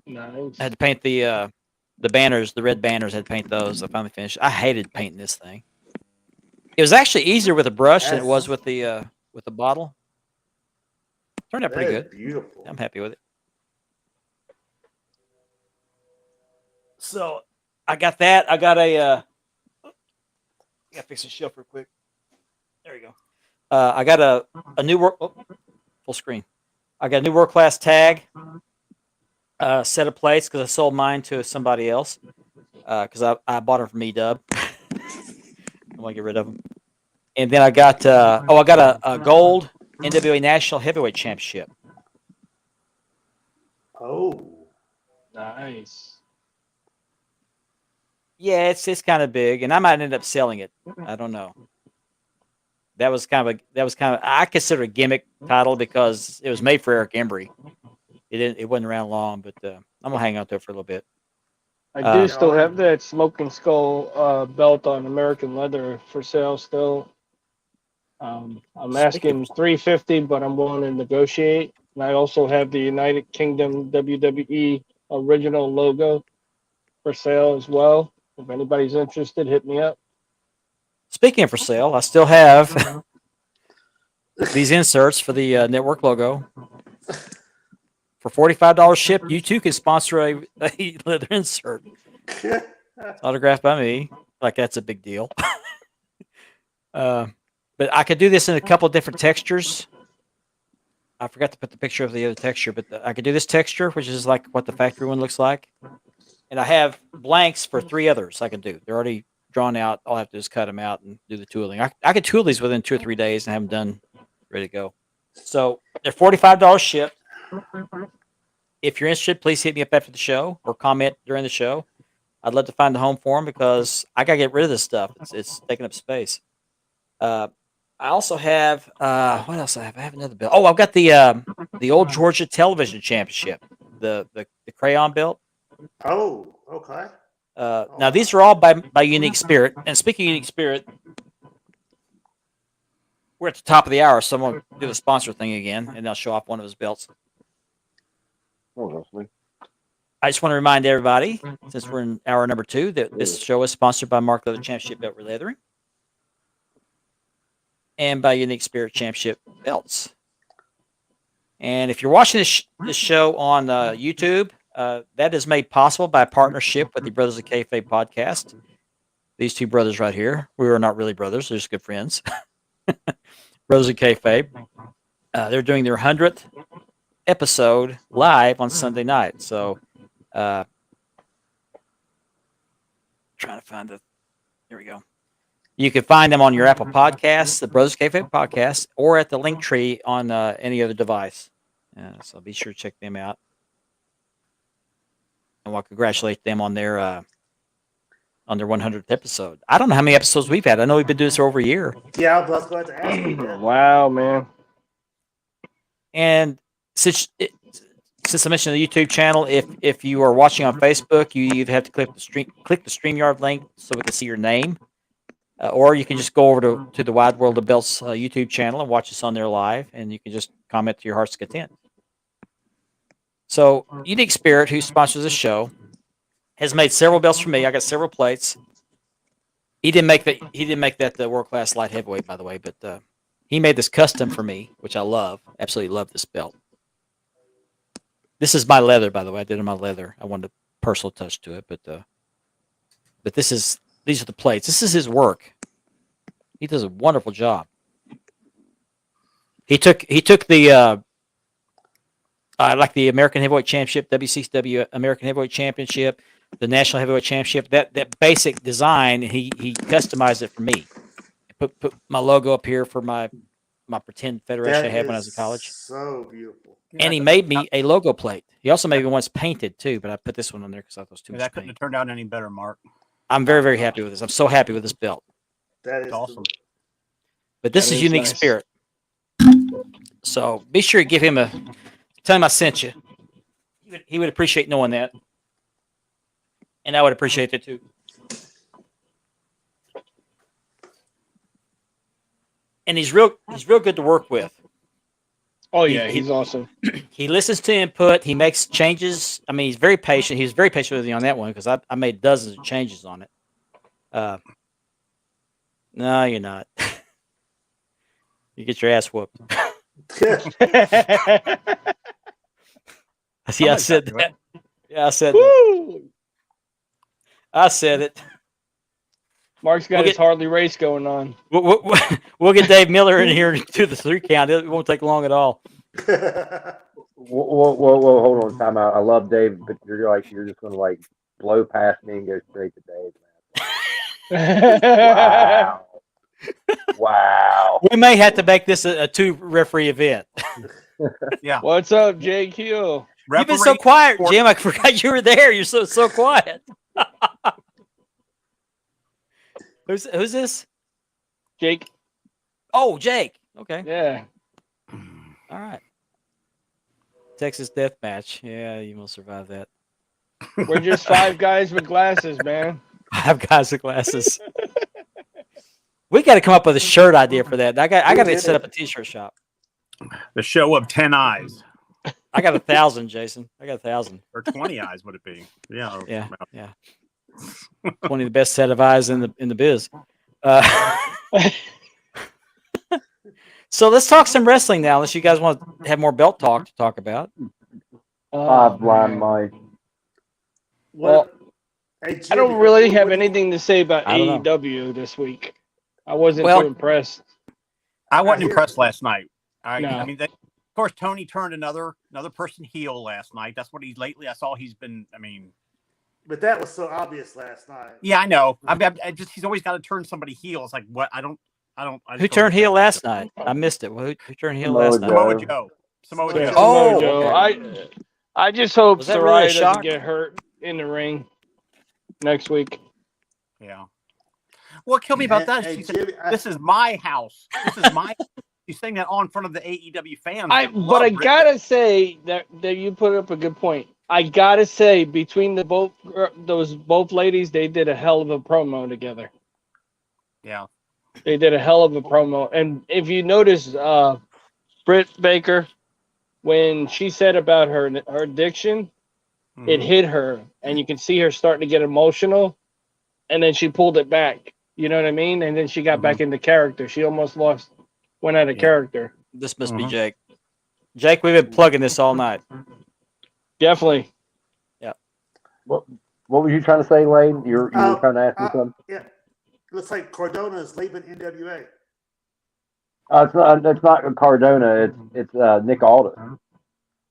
S3: Nice.
S1: I had to paint the banners, the red banners. I had to paint those. I finally finished. I hated painting this thing. It was actually easier with a brush than it was with the bottle. Turned out pretty good.
S4: Beautiful.
S1: I'm happy with it. So I got that. I got I gotta fix the shelf real quick. There you go. I got a new full screen. I got a new world class tag set of plates because I sold mine to somebody else because I bought them from E-Dub. I want to get rid of them. And then I got I got a gold NWA National Heavyweight Championship.
S4: Oh.
S3: Nice.
S1: Yeah, it's kind of big, and I might end up selling it. I don't know. That was kind of I consider a gimmick title because it was made for Eric Embry. It wasn't around long, but I'm gonna hang out there for a little bit.
S3: I do still have that Smoking Skull belt on American leather for sale still. I'm asking $350, but I'm willing to negotiate. And I also have the United Kingdom WWE original logo for sale as well. If anybody's interested, hit me up.
S1: Speaking of for sale, I still have these inserts for the network logo. For $45 shipped, you too can sponsor a leather insert. Autographed by me. Like that's a big deal. But I could do this in a couple of different textures. I forgot to put the picture of the other texture, but I could do this texture, which is like what the factory one looks like. And I have blanks for 3 others I can do. They're already drawn out. All I have to do is cut them out and do the tooling. I could tool these within 2 or 3 days and have them done, ready to go. So they're $45 shipped. If you're interested, please hit me up after the show or comment during the show. I'd love to find a home for them because I got to get rid of this stuff. It's taking up space. I also have what else I have? I have another belt. Oh, I've got the old Georgia Television Championship, the crayon belt.
S4: Oh, okay.
S1: Now these are all by Unique Spirit. And speaking of Unique Spirit, we're at the top of the hour, so I'm going to do the sponsor thing again, and I'll show off one of his belts. I just want to remind everybody, since we're in hour number 2, that this show is sponsored by Mark Leather Championship Belt Releathering. and by Unique Spirit Championship belts. And if you're watching this show on YouTube, that is made possible by a partnership with the Brothers of Kayfabe podcast. These two brothers right here. We are not really brothers; they're just good friends. Brothers of Kayfabe. They're doing their 100th episode live on Sunday night. So, trying to find the. Here we go. You can find them on your Apple Podcasts, the Brothers Kayfabe podcast, or at the link tree on any other device. So be sure to check them out. And we'll congratulate them on their 100th episode. I don't know how many episodes we've had. I know we've been doing this for over a year.
S4: Yeah, I was going to ask you that.
S3: Wow, man.
S1: And since I mentioned the YouTube channel, if you are watching on Facebook, you either have to click the StreamYard link so we can see your name, or you can just go over to the Wide World of Belts YouTube channel and watch us on there live, and you can just comment to your heart's content. So, Unique Spirit, who sponsors the show, has made several belts for me. I got several plates. He didn't make that the world class light heavyweight, by the way, but he made this custom for me, which I love. Absolutely love this belt. This is my leather, by the way. I did it in my leather. I wanted a personal touch to it, but these are the plates. This is his work. He does a wonderful job. He took the like the American Heavyweight Championship, WCW American Heavyweight Championship, the National Heavyweight Championship. That basic design, he customized it for me. Put my logo up here for my pretend federation I had when I was in college.
S4: So beautiful.
S1: And he made me a logo plate. He also made me once painted too, but I put this one on there because I thought it was too much
S2: That couldn't
S1: paint.
S2: have turned out any better, Mark.
S1: I'm very, very happy with this. I'm so happy with this belt.
S4: That is
S2: Awesome.
S1: But this
S3: That
S1: is
S3: is
S1: Unique
S3: nice.
S1: Spirit. So be sure to give him tell him I sent you. He would appreciate knowing that. And I would appreciate that too. And he's real good to work with.
S3: Oh yeah, he's awesome.
S1: He listens to input. He makes changes. I mean, he's very patient. He was very patient with me on that one because I made dozens of changes on it. No, you're not. You get your ass whooped. See, I said that. Yeah, I said that.
S3: Woo!
S1: I said it.
S3: Mark's got his Harley race going on.
S1: We'll get Dave Miller in here to do the 3 count. It won't take long at all.
S5: Whoa, hold on, time out. I love Dave, but you're just gonna like blow past me and go straight to Dave, man. Wow.
S1: We may have to make this a 2-referee event.
S2: Yeah.
S3: What's up, JQ?
S1: You've been so quiet, Jim. I forgot you were there. You're so quiet. Who's this?
S3: Jake.
S1: Oh, Jake. Okay.
S3: Yeah.
S1: All right. Texas Death Match. Yeah, you will survive that.
S3: We're just 5 guys with glasses, man.
S1: 5 guys with glasses. We got to come up with a shirt idea for that. I got to set up a T-shirt shop.
S2: The show of 10 eyes.
S1: I got 1,000, Jason. I got 1,000.
S2: Or 20 eyes would it be? Yeah.
S1: Yeah. 20 of the best set of eyes in the biz. So let's talk some wrestling now, unless you guys want to have more belt talk to talk about.
S5: Blind Mike.
S3: Well,
S4: hey,
S3: I don't really have anything to say about
S1: I don't know.
S3: AEW this week. I wasn't
S1: Well-
S3: too impressed.
S2: I wasn't impressed last night.
S3: No.
S2: I mean, of course, Tony turned another person heel last night. That's what I saw he's been,
S4: But that was so obvious last night.
S2: yeah, I know. He's always got to turn somebody heel. It's like, what? I just
S1: Who
S2: don't
S1: turned heel
S2: understand.
S1: last night? I missed it. Who turned heel
S5: Samoa
S1: last night?
S5: Joe.
S2: Samoa
S3: Yeah,
S2: Joe.
S1: Oh,
S3: Samoa
S1: okay.
S3: Joe. I just hope
S1: Was that really a
S3: Saraya
S1: shock?
S3: doesn't get hurt in the ring next week.
S2: Yeah. What killed me about that?
S4: Hey,
S2: She said,
S4: Jimmy,
S2: "This is my house. This is my." She's saying that all in front of the AEW fans.
S3: But I
S2: love
S3: gotta say that you put up a good point. I gotta say, between those both ladies, they did a hell of a promo together.
S2: Yeah.
S3: They did a hell of a promo. And if you notice, Britt Baker, when she said about her addiction, it hit her, and you can see her starting to get emotional, and then she pulled it back. You know what I mean? And then she got back into character. She almost lost Went out of character.
S1: This must be Jake. Jake, we've been plugging this all night.
S3: Definitely.
S5: What were you trying to say, Lane? You were trying to ask me something?
S4: Yeah. Looks like Cardona is leaving NWA.
S5: It's not Cardona. It's Nick Aldis.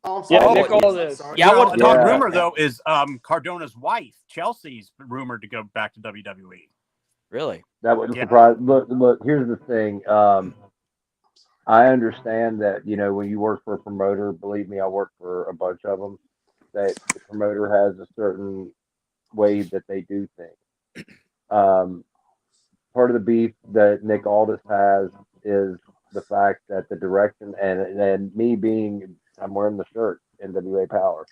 S4: Oh, I'm
S3: Yeah,
S4: sorry.
S3: Nick Aldis.
S4: Sorry.
S1: Yeah, I
S2: Well,
S1: would-
S2: another
S5: Yeah.
S2: rumor though is Cardona's wife, Chelsea's rumored to go back to WWE.
S1: Really?
S5: That wouldn't
S2: Yeah.
S5: surprise. Look. Here's the thing. I understand that when you work for a promoter, believe me, I work for a bunch of them. That the promoter has a certain way that they do things. Part of the beef that Nick Aldis has is the fact that the direction and me being, I'm wearing the shirt, NWA Power.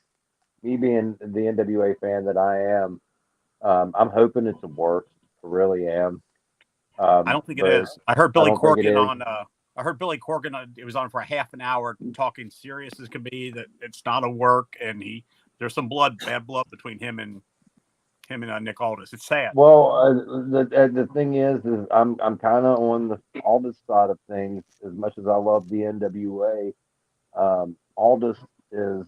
S5: Me being the NWA fan that I am, I'm hoping it's a work. I really am.
S2: I don't think it
S5: but
S2: is. I heard Billy
S5: don't think it
S2: Corgan
S5: is.
S2: on. I heard Billy Corgan. It was on for a half an hour, talking serious as can be that it's not a work, and there's some bad blood between him and Nick Aldis. It's sad.
S5: Well, the thing is I'm kind of on the Aldis side of things. As much as I love the NWA, Aldis is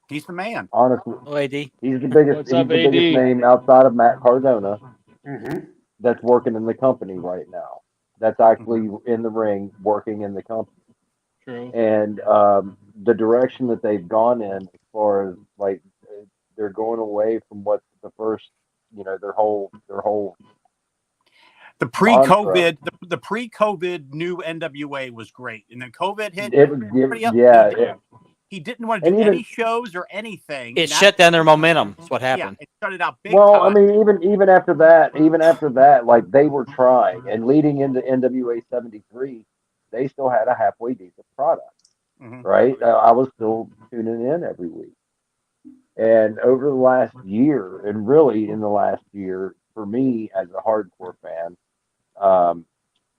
S2: He's the man.
S5: honestly
S1: Oh, AD.
S5: he's the biggest
S3: What's up,
S5: biggest
S3: AD?
S5: name outside of Matt Cardona
S4: Mm-hmm.
S5: that's working in the company right now. That's actually in the ring working in the company.
S3: True.
S5: And the direction that they've gone in, as far as like they're going away from what the first, their whole
S2: The pre-COVID, the pre-COVID new NWA was great, and then COVID hit.
S5: He
S2: He didn't want to do
S5: And even-
S2: any shows or anything.
S1: It
S2: and
S1: shut down their momentum. That's what
S2: Yeah,
S1: happened.
S2: it started out big.
S5: Well,
S2: time.
S5: I mean, even after that, like they were trying, and leading into NWA '73, they still had a halfway decent product,
S2: Mhm.
S5: right? I was still tuning in every week, and over the last year, and really in the last year, for me as a hardcore fan,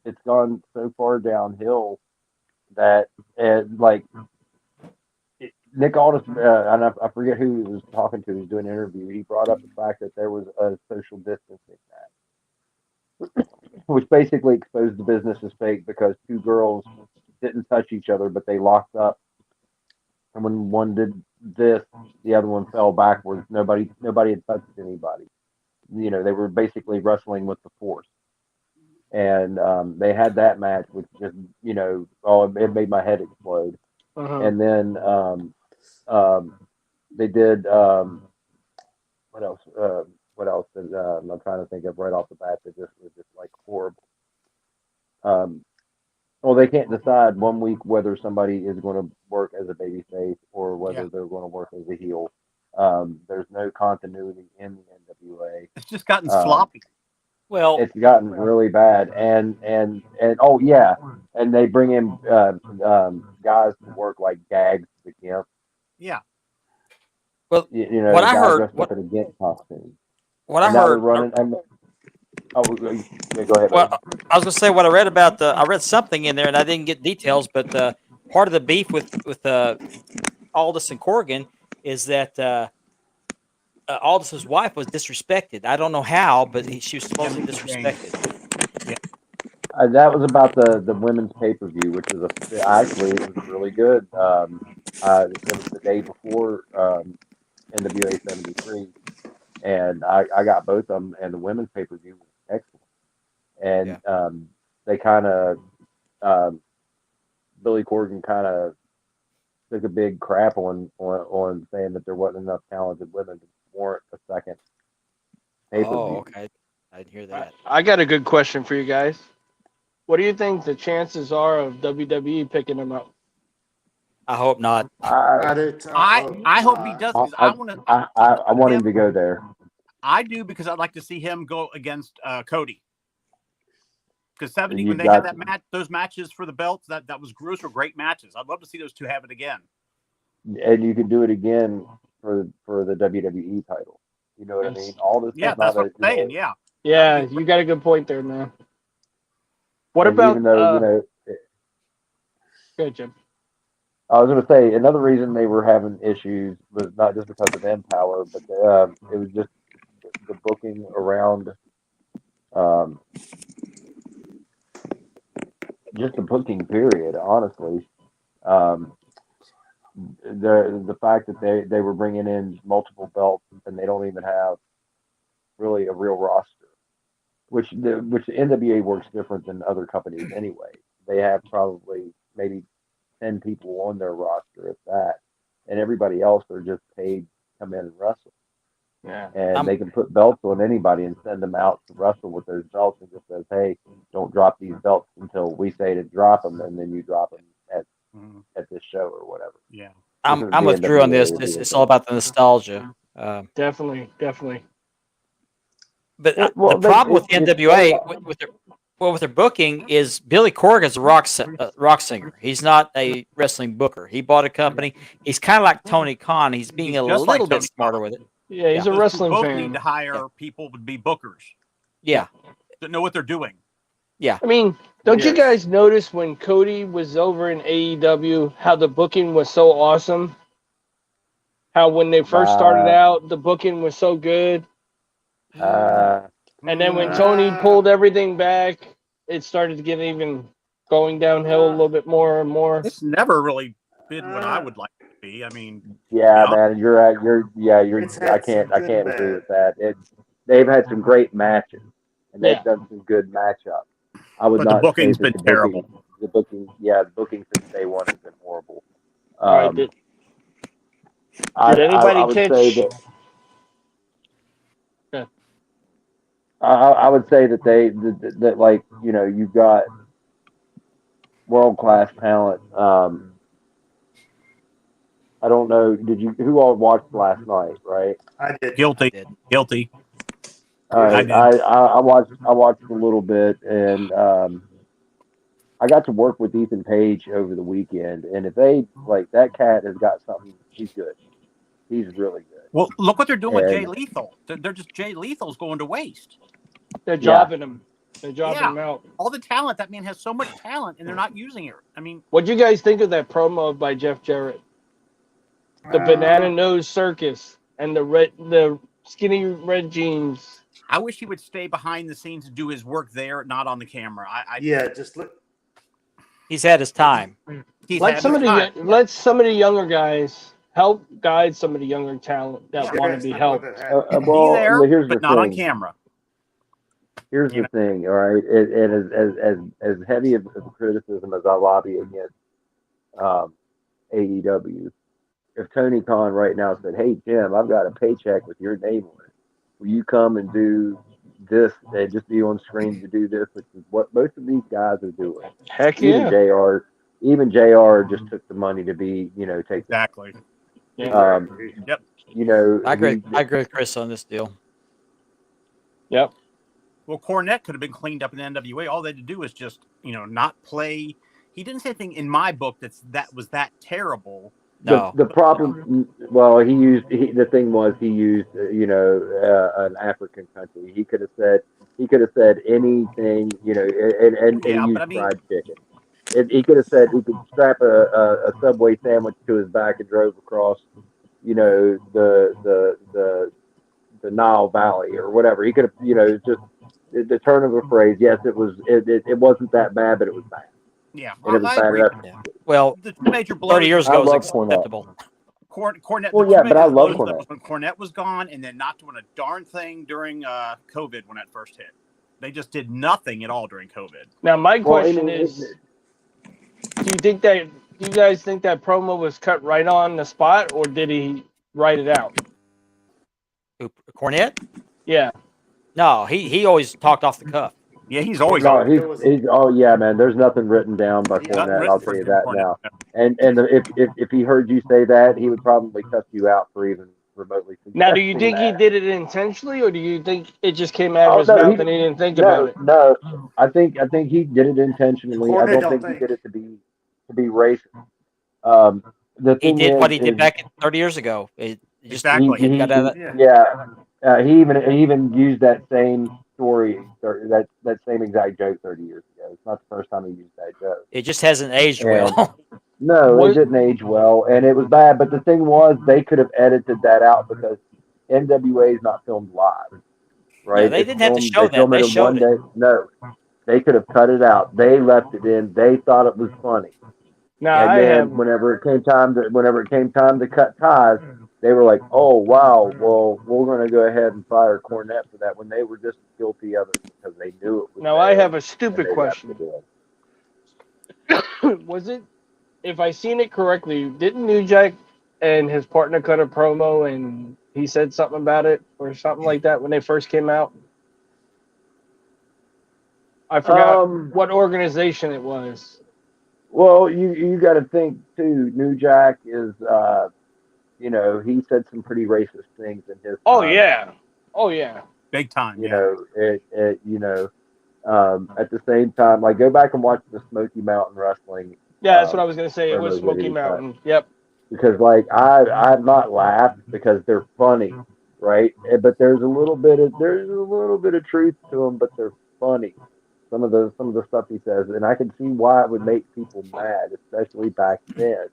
S5: it's gone so far downhill that, like. Nick Aldis, and I forget who he was talking to. He was doing an interview. He brought up the fact that there was a social distancing match, which basically exposed the business as fake because two girls didn't touch each other, but they locked up. And when one did this, the other one fell backwards. Nobody had touched anybody. They were basically wrestling with the force. And they had that match, which just, it made my head explode.
S3: Uh-huh.
S5: And then they did what else? What else? I'm trying to think of right off the bat that just was just like horrible. Well, they can't decide 1 week whether somebody is going to work as a babyface or whether they're going to work as a heel. There's no continuity in the NWA.
S2: It's just gotten sloppy.
S1: Well,
S5: It's gotten really bad, and oh yeah, and they bring in guys to work like Gags the Gimp.
S2: Yeah.
S1: Well,
S5: What
S1: what I
S5: guys
S1: heard-
S5: dressed
S1: what-
S5: up in a Gimp costume.
S1: what I
S5: And now they're
S1: heard.
S5: running. Yeah, go ahead.
S1: Well, I was going to say what I read about I read something in there, and I didn't get details, but part of the beef with Aldis and Corgan is that Aldis's wife was disrespected. I don't know how, but she was supposedly disrespected.
S5: That was about the women's pay per view, which was actually it was really good. It was the day before NWA '73, and I got both of them, and the women's pay per view was excellent. And they kind of Billy Corgan kind of took a big crap on saying that there wasn't enough talented women to warrant a second pay per view.
S1: Oh, okay. I didn't hear that.
S3: I got a good question for you guys. What do you think the chances are of WWE picking him up?
S1: I hope not.
S2: I hope he does because I want to.
S5: I want him to go there.
S2: I do because I'd like to see him go against Cody. Because '70
S5: You've
S2: when they had
S5: got-
S2: that match, those matches for the belts, that was those were great matches. I'd love to see those two have it again.
S5: And you could do it again for the WWE title. You know what I mean? All this.
S2: Yeah,
S5: stuff
S2: that's
S5: now
S2: what
S5: that,
S2: I'm saying. Yeah.
S3: Yeah, you got a good point there, man. What
S5: and
S3: about
S5: even though
S3: good, Jim?
S5: I was going to say another reason they were having issues was not just because of Empower, but it was just the booking around just the booking period, honestly. The fact that they were bringing in multiple belts and they don't even have really a real roster, which the NWA works different than other companies anyway. They have probably maybe 10 people on their roster, if that, and everybody else are just paid to come in and wrestle.
S3: Yeah.
S5: And they can put belts on anybody and send them out to wrestle with those belts and just says, hey, don't drop these belts until we say to drop them, and then you drop them at this show or whatever.
S2: Yeah.
S1: I'm with Drew on this. It's all about the nostalgia.
S3: Definitely.
S1: But
S5: Yeah, well,
S1: the problem with
S5: it's
S1: NWA with their booking is Billy Corgan's a rock singer. He's not a wrestling booker. He bought a company. He's kind of like Tony Khan. He's being a
S2: just like
S1: little bit
S2: Tony
S1: smarter
S2: Khan.
S1: with it.
S3: Yeah, he's a
S2: Those
S3: wrestling
S2: both
S3: fan.
S2: need to hire people to be bookers
S1: Yeah,
S2: that know what they're doing.
S1: yeah.
S3: I mean, don't you
S4: Yes.
S3: guys notice when Cody was over in AEW how the booking was so awesome? How when they first started out, the booking was so good. And then when Tony pulled everything back, it started to get even going downhill a little bit more and more.
S2: It's never really been what I would like it to be. I mean,
S5: Yeah,
S2: Yeah.
S5: man, you're at
S4: It's
S5: I
S4: had
S5: can't
S4: some good
S5: agree
S4: bad.
S5: with that. They've had some great matches and they've
S3: Yeah.
S5: done some good matchups. I would
S2: But the
S5: not
S2: booking's
S5: say that
S2: been terrible.
S5: The booking since day one has been horrible.
S3: All right, did
S5: I
S3: anybody
S5: would
S3: catch?
S5: say that
S3: Yeah.
S5: I would say that that like, you know, you've got world class talent. I don't know. Who all watched last night, right?
S4: I did.
S2: Guilty.
S1: did.
S2: Guilty.
S5: All right,
S2: did.
S5: I watched a little bit, and I got to work with Ethan Page over the weekend, and if they like that cat has got something, he's good. He's really good.
S2: Well, look what they're doing with Jay
S5: And-
S2: Lethal. They're just Jay Lethal's going to waste.
S3: They're jobbing him. They're jobbing
S2: Yeah.
S3: him out.
S2: All the talent. That man has so much talent, and they're not using it. I mean,
S3: What'd you guys think of that promo by Jeff Jarrett? The banana nose circus and the skinny red jeans.
S2: I wish he would stay behind the scenes and do his work there, not on the camera.
S4: Yeah, just look.
S1: He's had his time.
S2: He's
S3: Let
S2: had
S3: some of
S2: his time.
S3: let some of the younger guys help guide some of the younger talent that
S2: Yeah.
S3: want to be helped.
S5: Well,
S2: Be there,
S5: here's the
S2: but not on
S5: thing.
S2: camera.
S5: Here's
S2: You
S5: the thing, all right. And as heavy of a criticism as I lobby against AEW, if Tony Khan right now said, "Hey Jim, I've got a paycheck with your name on it. Will you come and do this and just be on screen to do this?" Which is what most of these guys are doing.
S3: Heck
S5: Even
S3: yeah.
S5: JR just took the money to be, you know, take.
S2: Exactly.
S3: Yeah.
S2: Yep.
S5: You know,
S1: I agree with Chris on this deal.
S3: Yep.
S2: Well, Cornette could have been cleaned up in the NWA. All they had to do was just, you know, not play. He didn't say anything in my book that was that terrible.
S1: No.
S5: The problem, well, he used you know, an African country. He could have said anything, you know, and
S2: Yeah,
S5: used
S2: but I mean-
S5: fried chicken. He could have said he could strap a Subway sandwich to his back and drove across, you know, the Nile Valley or whatever. He could have, you know, just the turn of a phrase. Yes, it wasn't that bad, but it was bad.
S2: Yeah,
S5: And it was
S2: I
S5: bad
S2: agree.
S5: enough.
S1: Well,
S2: The two major blows.
S1: 30 years
S5: I
S1: ago was
S5: love Cornette.
S1: acceptable.
S2: Cornette.
S5: Well,
S2: the
S5: yeah,
S2: two
S5: but I
S2: major
S5: love
S2: blows
S5: Cornette.
S2: was when Cornette was gone, and then not doing a darn thing during COVID when that first hit. They just did nothing at all during COVID.
S3: Now my
S5: Well,
S3: question is, do you guys think that promo was cut right on the spot, or did he write it out?
S1: Who, Cornette?
S3: Yeah.
S1: No, he always talked off the cuff.
S2: Yeah, he's always
S5: No, he's oh yeah, man. There's nothing written down by
S2: Nothing
S5: Cornette.
S2: written
S5: I'll
S2: for
S5: tell you
S2: Jim
S5: that
S2: Cornette.
S5: now. If he heard you say that, he would probably cuss you out for even remotely.
S3: Now, do you think he
S5: suggesting
S3: did it intentionally, or do you think it just came out
S5: Oh,
S3: of his
S5: no,
S3: mouth
S5: he-
S3: and he didn't think
S5: that.
S3: about it?
S5: No. I think he did it intentionally. I
S4: Cornette
S5: don't
S4: don't
S5: think
S4: think-
S5: he did it to be racist. The
S1: He
S5: thing
S1: did what he
S5: is-
S1: did back 30 years ago. It just
S2: Exactly.
S1: he got out of that.
S4: Yeah.
S5: Yeah, he even used that same story, that same exact joke 30 years ago. It's not the first time he used that joke.
S1: It just hasn't aged
S5: Yeah.
S1: well.
S5: No,
S3: What-
S5: it didn't age well, and it was bad. But the thing was, they could have edited that out because NWA is not filmed live, right?
S1: No, they
S5: It's
S1: didn't have to
S5: filmed-
S1: show
S5: they
S1: that.
S5: film
S1: They
S5: in
S1: showed
S5: one day. No, They could have cut it out. They left it in. They thought it was funny.
S3: Now
S5: And
S3: I
S5: then
S3: have
S5: whenever it came time to cut ties, they were like, "Oh wow, well we're going to go ahead and fire Cornette for that," when they were just guilty of it because they knew it was.
S3: now I
S5: there
S3: have a
S5: and
S3: stupid
S5: they left
S3: question.
S5: it in.
S3: Was it, if I seen it correctly, didn't New Jack and his partner cut a promo and he said something about it or something like that when they first came out? I forgot what organization it was.
S5: Well, you got to think too. New Jack is, he said some pretty racist things in his.
S3: Oh
S5: time.
S3: yeah, oh yeah.
S2: Big time.
S5: You know, at the same time, like go back and watch the Smoky Mountain Wrestling.
S3: Yeah, that's what I was gonna say. It was
S5: promos that
S3: Smoky
S5: he cut.
S3: Mountain. Yep.
S5: Because like I've not laughed because they're funny, right? But there's a little bit of truth to them, but they're funny. Some of the stuff he says, and I can see why it would make people mad, especially back then,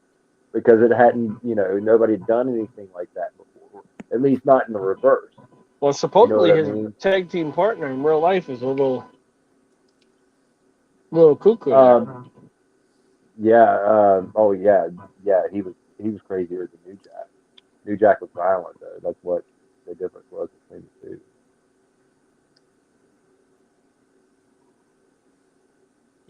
S5: because it hadn't, nobody had done anything like that before. At least not in the reverse.
S3: Well, supposedly
S5: what I
S3: his
S5: mean?
S3: tag team partner in real life is a little cuckoo.
S5: Oh yeah. He was crazier than New Jack. New Jack was violent though. That's what the difference was between the two.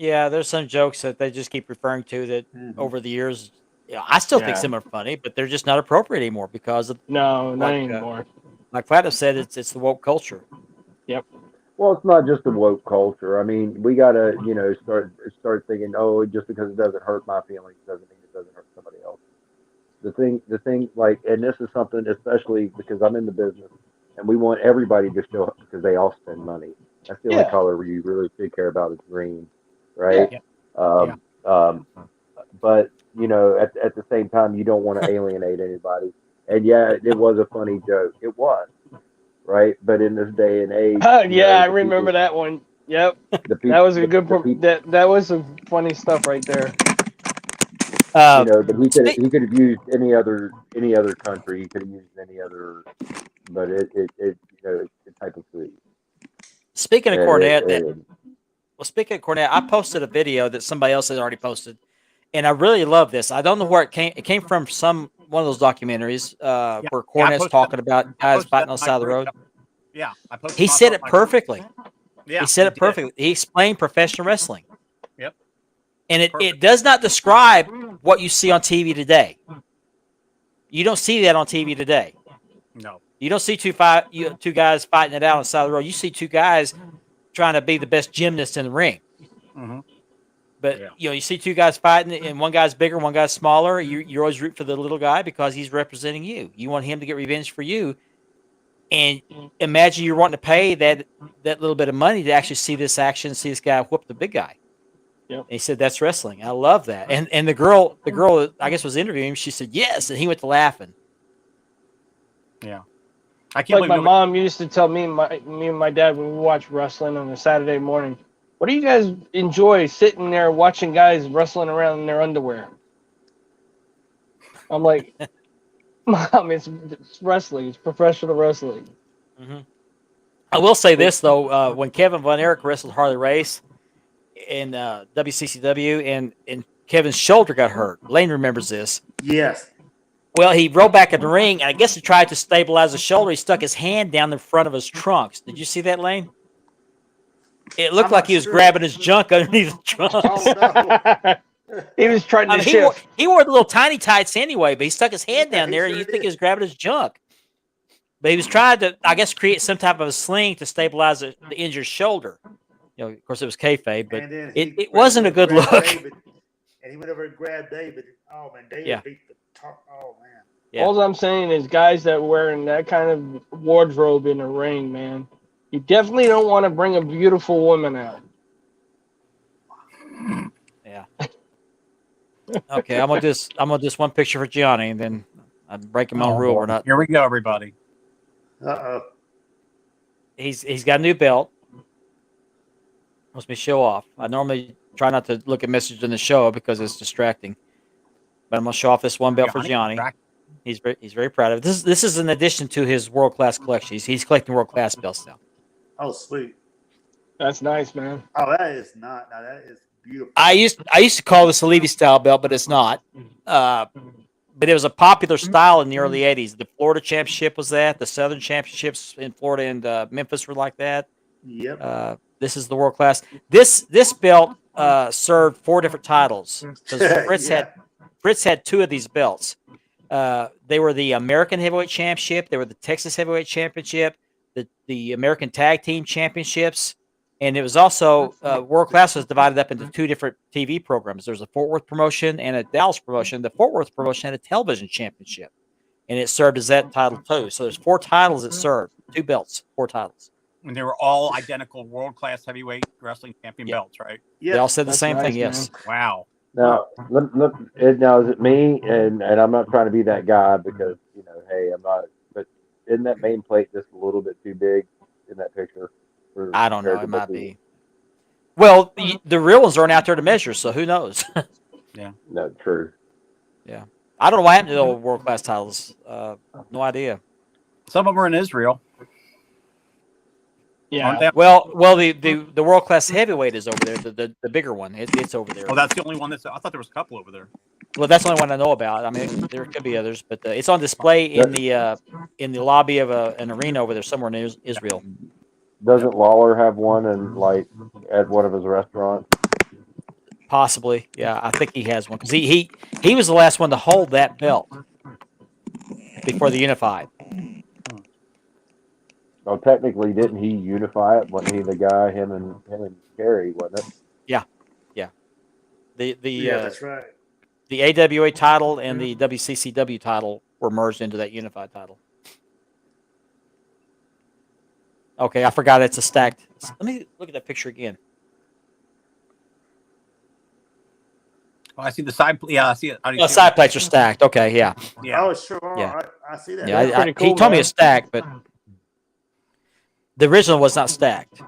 S1: Yeah, there's some jokes that they just keep referring to that over the years. Yeah, I still think
S3: Yeah.
S1: some are funny, but they're just not appropriate anymore because of,
S3: No, not
S1: like,
S3: anymore.
S1: like Platinum said, it's the woke culture.
S5: Well, it's not just a woke culture. I mean, we gotta, start thinking, oh, just because it doesn't hurt my feelings doesn't mean it doesn't hurt somebody else. The thing, like, and this is something, especially because I'm in the business, and we want everybody to show up because they all spend money. That's the only
S3: Yeah.
S5: color you really should care about is green, right?
S2: Yeah.
S5: But at the same time, you don't want to alienate anybody. And yeah, it was a funny joke. It was, right? But in this day and age,
S3: Yeah, I remember that one. Yep, that was a good. That was some funny stuff right there.
S5: But he could have used any other country. He could have used any other, but it's type of food.
S1: Speaking of Cornette, I posted a video that somebody else had already posted, and I really love this. I don't know where it came. It came from one of those documentaries where Cornette's talking about guys fighting on the side of the road.
S2: Yeah, I posted.
S1: He said it perfectly.
S2: Yeah,
S1: he said it
S2: did.
S1: perfectly. He explained professional wrestling.
S2: Yep.
S1: And it does not describe what you see on TV today. You don't see that on TV today.
S2: No.
S1: You don't see two guys fighting it out on the side of the road. You see two guys trying to be the best gymnast in the ring.
S2: Mm-hmm.
S1: But you see two guys fighting, and one guy's bigger, one guy's smaller. You always root for the little guy because he's representing you. You want him to get revenge for you. And imagine you're wanting to pay that little bit of money to actually see this action, see this guy whoop the big guy.
S3: Yep.
S1: And he said, "That's wrestling." I love that. And the girl that I guess was interviewing him, she said, "Yes," and he went to laughing.
S2: Yeah. I can't
S3: Like my mom used to tell me and my dad when we watch wrestling on a Saturday morning, what do you guys enjoy sitting there watching guys wrestling around in their underwear? I'm like, Mom, it's wrestling. It's professional wrestling.
S1: Mm-hmm. I will say this though: when Kevin Von Erich wrestled Harley Race in WCCW, and Kevin's shoulder got hurt. Lane remembers this.
S4: Yes.
S1: Well, he rolled back in the ring, and I guess he tried to stabilize the shoulder. He stuck his hand down the front of his trunks. Did you see that, Lane? It looked like he was grabbing his junk underneath the trunks.
S4: Oh, no.
S3: He was trying to shift.
S1: He wore the little tiny tights anyway, but he stuck his hand down there, and you think he was grabbing his junk. But he was trying to, I guess, create some type of a sling to stabilize the injured shoulder. Of course, it was kayfabe, but it wasn't a good look.
S4: David, and he went over and grabbed David. Oh, man, David beat the top. Oh, man.
S1: Yeah.
S3: All I'm saying is guys that wearing that kind of wardrobe in the ring, man, you definitely don't want to bring a beautiful woman out.
S1: Yeah. Okay, I'm gonna do one picture for Gianni, and then I'm breaking my rule. We're not.
S2: Here we go, everybody.
S4: Uh-oh.
S1: He's got a new belt. Wants me to show off. I normally try not to look at messages in the show because it's distracting. But I'm gonna show off this one belt for Gianni. He's very proud of it. This is in addition to his world class collection. He's collecting world class belts now.
S4: Oh, sweet.
S3: That's nice, man.
S4: Oh, that is not. Now that is beautiful.
S1: I used to call this a Levy style belt, but it's not. But it was a popular style in the early '80s. The Florida Championship was that. The Southern Championships in Florida and Memphis were like that.
S4: Yep.
S1: This is the world class. This belt served 4 different titles because Fritz had 2 of these belts. They were the American Heavyweight Championship. They were the Texas Heavyweight Championship. The American Tag Team Championships. And it was also World Class was divided up into 2 different TV programs. There's a Fort Worth promotion and a Dallas promotion. The Fort Worth promotion had a television championship, and it served as that title too. So there's 4 titles it served, 2 belts, 4 titles.
S2: And they were all identical world-class heavyweight wrestling champion belts, right?
S4: Yeah.
S1: They all said the
S3: That's
S1: same
S3: nice,
S1: thing. Yes.
S2: Wow.
S5: Now, look, now is it me? And I'm not trying to be that guy because hey, I'm not. But isn't that main plate just a little bit too big in that picture?
S1: I don't know. It might be. Well, the real ones aren't out there to measure, so who knows?
S5: No, true.
S1: Yeah. I don't know what happened to the old world class titles. No idea.
S2: Some of them are in Israel. Aren't
S3: Yeah.
S2: they?
S1: Well, the world class heavyweight is over there. The bigger one. It's over there.
S2: Oh, that's the only one that's. I thought there was a couple over there.
S1: Well, that's the only one I know about. I mean, there could be others, but it's on display in the lobby of an arena over there somewhere in Israel.
S5: Doesn't Lawler have one at one of his restaurants?
S1: Possibly, yeah. I think he has one because he was the last one to hold that belt before the Unified.
S5: Oh, technically, didn't he unify it? Wasn't he the guy? Him and Kerry, wasn't it?
S1: Yeah.
S4: Yeah, that's right.
S1: The AWA title and the WCCW title were merged into that unified title. Okay, I forgot it's a stacked. Let me look at that picture again.
S2: Oh, I see the side. Yeah, I see it.
S1: Oh, side plates are stacked. Okay, yeah.
S2: Yeah.
S4: Oh, sure.
S1: Yeah.
S4: I see that.
S1: Yeah,
S3: pretty
S1: he
S3: cool,
S1: told me
S3: man.
S1: it's stacked, but the original was not stacked.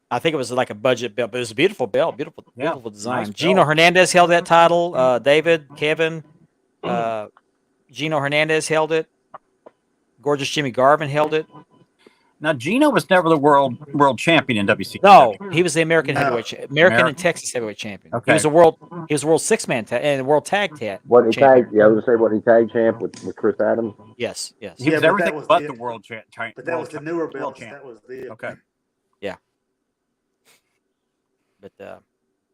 S1: I think it was like a budget belt, but it was a beautiful belt, beautiful design.
S2: nice
S1: Gino
S2: belt.
S1: Hernandez held that title. David, Kevin, Gino Hernandez held it. Gorgeous Jimmy Garvin held it.
S2: Now Gino was never the world champion in WCW.
S1: No, he was the American
S4: No.
S1: heavyweight, American
S2: American.
S1: and Texas heavyweight champion.
S2: Okay.
S1: He was a world 6-man and world tag
S5: What he
S1: champion.
S5: tagged? Yeah, I was gonna say what he tagged champ with Chris Adams.
S1: Yes.
S2: He was
S4: Yeah, but that
S2: everything
S4: was
S2: but
S4: the-
S2: the world champion.
S4: But that was the newer
S2: world
S4: belts.
S2: champ.
S4: That was the
S2: Okay.
S1: But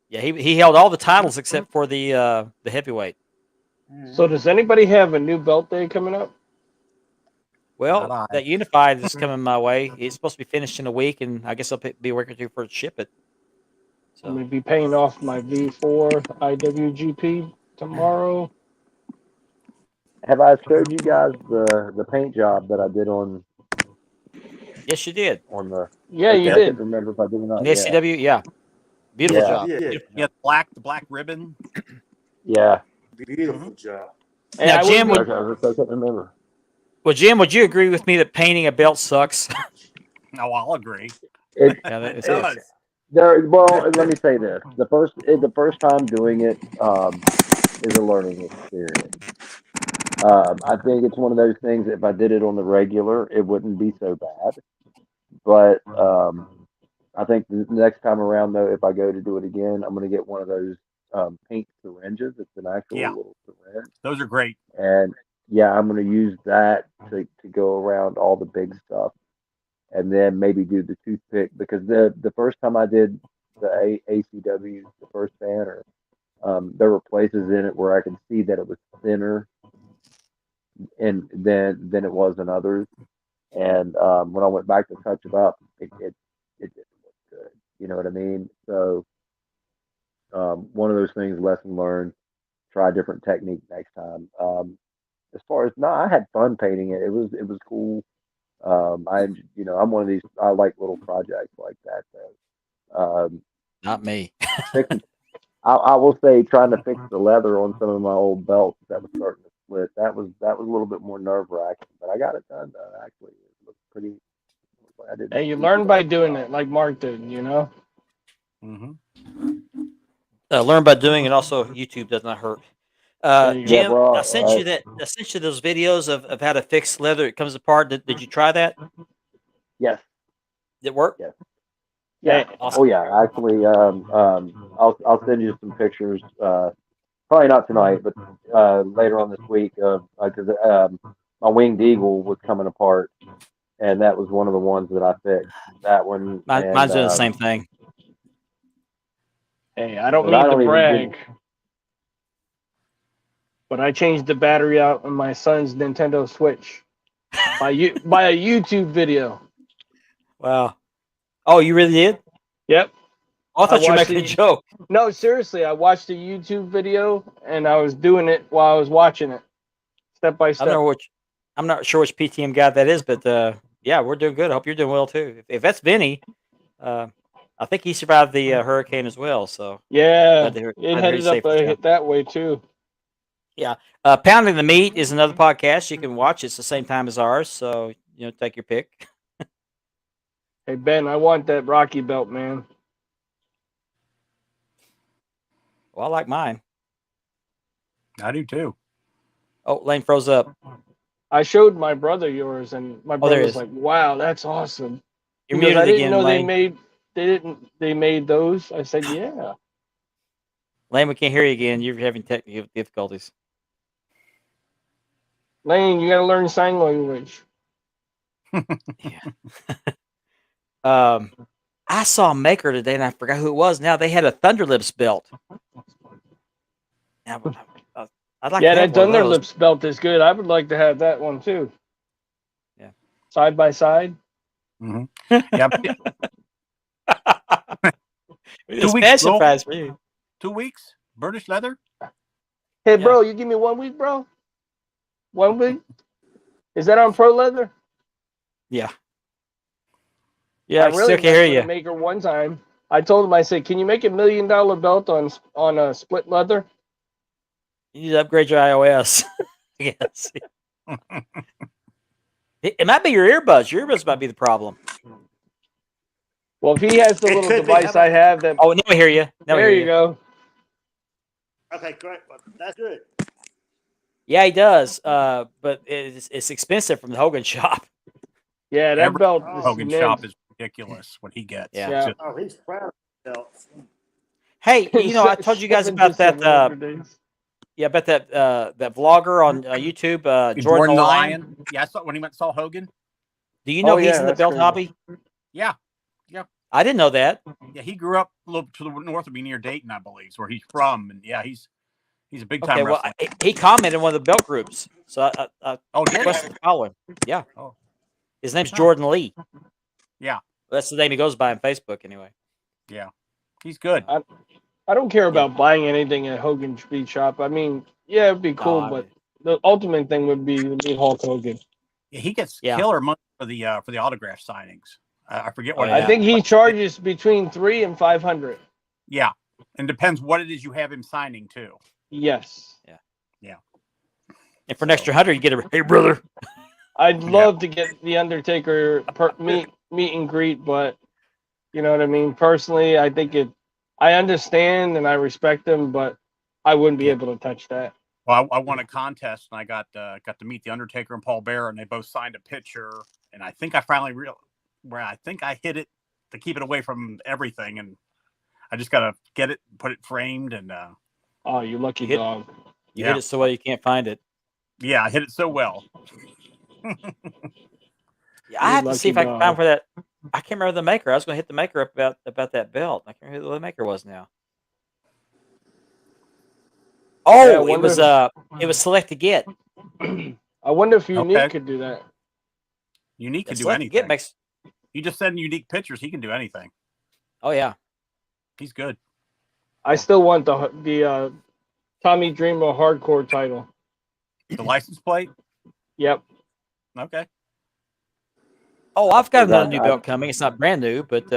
S1: he held all the titles except for the heavyweight.
S3: So does anybody have a new belt day coming up?
S1: Well,
S2: Not I.
S1: that unified is coming my way. It's supposed to be finished in a week, and I guess I'll be a week or 2 for it to ship it.
S3: I'm
S1: So
S3: gonna be paying off my V4 IWGP tomorrow.
S5: Have I showed you guys the paint job that I did on
S1: yes, you did.
S5: the?
S3: Yeah, you
S5: I
S3: did.
S5: can't remember if I did or not.
S1: In the ACW, yeah. Beautiful
S5: Yeah.
S1: job.
S4: Yeah,
S2: Yeah, the black ribbon.
S5: Yeah.
S4: beautiful job.
S3: Hey,
S1: Now,
S3: I
S1: Jim,
S3: would-
S5: Okay, I can't remember.
S1: Well, Jim, would you agree with me that painting a belt sucks?
S2: No, I'll agree.
S5: It,
S1: Yeah,
S2: It
S1: it's,
S2: does.
S5: well, let me say this: the first time doing it is a learning experience. I think it's one of those things. If I did it on the regular, it wouldn't be so bad. But I think the next time around, though, if I go to do it again, I'm going to get one of those paint syringes. It's an actual
S2: Yeah.
S5: little syringe,
S2: Those are great.
S5: and yeah, I'm going to use that to go around all the big stuff, and then maybe do the toothpick because the first time I did the ACW, the first banner, there were places in it where I could see that it was thinner, and than it was in others. And when I went back to touch it up, it didn't look good. You know what I mean? So one of those things, lesson learned. Try a different technique next time. As far as I had fun painting it. It was cool. I'm one of these. I like little projects like that. Though.
S1: not me.
S5: I will say, trying to fix the leather on some of my old belts that was starting to split. That was a little bit more nerve wracking, but I got it done. Actually, it looked pretty. I didn't.
S3: Hey, you learn by doing it, like Mark did. You know.
S2: Mm-hmm.
S1: Learn by doing, and also YouTube does not hurt.
S3: There you go,
S1: Jim,
S5: bro.
S1: I sent you those videos of how to fix leather. It comes apart. Did you try that?
S5: Yes.
S1: Did it work?
S5: Yeah.
S3: Yeah.
S1: Awesome.
S5: Oh yeah, actually, I'll send you some pictures. Probably not tonight, but later on this week. Because my winged eagle was coming apart, and that was one of the ones that I fixed. That one.
S1: Mine's doing the same thing.
S3: Hey, I don't
S5: But I
S3: mean
S5: don't
S3: to
S5: even
S3: brag, but I changed the battery out on my son's Nintendo Switch by a YouTube video.
S1: Wow. Oh, you really did?
S3: Yep.
S1: Oh, I thought you were
S3: watched
S1: making a joke.
S3: No, seriously, I watched a YouTube video and I was doing it while I was watching it, step by
S1: I'm
S3: step.
S1: not sure which PTM guy that is, but yeah, we're doing good. I hope you're doing well too. If that's Vinny, I think he survived the hurricane as well. So
S3: Yeah,
S1: glad to hear-
S3: it
S1: glad to hear
S3: headed
S1: he's
S3: up
S1: safe and sound.
S3: that way too.
S1: Yeah. Pounding the Meat is another podcast you can watch. It's the same time as ours, so take your pick.
S3: Hey Ben, I want that Rocky belt, man.
S1: Well, I like mine.
S2: I do too.
S1: Oh, Lane froze up.
S3: I showed my brother yours, and my
S1: there it
S3: brother's
S1: is.
S3: like, "Wow, that's awesome."
S1: You're
S3: He goes,
S1: muted
S3: I didn't
S1: again,
S3: know
S1: Lane.
S3: they made those. I said, "Yeah."
S1: Lane, we can't hear you again. You're having technical difficulties.
S3: Lane, you got to learn sign language.
S1: I saw a maker today, and I forgot who it was. Now they had a Thunderlips belt. Now, I'd like
S3: Yeah,
S1: to have
S3: that
S1: one of those.
S3: Thunderlips belt is good. I would like to have that one too.
S1: Yeah.
S3: Side by side.
S2: Mm-hmm. Yep.
S1: It's
S2: weeks,
S1: fashion
S2: bro.
S1: prize for you.
S2: 2 weeks. British leather.
S3: Hey,
S1: Yeah.
S3: bro, you give me 1 week, bro? 1 week? Is that on Pro Leather?
S1: Yeah. Yeah, I
S3: really
S1: still can't hear you.
S3: Maker one time. I told him, I said, "Can you make $1 million belt on a split leather?"
S1: You need to upgrade your iOS. Yes. It might be your earbuds. Your earbuds might be the problem.
S3: Well, if he has the
S4: It
S3: little
S4: could be. How
S3: device I
S4: about-
S3: have, that
S1: Oh, now I hear you. Now I
S3: there
S1: hear
S3: you go.
S4: Okay, great. That's good.
S1: Yeah, he does. But it's expensive from the Hogan shop.
S3: Yeah, that
S2: Every
S3: belt is
S2: Hogan
S3: mint.
S2: shop is ridiculous what he gets.
S1: Yeah.
S2: It's just-
S4: Oh, he's proud of himself.
S1: Hey, I told you guys about that. Yeah, about that that vlogger on YouTube, Jordan the Lion.
S2: Yeah, I saw when he went and saw Hogan.
S1: Do you know
S3: Oh,
S1: he's
S3: yeah,
S1: in the
S3: that's
S1: belt
S3: crazy.
S1: hobby?
S2: Yeah.
S1: I didn't know that.
S2: Yeah, he grew up a little to the north of me near Dayton, I believe, is where he's from. And yeah, he's a big time
S1: Okay, well,
S2: wrestler.
S1: he commented in one of the belt groups, so I
S2: Oh, did he?
S1: requested to follow him. Yeah.
S2: Oh.
S1: His name's
S2: Huh.
S1: Jordan Lee.
S2: Yeah.
S1: Well, that's the name he goes by on Facebook, anyway.
S2: Yeah, he's good.
S3: I don't care about buying anything at Hogan Speed Shop. I mean, yeah, it'd be cool,
S1: No,
S3: but the ultimate thing would be to meet Hulk Hogan.
S2: Yeah, he gets
S1: Yeah.
S2: killer money for the autograph signings. I forget what.
S1: Oh,
S3: I
S1: yeah.
S3: think he charges between $300 and $500.
S2: Yeah, and depends what it is you have him signing too.
S3: Yes.
S1: and for an extra 100, you get a hey brother.
S3: I'd love to get the Undertaker meet and greet, but you know what I mean. Personally, I think I understand and I respect him, but I wouldn't be able to touch that.
S2: Well, I won a contest and I got to meet the Undertaker and Paul Bearer, and they both signed a picture. And I think I finally where I think I hit it to keep it away from everything, and I just got to get it, put it framed, and
S3: Oh, you lucky
S1: Hit-
S3: dog.
S1: You
S2: Yeah.
S1: hit it so well you can't find it.
S2: yeah, I hit it so well.
S1: Yeah, I have to see if I can
S3: lucky
S1: find
S3: dog.
S1: where that. I can't remember the maker. I was going to hit the maker up about that belt. I can't remember who the maker was now. Oh,
S3: Yeah, I
S1: it
S3: wonder
S1: was Select to Get.
S3: I wonder if Unique
S2: Okay.
S3: could do that.
S2: Unique
S1: Yeah,
S2: can do
S1: Select to
S2: anything.
S1: Get makes.
S2: You just send unique pictures, he can do anything.
S1: Oh yeah.
S2: He's good.
S3: I still want the Tommy Dreamer hardcore title.
S2: The license plate.
S3: Yep.
S2: Okay.
S1: Oh, I've got another
S5: that-
S1: new
S5: I-
S1: belt coming. It's not brand new, but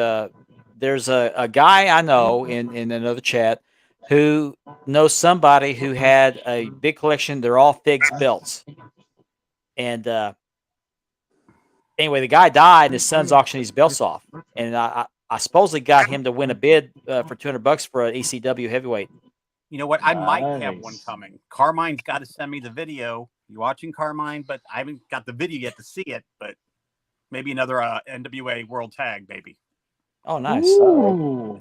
S1: there's a guy I know in another chat who knows somebody who had a big collection. They're all Figs belts. And anyway, the guy died, and his son's auctioning these belts off. And I supposedly got him to win a bid for $200 for an ECW heavyweight.
S2: You know what? I might have
S3: Nice.
S2: one coming. Carmine's got to send me the video. You watching Carmine? But I haven't got the video yet to see it. But Maybe another NWA World Tag, maybe.
S1: Oh, nice.
S3: Ooh.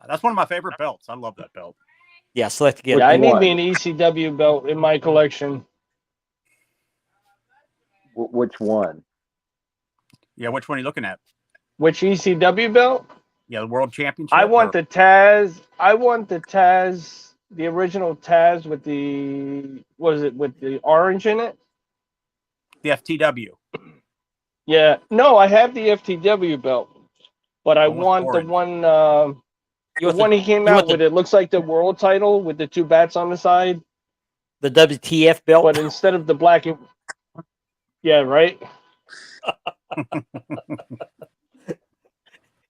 S2: That's one of my favorite belts. I love that belt.
S1: Yeah, select to get.
S3: Yeah, I
S5: Which
S3: need
S5: one?
S3: me an ECW belt in my collection.
S5: Which one?
S2: Yeah, which one are you looking at?
S3: Which ECW belt?
S2: Yeah, the World Championship.
S3: I want
S2: or-
S3: the Taz. I want the Taz, the original Taz with the with the orange in it?
S2: the FTW.
S3: Yeah. No, I have the FTW belt, but I
S2: One with
S3: want
S2: orange.
S3: the one
S1: You
S3: the
S1: want
S3: one he came
S1: you
S3: out
S1: want
S3: with. It looks like the world title with the two bats on the side,
S1: the WTF belt?
S3: but instead of the black and yeah, right.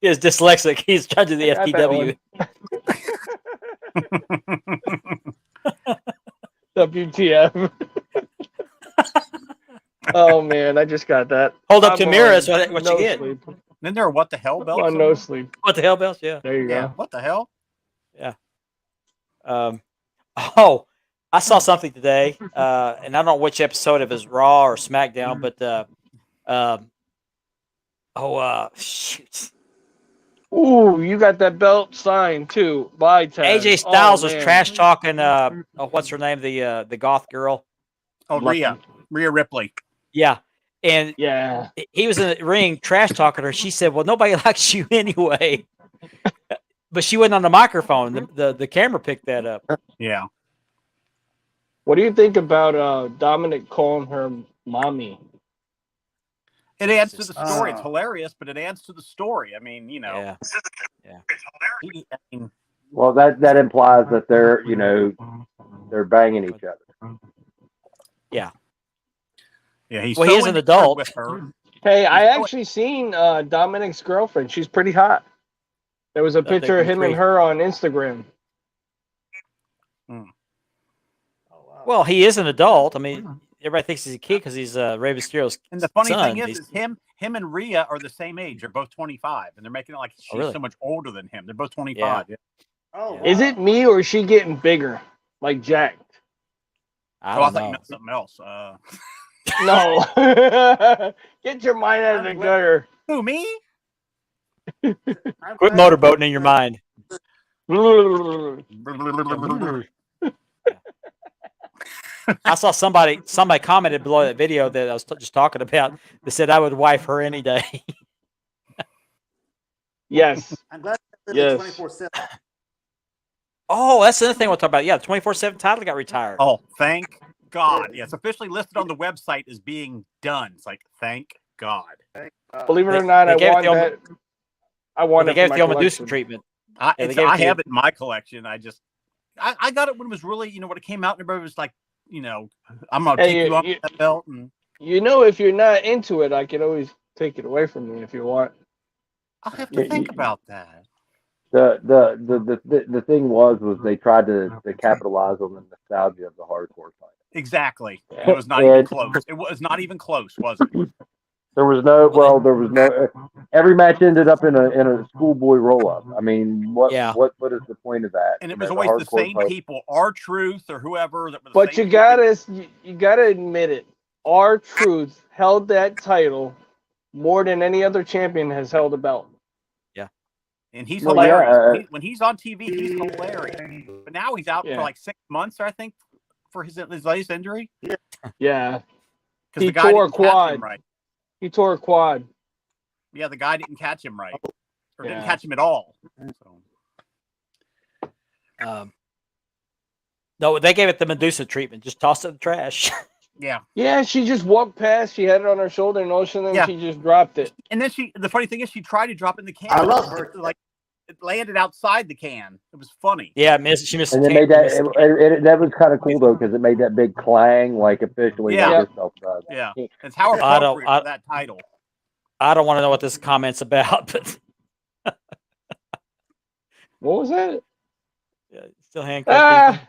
S1: He is dyslexic. He's trying to do the
S3: I got that
S1: FTW.
S3: WTF. Oh man, I just got that.
S1: Hold up
S3: I'm
S1: to mirror.
S3: on
S1: That's what
S3: no
S1: you get.
S3: sleep.
S2: Then there are what the hell
S3: I'm
S2: belts.
S3: on no
S2: somewhere?
S3: sleep.
S1: What the hell belts? Yeah.
S3: There you
S2: Yeah,
S3: go.
S2: what the hell?
S1: Oh, I saw something today, and I don't know which episode of it is Raw or SmackDown, but shoot.
S3: Ooh, you got that belt signed too by Taz.
S1: AJ Styles
S3: Oh,
S1: was
S3: man.
S1: trash talking. What's her name? The goth girl.
S2: Oh,
S3: Lucky.
S2: Rhea Ripley.
S1: Yeah, and
S3: Yeah.
S1: he was in the ring trash talking her. She said, "Well, nobody likes you anyway." But she wasn't on the microphone. The camera picked that up.
S2: Yeah.
S3: What do you think about Dominic calling her mommy?
S2: It adds to the
S1: Oh.
S2: story. It's hilarious, but it adds to the story. I mean, you know.
S1: Yeah.
S2: I mean,
S5: Well, that implies that they're they're banging each other.
S2: yeah, he's
S1: Well,
S2: so
S1: he is an
S2: enamored
S1: adult.
S2: with her.
S3: Hey, I
S2: He's so-
S3: actually seen Dominic's girlfriend. She's pretty hot. There was a
S1: That'd
S3: picture of
S1: be
S3: him and
S1: great.
S3: her on Instagram.
S4: Oh, wow.
S1: Well, he is an adult. I mean, everybody thinks he's a kid because he's Rey Mysterio's
S2: And the funny
S1: son.
S2: thing
S1: He's-
S2: is him and Rhea are the same age. They're both 25, and they're making it like she's
S1: really?
S2: so much older than him. They're both 25. Yeah.
S4: Oh,
S1: Yeah.
S4: wow.
S3: Is it me or is she getting bigger? Like jacked?
S1: I
S2: Oh, I
S1: don't
S2: thought you
S1: know.
S2: meant something else.
S3: No. Get your mind out of the gutter.
S2: Who, me?
S4: I'm
S1: Quit
S4: glad-
S1: motorboating in your mind. I saw somebody commented below that video that I was just talking about that said I would wife her any day.
S3: Yes.
S4: I'm glad that
S3: Yes.
S4: 24/7.
S1: Oh, that's another thing we'll talk about. Yeah, the 24/7 title got retired.
S2: Oh, thank God. Yeah, it's officially listed on the website as being done. It's like, thank God.
S3: Believe it
S1: They-
S3: or not,
S1: they
S3: I
S1: gave it
S3: want
S1: the
S3: that. I
S1: Well,
S3: want
S1: they
S3: it
S1: gave
S3: for
S1: it
S3: my
S1: the Medusa
S3: collection.
S1: treatment.
S2: I
S1: Yeah, they gave it
S2: I
S1: to you.
S2: have it in my collection. I got it when it was really, when it came out, and everybody was like, I'm going to
S3: Hey,
S2: take you off
S3: you-
S2: that belt. And
S3: You know, if you're not into it, I can always take it away from you if you want.
S2: I'll have to
S5: Yeah,
S2: think
S5: you-
S2: about that.
S5: The thing was they tried to capitalize on the nostalgia of the hardcore fight.
S2: Exactly.
S3: Yeah.
S2: It was not even
S5: And-
S2: close. It was not even close, was it?
S5: There was no. Every match ended up in a schoolboy roll up. I mean, what
S1: Yeah.
S5: what is the point of that?
S2: And it
S5: You
S2: was
S5: know,
S2: always the
S5: hardcore
S2: same
S5: fight-
S2: people, R-Truth or whoever. That was.
S3: But you gotta admit it. R-Truth held that title more than any other champion has held a belt.
S2: And he's
S5: Well,
S2: hilarious.
S5: yeah,
S2: When he's on TV, he's hilarious. But now he's out
S3: Yeah.
S2: for like 6 months, I think, for his latest injury.
S3: Yeah,
S2: Because
S3: He
S2: the guy
S3: tore a
S2: didn't catch him
S3: quad.
S2: right.
S3: he tore a quad.
S2: Yeah, the guy didn't catch him right, or didn't
S3: Yeah.
S2: catch him at all. So,
S1: No, they gave it the Medusa treatment. Just toss it in the trash.
S2: yeah.
S3: Yeah, she just walked past. She had it on her shoulder, and all of a sudden
S2: Yeah.
S3: she just dropped it.
S2: And then the funny thing is, she tried to drop it in the can.
S4: I love her.
S2: Like it landed outside the can. It was funny.
S1: Yeah, she missed.
S5: And
S1: the
S5: they made
S1: can-
S5: that. That was kind of cool though because it made that big clang, like officially.
S2: Yeah.
S5: Like yourself,
S2: Yeah, it's how
S1: I don't-
S2: appropriate for that title.
S1: I don't want to know what this comment's about, but
S3: What was that?
S1: yeah, still handcuffed.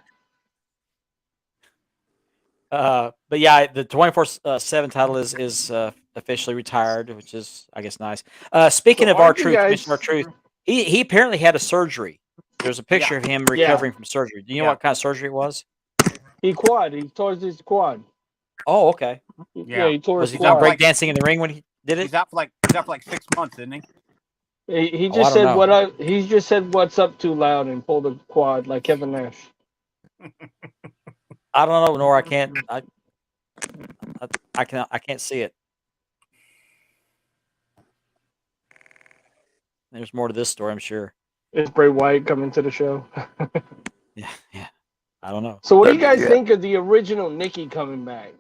S1: But yeah, the 24/7 title is officially retired, which is, I guess, nice. Speaking
S3: So
S1: of
S3: aren't you
S1: R-Truth,
S3: guys-
S1: Mr. R-Truth, he apparently had a surgery. There's a picture of him recovering from surgery. Do you know
S2: Yeah.
S1: what kind of surgery it was?
S3: He tore his quad.
S1: Oh, okay.
S3: Yeah, he tore
S1: Was
S3: his
S1: he done
S3: quad.
S1: breakdancing in the ring when he Did
S2: He's
S1: it?
S2: out for like 6 months, isn't he?
S3: He
S1: Oh, I
S3: just
S1: don't
S3: said
S1: know.
S3: he just said what's up too loud and pulled a quad like Kevin Nash.
S1: I don't know, nor I can't. I can't see it. There's more to this story, I'm sure.
S3: Is Bray Wyatt coming to the show?
S1: Yeah. I don't know.
S3: So what do you guys think of the original Nikki coming back?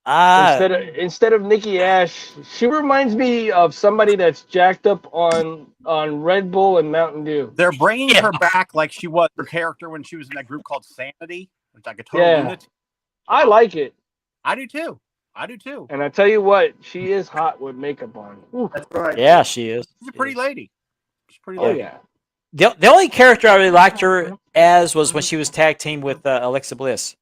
S1: Ah,
S3: Instead of Nikki Ash, she reminds me of somebody that's jacked up on Red Bull and Mountain Dew.
S2: They're bringing her back like she was her character when she was in that group called Sanity, which like a total
S3: Yeah.
S2: lunatic.
S3: I like it,
S2: I do too.
S3: and I tell you what, she is hot with makeup on. Ooh.
S4: That's right.
S1: yeah, she is.
S2: She's a pretty lady. She's a pretty
S3: Oh
S2: lady.
S3: yeah.
S1: The only character I really liked her as was when she was tag team with Alexa Bliss.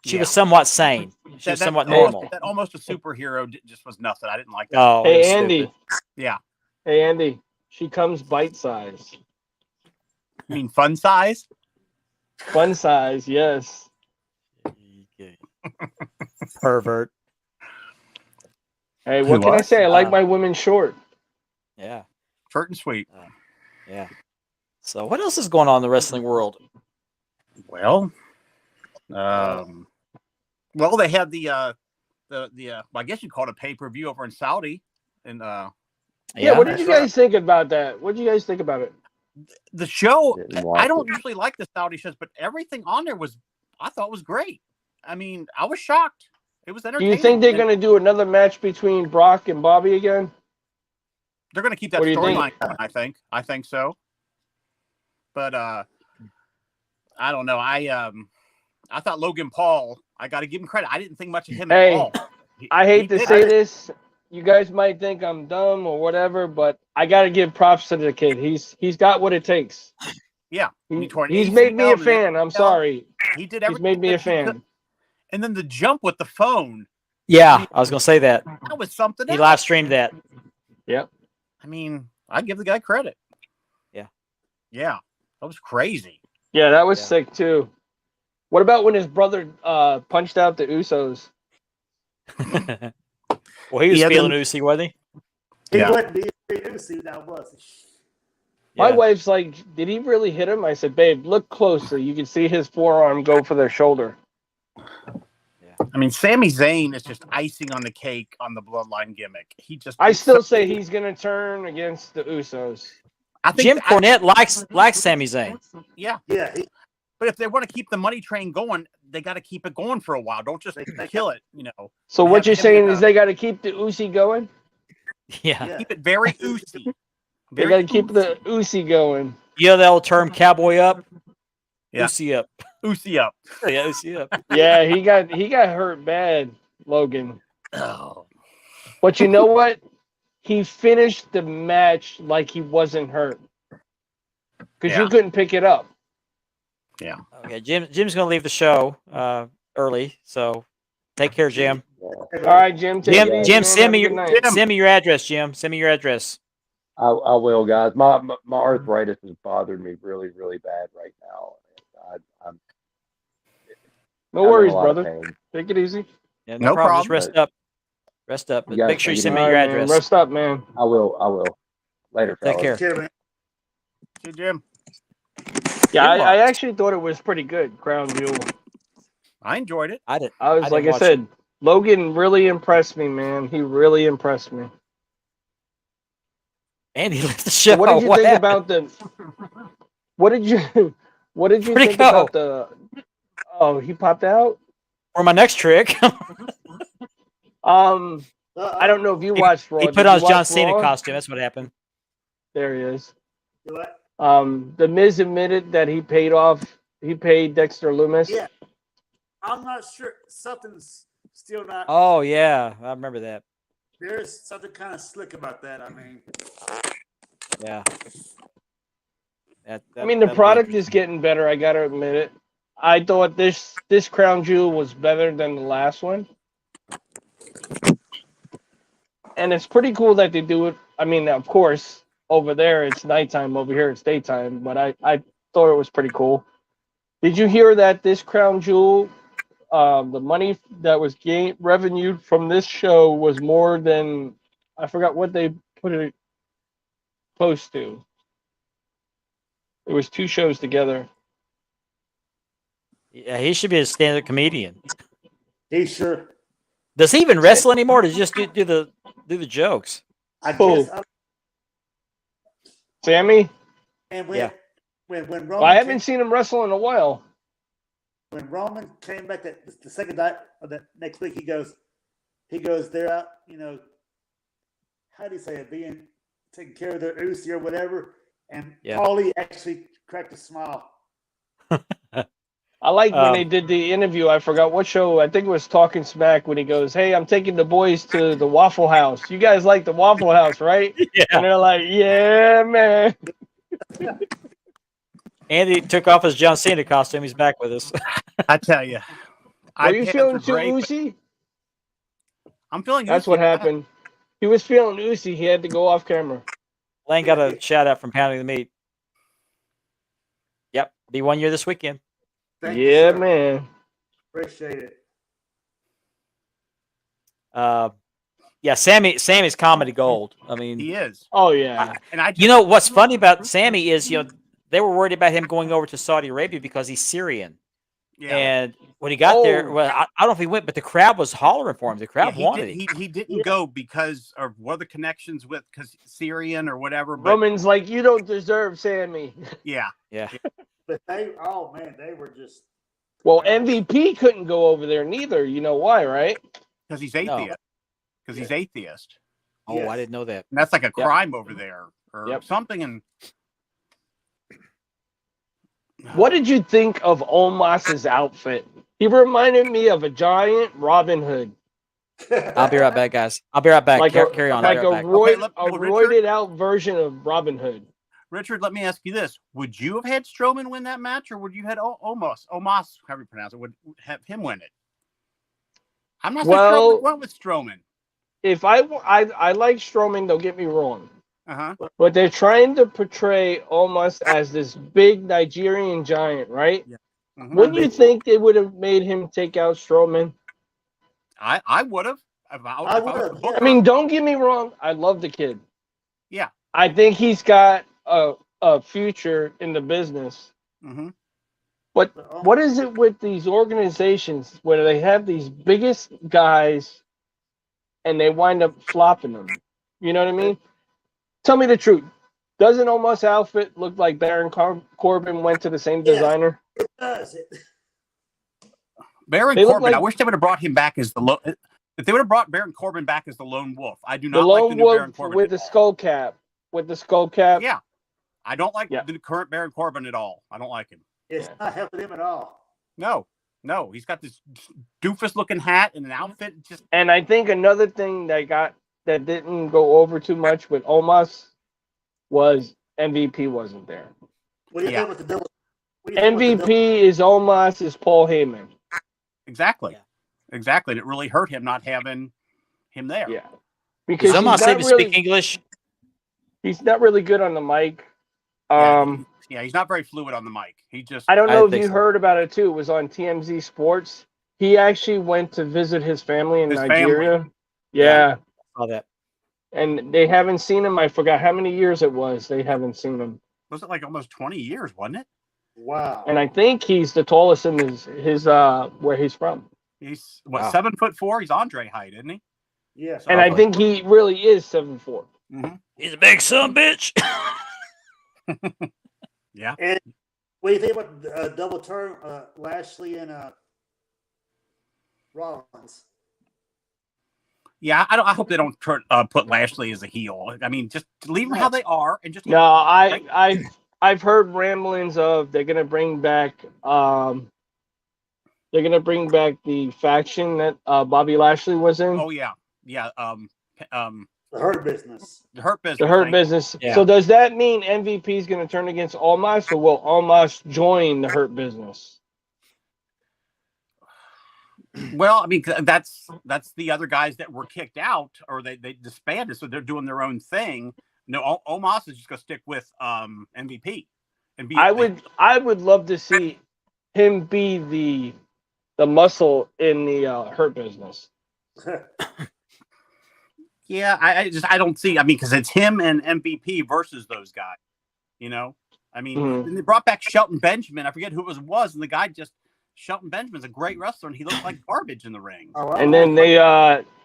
S1: She was somewhat sane. She was somewhat normal.
S2: That almost a superhero just was nothing. I didn't like that.
S1: Oh, it was
S3: Hey Andy.
S1: stupid.
S2: Yeah.
S3: Hey Andy. She comes bite size.
S2: I mean, fun size.
S3: Fun size, yes.
S1: Pervert.
S3: Hey, what can I say? I like my women short.
S1: Yeah.
S2: Short and sweet.
S1: Yeah. So what else is going on in the wrestling world?
S2: Well, they had the well, I guess you call it a pay-per-view over in Saudi, and
S3: Yeah, what did you guys think about that? What did you guys think about it?
S2: the show.
S5: Didn't watch
S2: I don't
S5: it.
S2: usually like the Saudi shows, but everything on there I thought was great. I mean, I was shocked. It was
S3: Do
S2: entertaining.
S3: you think they're
S2: and
S3: going to do another match between Brock and Bobby again?
S2: They're going to keep that
S3: What do you think?
S2: storyline. I think so. But I don't know. I thought Logan Paul. I got to give him credit. I didn't think much of him
S3: Hey,
S2: at all.
S3: I hate to
S2: did
S3: say
S2: it.
S3: this. You guys might think I'm dumb or whatever, but I got to give props to the kid. He's got what it takes.
S2: Yeah,
S3: He's made me a fan. I'm sorry.
S2: He did
S3: He's
S2: everything.
S3: made me a
S2: that he
S3: fan.
S2: could. And then the jump with the phone.
S1: Yeah, I was gonna say that.
S2: That was something
S1: He
S2: else.
S1: live streamed that.
S3: Yep.
S2: I mean, I give the guy credit.
S1: Yeah.
S2: Yeah, that was crazy.
S3: Yeah, that was
S1: Yeah.
S3: sick too. What about when his brother punched out the Usos?
S1: Well, he was
S2: Yeah,
S1: feeling
S2: then-
S1: Uzi, wasn't he?
S4: He
S2: Yeah.
S4: wasn't being see that was.
S3: My
S1: Yeah.
S3: wife's like, did he really hit him? I said, babe, look closer. You can see his forearm go for their shoulder.
S2: I mean, Sami Zayn is just icing on the cake on the Bloodline gimmick. He just.
S3: I still say he's going to turn against the Usos.
S2: I think
S1: Jim Cornette likes Sami Zayn.
S2: Yeah,
S4: Yeah,
S2: but if they want to keep the money train going, they got to keep it going for a while. Don't just kill it.
S3: So
S2: They
S3: what
S2: have
S3: you're
S2: him
S3: saying
S2: in
S3: is
S2: a-
S3: they got to keep the Uzi going?
S1: Yeah.
S4: yeah.
S2: Keep it very oozy.
S3: They got to keep the Uzi going.
S1: You know the old term cowboy up?
S2: Yeah.
S1: Uzi up.
S2: oozy up.
S1: Yeah, Uzi up.
S3: Yeah, he got hurt bad, Logan.
S2: Oh.
S3: But you know what? He finished the match like he wasn't hurt. Because you
S2: Yeah.
S3: couldn't pick it up.
S1: Okay, Jim's gonna leave the show early, so take care, Jim.
S3: All right, Jim. Take it easy,
S1: Jim,
S3: man.
S1: send me
S3: Have a
S1: your
S3: good night.
S1: send me your address, Jim. Send me your address.
S5: I will, guys. My arthritis is bothering me really, really bad right now. I'm
S3: No
S5: I'm in
S3: worries,
S5: a lot of
S3: brother.
S5: pain.
S3: Take it easy.
S1: Yeah,
S2: No
S1: Just
S2: problem.
S1: rest up. Rest up.
S5: You guys
S1: Make sure you
S5: take it
S1: send me
S3: All
S1: your
S3: right, man.
S1: address.
S3: Rest up, man.
S5: I will. Later,
S1: Take
S5: fellas.
S1: care.
S4: Care, man.
S2: See you, Jim.
S3: Yeah,
S1: Good
S3: I
S1: luck.
S3: actually thought it was pretty good, Crown Jewel.
S2: I enjoyed it.
S1: I did.
S3: I was
S1: I
S3: like
S1: didn't
S3: I
S1: watch
S3: said, Logan really impressed me, man. He really impressed me.
S1: And he left the show.
S3: So what did you think
S1: happened?
S3: about the? What did you
S1: Where'd he
S3: think
S1: go?
S3: about the? Oh, he popped out.
S1: For my next trick?
S3: I don't know if you watched Raw.
S1: He
S3: Did
S1: put
S3: you
S1: on his John
S3: watch
S1: Cena
S3: Raw?
S1: costume. That's what happened.
S3: There he is.
S4: Do what?
S3: The Miz admitted that he paid Dexter Loomis.
S4: Yeah. I'm not sure. Something's still not.
S1: Oh yeah, I remember that.
S4: There's something kind of slick about that. I mean,
S1: Yeah.
S3: I mean, the product is getting better. I gotta admit it. I thought this Crown Jewel was better than the last one, and it's pretty cool that they do it. I mean, of course, over there it's nighttime, over here it's daytime. But I thought it was pretty cool. Did you hear that this Crown Jewel the money that was revenue from this show was more than, I forgot what they put it close to. It was 2 shows together.
S1: Yeah, he should be a stand-up comedian.
S4: He sure.
S1: Does he even wrestle anymore? Or does he just do the jokes?
S4: I
S3: Who?
S4: guess.
S3: Sammy?
S4: And
S1: Yeah.
S4: when Roman
S3: Well, I haven't seen him wrestle in a while.
S4: when Roman came back the second night of the next week, he goes, they're out, how do you say it, being taking care of their Uzi or whatever, and
S1: Yeah.
S4: Paulie actually cracked a smile.
S3: I like when they did the interview. I forgot what show. I think it was Talking Smack when he goes, "Hey, I'm taking the boys to the Waffle House. You guys like the Waffle House, right?"
S1: Yeah.
S3: And they're like, "Yeah, man."
S1: Andy took off his John Cena costume. He's back with us.
S2: I tell you,
S3: Are you feeling too Uzi?
S2: I'm feeling.
S3: That's
S2: Uzi.
S3: what happened. He was feeling Uzi. He had to go off camera.
S1: Lane got a shout out from Pounding the Meat. Yep, be 1 year this weekend.
S4: Thank you,
S3: Yeah,
S4: sir.
S3: man.
S4: Appreciate it.
S1: Yeah, Sammy's comedy gold. I mean,
S2: He is.
S3: Oh yeah.
S2: And I just,
S1: you know what's funny about Sammy is they were worried about him going over to Saudi Arabia because he's Syrian.
S2: yeah.
S1: And when he got there,
S3: Oh.
S1: well, I don't know if he went, but the crowd was hollering for him. The crowd
S2: Yeah,
S1: wanted him.
S2: he didn't go because of what the connections with because Syrian or whatever. But
S3: Roman's like, "You don't deserve Sammy."
S2: yeah,
S1: Yeah,
S4: But they were just.
S3: Well, MVP couldn't go over there neither. You know why, right?
S2: because he's
S1: No.
S2: atheist. Because he's atheist,
S1: Oh,
S4: Yes.
S1: I didn't know that.
S2: and that's like a
S1: Yep.
S2: crime over there or
S3: Yep.
S2: something. And
S3: What did you think of Omos's outfit? He reminded me of a giant Robin Hood,
S1: I'll be right back, guys. I'll be right back.
S3: like
S1: Carry
S3: a
S1: on. I'll
S3: like
S1: be right
S3: a,
S1: back.
S2: Okay,
S3: roided out version of Robin Hood.
S2: Richard, let me ask you this: would you have had Strowman win that match, or would you have had Omos, however you pronounce it, would have him win it? I'm not so
S3: Well-
S2: sure what went with Strowman.
S3: If I like Strowman, don't get me wrong,
S2: Uh huh.
S3: but they're trying to portray Omos as this big Nigerian giant, right?
S2: Mm-hmm.
S3: Wouldn't you think they would have made him take out Strowman?
S2: I would have.
S4: I would've, yeah.
S3: I mean, don't get me wrong. I love the kid.
S2: Yeah.
S3: I think he's got a future in the business.
S2: Mm-hmm.
S3: But what is it with these organizations where they have these biggest guys and they wind up flopping them? You know what I mean? Tell me the truth. Doesn't Omos' outfit look like Baron Corbin went to the same
S4: Yeah.
S3: designer?
S4: It does.
S2: Baron
S3: They look
S2: Corbin.
S3: like-
S2: I wish they would have brought him back as the lone. If they would have brought Baron Corbin back as the lone wolf, I do
S3: The
S2: not like the
S3: lone
S2: new Baron
S3: wolf
S2: Corbin
S3: with
S2: at
S3: the
S2: all.
S3: skull cap. With the skull cap.
S2: Yeah, I don't like
S3: Yeah.
S2: the current Baron Corbin at all. I don't like him.
S4: It's not helping him at all.
S2: No, he's got this doofus-looking hat and an outfit. Just
S3: And I think another thing that didn't go over too much with Omos was MVP wasn't there.
S4: What do you
S2: Yeah.
S4: think with the double? what do you think with the double-
S3: MVP is Omos is Paul Heyman.
S2: exactly,
S1: Yeah.
S2: exactly. And it really hurt him not having him there.
S3: Yeah. Because
S1: Does Omos
S3: he's not
S1: even
S3: really,
S1: speak English?
S3: he's not really good on the mic.
S2: Yeah, he's not very fluid on the mic. He just
S3: I don't
S1: I
S3: know if
S1: think
S3: you
S1: so.
S3: heard about it too. It was on TMZ Sports. He actually went to visit his family in
S2: His
S3: Nigeria. Yeah.
S1: Saw that.
S3: And they haven't seen him. I forgot how many years it was. They haven't seen him.
S2: was it like almost 20 years, wasn't it?
S4: Wow.
S3: And I think he's the tallest in his where he's from.
S2: He's what
S1: Wow.
S2: 7'4". He's Andre height, isn't he?
S4: Yeah.
S3: And I
S1: Okay.
S3: think he really is 7'4".
S1: He's a big son, bitch.
S2: Yeah.
S4: And what do you think about double turn Lashley and Rollins?
S2: Yeah, I hope they don't put Lashley as a heel. I mean, just leave them how they are and just
S3: No, I've heard ramblings of they're gonna bring back the faction that Bobby Lashley was in.
S2: Oh yeah.
S4: The Hurt Business.
S2: The Hurt Business.
S3: The Hurt
S2: right?
S3: Business.
S1: Yeah.
S3: So does that mean MVP is going to turn against Omos, or will Omos join the Hurt Business?
S2: Well, I mean, that's the other guys that were kicked out or they disbanded, so they're doing their own thing. No, Omos is just gonna stick with MVP and be.
S3: I would love to see him be the muscle in the Hurt Business.
S2: Yeah, I don't see. I mean, because it's him and MVP versus those guys. You know, I mean,
S3: Mhm.
S2: then they brought back Shelton Benjamin. I forget who it was, and the guy just Shelton Benjamin's a great wrestler, and he looked like garbage in the ring.
S4: Oh,
S3: And then they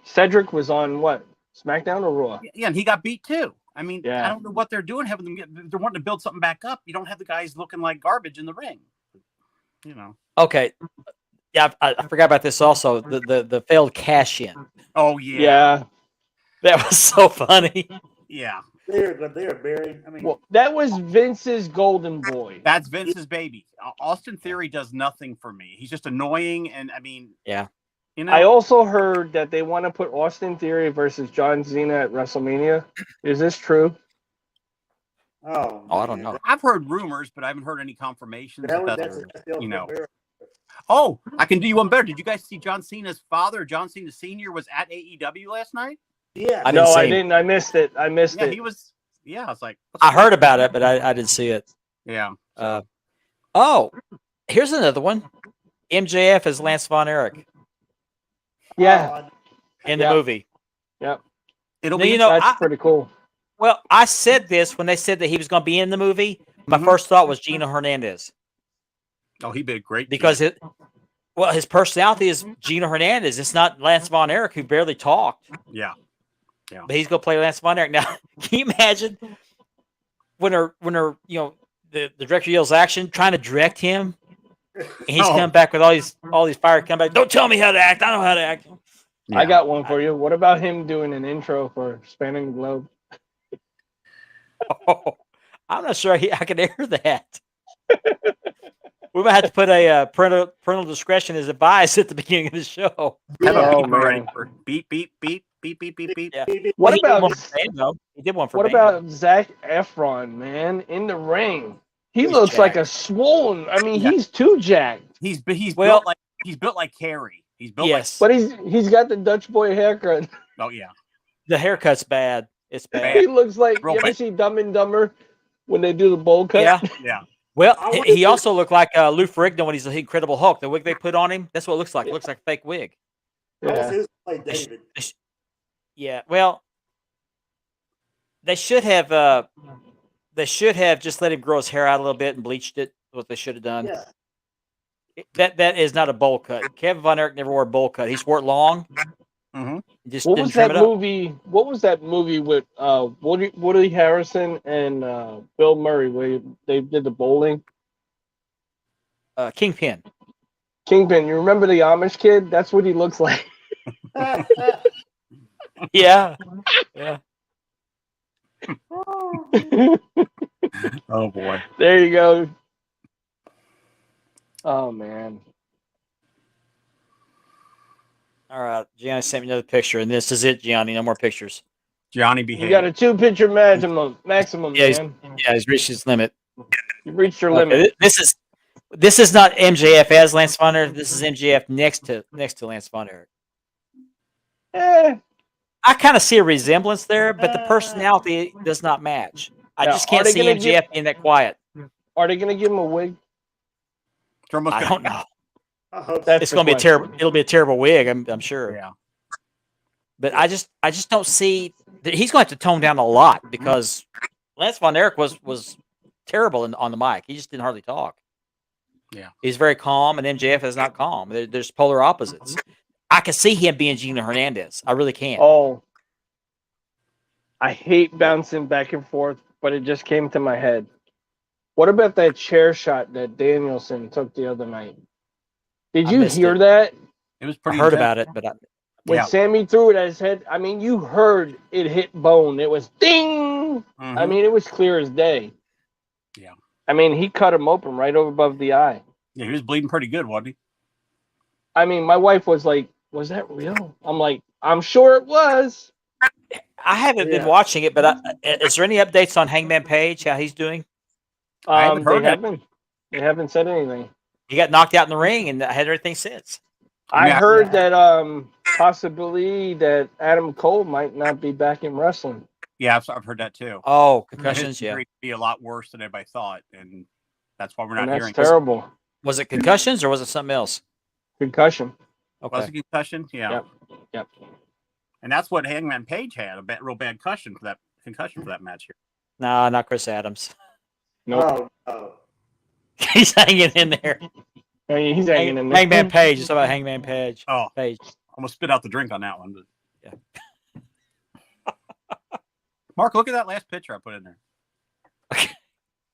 S3: Cedric was on what, SmackDown or Raw?
S2: Yeah, and he got beat too. I mean,
S3: Yeah.
S2: I don't know what they're doing. Having them they're wanting to build something back up. You don't have the guys looking like garbage in the ring. You know.
S1: Okay. Yeah, I forgot about this also. The failed cash in.
S2: Oh yeah.
S3: Yeah.
S1: That was so funny.
S2: Yeah.
S4: they're buried. I mean,
S3: Well, that was Vince's golden boy.
S2: That's Vince's baby. Austin Theory does nothing for me. He's just annoying, and I mean,
S1: Yeah.
S2: You know,
S3: I also heard that they want to put Austin Theory versus John Cena at WrestleMania. Is this true?
S4: oh,
S1: I don't
S4: man.
S1: know.
S2: I've heard rumors, but I haven't heard any confirmations.
S4: That was-
S2: That's-
S4: that's the
S2: you know.
S4: ultimate
S2: Oh, I can do you one better. Did you guys see John Cena's father, John Cena Sr., was at AEW last night?
S4: Yeah.
S1: I
S3: No,
S1: didn't see
S3: I
S1: it.
S3: didn't. I missed it. I missed
S2: Yeah,
S3: it.
S2: he was. Yeah, I was like,
S1: I heard about it, but I didn't see it.
S2: Yeah.
S1: Oh, here's another one. MJF as Lance Von Erich
S3: Yeah,
S4: Oh,
S1: in
S3: Yeah.
S1: the movie.
S2: It'll
S1: Now,
S2: be.
S1: you know,
S3: that's pretty cool.
S1: Well, I said this when they said that he was going to be in the movie. My
S2: Mhm.
S1: first thought was Gino Hernandez
S2: Oh, he'd be a great.
S1: because his personality is Gino Hernandez. It's not Lance Von Erich, who barely talked,
S2: Yeah.
S1: but he's going to play Lance Von Erich. Now, can you imagine when the director yells action, trying to direct him, and he's
S2: Oh.
S1: coming back with all these fire come back. Don't tell me how to act. I know how to act.
S3: I got one for you. What about him doing an intro for Spanning the Globe?
S1: Oh, I'm not sure I can air that. We might have to put a parental discretion is advised at the beginning of the show.
S2: Have a
S3: Oh,
S2: beep already
S3: man.
S2: for beep beep beep beep beep beep beep.
S1: Yeah.
S3: What
S1: He did one
S3: about
S1: for Bane, though. He did one for
S3: what
S1: Bane.
S3: about Zac Efron, man, in the ring? He
S1: He's
S3: looks like
S1: jacked.
S3: a swollen. I mean,
S2: Yeah.
S3: he's too jacked,
S2: He's
S1: Well-
S2: built like Carrie. He's built
S1: Yes,
S3: but he's got the Dutch boy haircut.
S2: like. Oh yeah.
S1: the haircut's bad. It's bad.
S3: He looks like
S2: Real
S3: you ever
S2: bad.
S3: see Dumb and Dumber when they do the bowl cut?
S1: Yeah.
S2: Yeah.
S1: Well,
S4: I wonder
S1: he
S4: if-
S1: also looked like Lou Ferrigno when he's the Incredible Hulk. The wig they put on him, that's what it looks like. It looks like a fake wig.
S4: That was
S3: Yeah.
S4: his play, David.
S1: Yeah. Well, they should have just let him grow his hair out a little bit and bleached it. What they should have done.
S4: Yeah.
S1: That is not a bowl cut. Kevin Von Erich never wore a bowl cut. He's wore it long.
S2: Mhm.
S1: Just
S3: What
S1: didn't
S3: was
S1: trim
S3: that
S1: it up.
S3: movie? What was that movie with Woody Harrelson and Bill Murray where they did the bowling?
S1: Kingpin.
S3: Kingpin. You remember the Amish kid? That's what he looks like.
S1: Yeah. Yeah.
S2: Oh boy.
S3: There you go. Oh man.
S1: All right. Gianni sent me another picture, and this is it, Gianni. No more pictures.
S2: Johnny
S3: You
S2: behave.
S3: got a 2-picture maximum,
S1: Yeah, he's-
S3: man.
S1: Yeah, he's reached his limit.
S3: You reached your
S1: Okay,
S3: limit.
S1: this is not MJF as Lance Von Erich. This is MJF next to Lance Von Erich. I kind of see a resemblance there, but the personality does not match. I
S3: Now,
S1: just
S3: are
S1: can't
S3: they
S1: see
S3: gonna
S1: MJF being that quiet.
S3: Are they gonna give him a wig?
S2: They're almost
S1: I
S2: gonna-
S1: don't know.
S4: I hope
S3: That's
S1: It's
S3: the
S1: going to be a
S3: question.
S1: terrible. It'll be a terrible wig. I'm sure.
S2: Yeah.
S1: But I just don't see that he's going to have to tone down a lot because Lance Von Erich was terrible on the mic. He just didn't hardly talk.
S2: Yeah.
S1: He's very calm, and MJF is not calm. There's polar opposites. I can see him being Gino Hernandez. I really can.
S3: Oh, I hate bouncing back and forth, but it just came to my head. What about that chair shot that Danielson took the other night? Did
S1: I
S3: you
S1: missed
S3: hear
S1: it.
S3: that?
S2: It was
S1: I
S2: pretty.
S1: heard
S2: intense.
S1: about it, but
S3: When
S2: Yeah.
S3: Sammy threw it at his head, I mean, you heard it hit bone. It was ding. I
S2: Mhm.
S3: mean, it was clear as day.
S2: Yeah.
S3: I mean, he cut him open right over above the eye.
S2: Yeah, he was bleeding pretty good, wasn't he?
S3: I mean, my wife was like, "Was that real?" I'm like, "I'm sure it was."
S1: I haven't been
S4: Yeah.
S1: watching it. But is there any updates on Hangman Page? How he's doing?
S2: I haven't heard
S3: they
S2: that.
S3: haven't said anything.
S1: He got knocked out in the ring and had everything since.
S3: I
S2: Yeah.
S3: heard that possibly that Adam Cole might not be back in wrestling.
S2: Yeah, I've heard that too.
S1: Oh,
S2: His
S1: concussions. Yeah.
S2: injury could be a lot worse than everybody thought, and that's why we're not
S3: And that's
S2: hearing.
S3: terrible.
S1: Was it concussions or was it something else?
S3: Concussion.
S2: Was
S1: Okay.
S2: it concussion? Yeah.
S3: Yep. Yep.
S2: And that's what Hangman Page had, real bad concussion for that match here.
S1: No, not Chris Adams.
S3: Nope.
S4: Oh,
S1: He's hanging in there.
S3: I mean, he's hanging in there.
S1: Hangman Page. It's about Hangman Page.
S2: Oh,
S1: Page.
S2: almost spit out the drink on that one. But...
S1: Yeah.
S2: Mark, look at that last picture I put in there.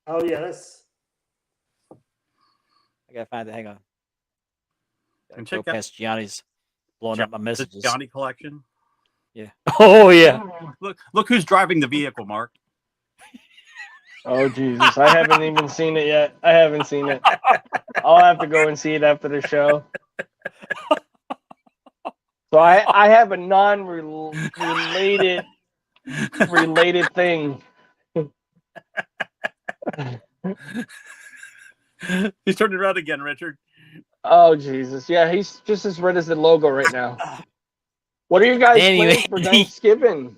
S4: oh yeah, that's
S1: I gotta find it. Hang on.
S2: And
S1: Go
S2: check out
S1: past Gianni's blowing up my
S2: the
S1: messages.
S2: Johnny collection.
S1: Yeah. Oh yeah.
S2: Look who's driving the vehicle, Mark.
S3: Oh Jesus! I haven't even seen it yet. I haven't seen it. I'll have to go and see it after the show. So I have a non-related thing.
S2: He's turning around again, Richard.
S3: Oh Jesus! Yeah, he's just as red as the logo right now. What are you guys
S1: Anyway,
S3: planning for Thanksgiving?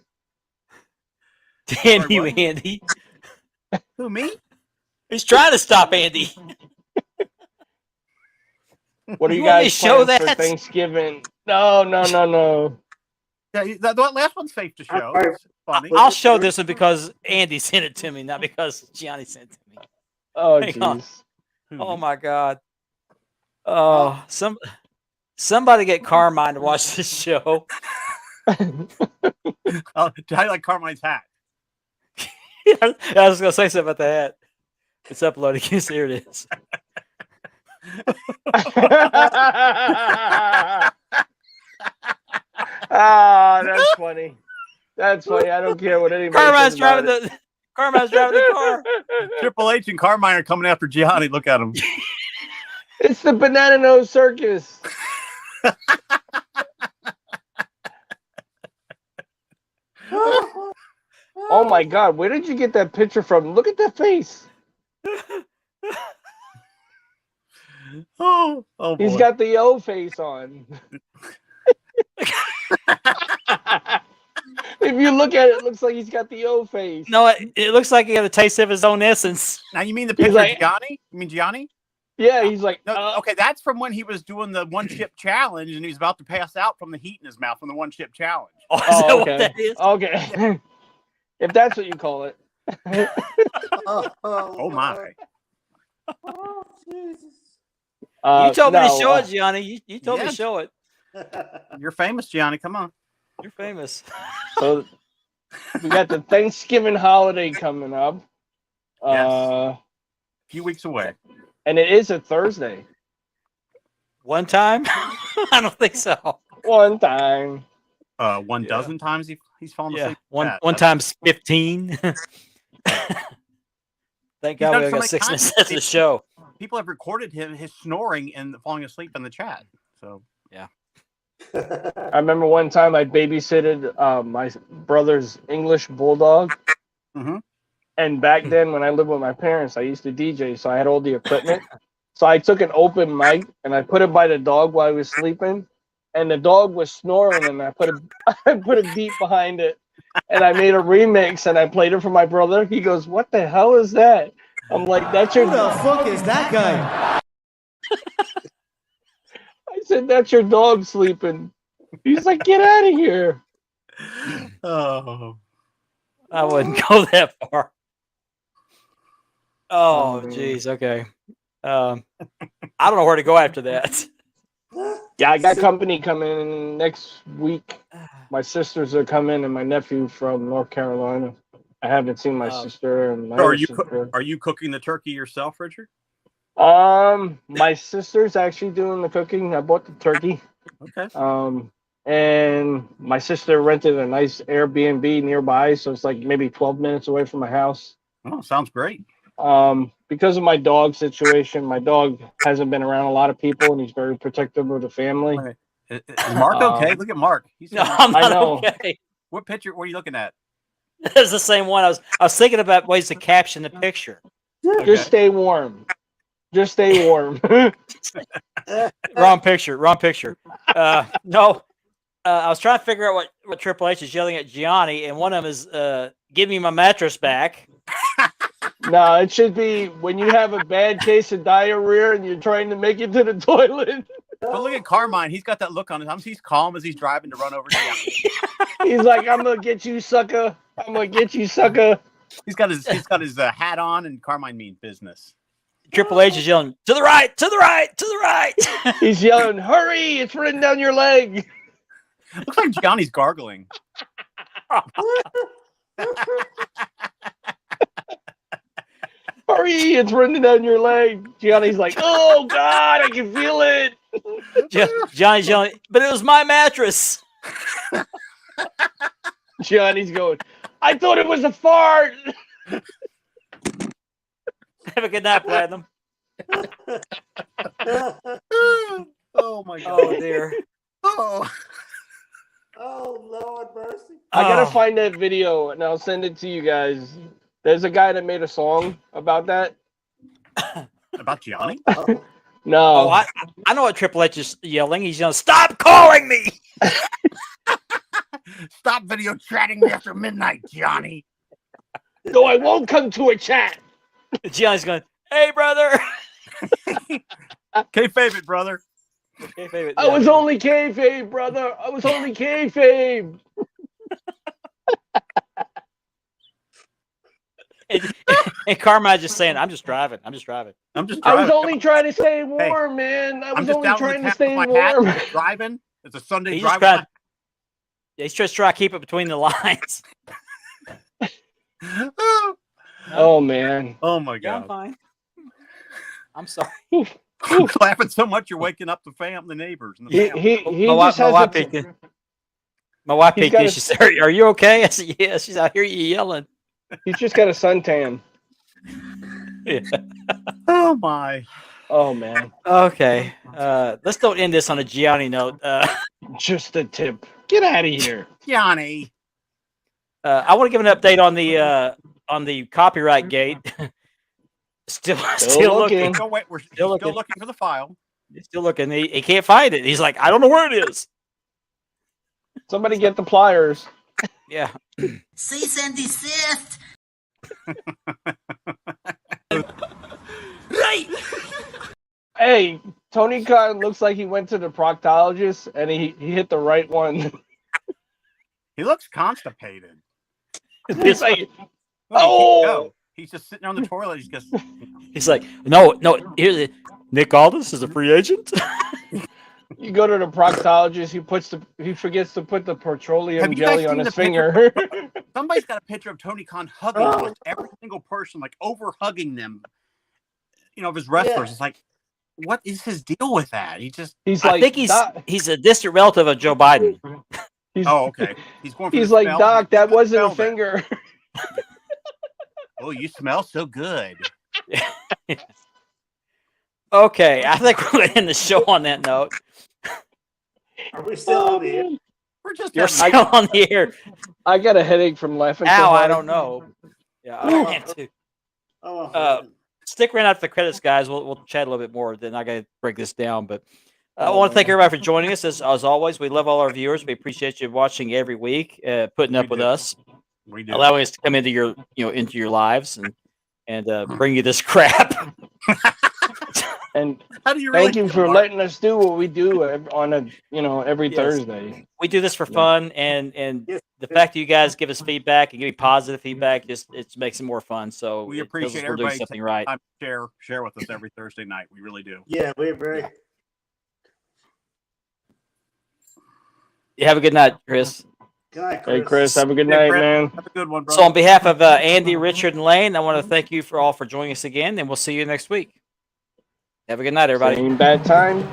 S1: Damn
S2: Sorry,
S1: you,
S2: what?
S1: Andy.
S2: Who, me?
S1: He's trying to stop Andy.
S3: What are you
S1: You want me
S3: guys
S1: to show
S3: planning for
S1: that?
S3: Thanksgiving? No.
S2: Yeah, that last one's safe to show. It's funny.
S1: I'll show this one because Andy sent it to me, not because Gianni sent it to me.
S3: Oh
S1: Hang on.
S3: jeez.
S2: Who,
S1: Oh
S2: me?
S1: my God. Oh, somebody get Carmine to watch this show.
S2: Oh, I like Carmine's hat.
S1: I was gonna say something about the hat. It's uploading. Here it is.
S3: Ah, that's funny. That's funny. I don't care what anybody
S1: Carmine's
S3: says
S1: driving
S3: about it.
S1: Carmine's driving the car.
S2: Triple H and Carmine are coming after Gianni. Look at him.
S3: It's the Banana Nose Circus. Oh my God! Where did you get that picture from? Look at that face.
S2: Oh boy.
S3: He's got the O face on. If you look at it, it looks like he's got the O face.
S1: No, it looks like he got a taste of his own essence.
S2: Now you mean the
S3: He's
S2: picture
S3: like-
S2: of Gianni? You mean Gianni?
S3: Yeah, he's like,
S2: No, okay, that's from when he was doing the one chip challenge and he was about to pass out from the heat in his mouth from the one chip challenge.
S1: Oh, is
S3: oh,
S1: that what
S3: okay,
S1: that is?
S3: okay. If that's what you call it.
S2: Oh my.
S4: Oh, Jesus.
S1: You told me to
S3: no,
S1: show it, Gianni. You told me to
S2: Yes.
S1: show it.
S2: You're famous, Gianni. Come on.
S1: You're famous.
S3: So we got the Thanksgiving holiday coming up.
S2: Yes. A few weeks away.
S3: And it is a Thursday.
S1: One time? I don't think so.
S3: One time.
S2: One
S1: Yeah.
S2: dozen times he's fallen
S1: Yeah,
S2: asleep.
S1: one
S2: Yeah,
S1: one
S2: that's-
S1: times 15. Thank God
S2: done
S1: we
S2: so
S1: got
S2: many
S1: 6
S2: times.
S1: minutes of the show.
S2: People have recorded his snoring and falling asleep in the chat. So
S3: I remember one time I babysitted my brother's English bulldog.
S2: Mhm.
S3: And back then, when I lived with my parents, I used to DJ, so I had all the equipment. So I took an open mic and I put it by the dog while he was sleeping, and the dog was snoring, and I put a beat behind it, and I made a remix and I played it for my brother. He goes, "What the hell is that?" I'm like, "That's your."
S8: Who the fuck is that guy?
S3: I said, "That's your dog sleeping." He's like, "Get out of here."
S2: oh,
S1: I wouldn't go that far. Oh,
S3: man.
S1: jeez. Okay. I don't know where to go after that.
S3: Yeah, I got company coming next week. My sisters are coming and my nephew from North Carolina. I haven't seen my
S1: Oh.
S3: sister and my
S2: So
S3: other sister.
S2: are you cooking the turkey yourself, Richard?
S3: My sister's actually doing the cooking. I bought the turkey.
S2: Okay.
S3: And my sister rented a nice Airbnb nearby, so it's like maybe 12 minutes away from my house.
S2: Oh, sounds great.
S3: Because of my dog situation, my dog hasn't been around a lot of people and he's very protective of the family.
S2: Okay. Is Mark okay? Look at Mark. He's
S1: No, I'm
S3: I
S1: not
S3: know.
S1: okay.
S2: What picture? What are you looking at?
S1: It's the same one. I was thinking about ways to caption the picture.
S3: Just stay warm. Just stay warm.
S1: Wrong picture. Wrong picture. No. I was trying to figure out what Triple H is yelling at Gianni, and one of them is "Give me my mattress back."
S3: No, it should be when you have a bad case of diarrhea and you're trying to make it to the toilet.
S2: But look at Carmine. He's got that look on his face. He's calm as he's driving to run over to you.
S3: He's like, I'm gonna get you, sucker. I'm gonna get you, sucker.
S2: He's got his hat on, and Carmine means business.
S1: Triple H is yelling, to the right, to the right, to the right.
S3: He's yelling, hurry, it's running down your leg.
S2: Looks like Johnny's gargling.
S3: Hurry, it's running down your leg. Johnny's like, oh, God, I can feel it.
S1: Johnny's yelling, but it was my mattress.
S3: Johnny's going, I thought it was a fart.
S1: Have a good night, Platinum.
S2: Oh, my God.
S1: Oh, dear.
S2: Oh.
S4: Oh, Lord mercy.
S3: I gotta find that video and I'll send it to you guys. There's a guy that made a song about that.
S2: About Johnny?
S3: No.
S1: Oh, I know what Triple H is yelling. He's yelling, stop calling me.
S2: Stop video chatting me after midnight, Johnny.
S3: No, I won't come to a chat.
S1: Johnny's going, hey, brother.
S2: Kayfabe it, brother.
S3: I was only kayfabe, brother. I was only kayfabe.
S1: And Carmine's just saying, I'm just driving. I'm just driving.
S3: I was only trying to stay warm, man. I was only trying to stay warm.
S2: Driving. It's a Sunday
S1: He's
S2: driving.
S1: He's just trying to keep it between the lines.
S3: Oh, man.
S2: Oh, my
S1: Yeah, I'm
S2: God.
S1: fine. I'm sorry.
S2: I'm laughing so much you're waking up the neighbors. And the family.
S3: He
S1: My
S3: just has
S1: wife
S3: a-
S1: peeked in. My wife
S3: He's
S1: peeked
S3: got
S1: in.
S3: a-
S1: She said, are you okay? I said, yeah. She's out here yelling.
S3: He's just got a suntan.
S1: Yeah.
S2: Oh, my.
S3: Oh, man.
S1: Okay. Let's don't end this on a Gianni note.
S3: Just a tip. Get out of here.
S2: Johnny.
S1: I want to give an update on the copyright gate. Still looking.
S2: Oh, wait, we're
S1: Still
S2: still
S1: looking.
S2: looking for the file.
S1: He's still looking. He can't find it. He's like, I don't know where it is.
S3: Somebody get the pliers.
S1: Yeah.
S8: Cease and desist.
S3: Hey, Tony Khan looks like he went to the proctologist and he hit the right one.
S2: He looks constipated.
S3: He's like,
S2: Oh,
S3: oh!
S2: he's just sitting on the toilet. He's just.
S1: He's like, no. Here's Nick Aldis is a free agent.
S3: You go to the proctologist, he forgets to put the
S2: Have
S3: petroleum
S2: you guys
S3: jelly on
S2: seen
S3: his
S2: the
S3: finger.
S2: Somebody's got a picture of Tony Khan hugging almost every single person, like over hugging them. You know, of his wrestlers.
S4: Yeah.
S2: It's like, what is his deal with that?
S3: He's
S1: I
S3: like,
S1: think he's a distant relative of Joe Biden.
S2: Oh, okay. He's going. For
S3: He's
S2: the
S3: like,
S2: smell.
S3: Doc, that
S2: Smell
S3: wasn't a
S2: that.
S3: finger.
S2: Oh, you smell so good.
S1: Okay, I think we're going to end the show on that note.
S4: Are we still on the air?
S2: We're just.
S1: You're
S2: having-
S1: still on the air.
S3: I got a headache from laughing. so
S1: Ow, I
S3: hard.
S1: don't know. Yeah, I am too.
S4: Oh,
S1: Stick around after the credits, guys. We'll chat a little bit more. Then I got to break this down. But I want to thank everybody for joining us. As always, we love all our viewers. We appreciate you watching every week, putting up with us,
S2: We do.
S1: allowing us to come into your lives and bring you this crap.
S3: And
S2: How do you really
S3: thank you
S2: feel,
S3: for
S2: Mark?
S3: letting us do what we do on every
S1: Yes.
S3: Thursday.
S1: We do this for fun, and
S4: Yes.
S1: the fact that you guys give us feedback and give me positive feedback just it makes it more fun. So
S2: We
S1: it tells us
S2: appreciate
S1: we're doing
S2: everybody
S1: something
S2: taking
S1: right.
S2: time to share with us every Thursday night. We really do.
S4: yeah, we're very.
S1: You have a good night, Chris.
S4: Good night, Chris.
S3: Hey, Chris, have a good
S2: Yeah,
S3: night,
S2: Chris.
S3: man.
S2: Have a good one, bro.
S1: So on behalf of Andy, Richard, and Lane, I want to thank you all for joining us again, and we'll see you next week. Have a good night, everybody.
S3: Same bad time,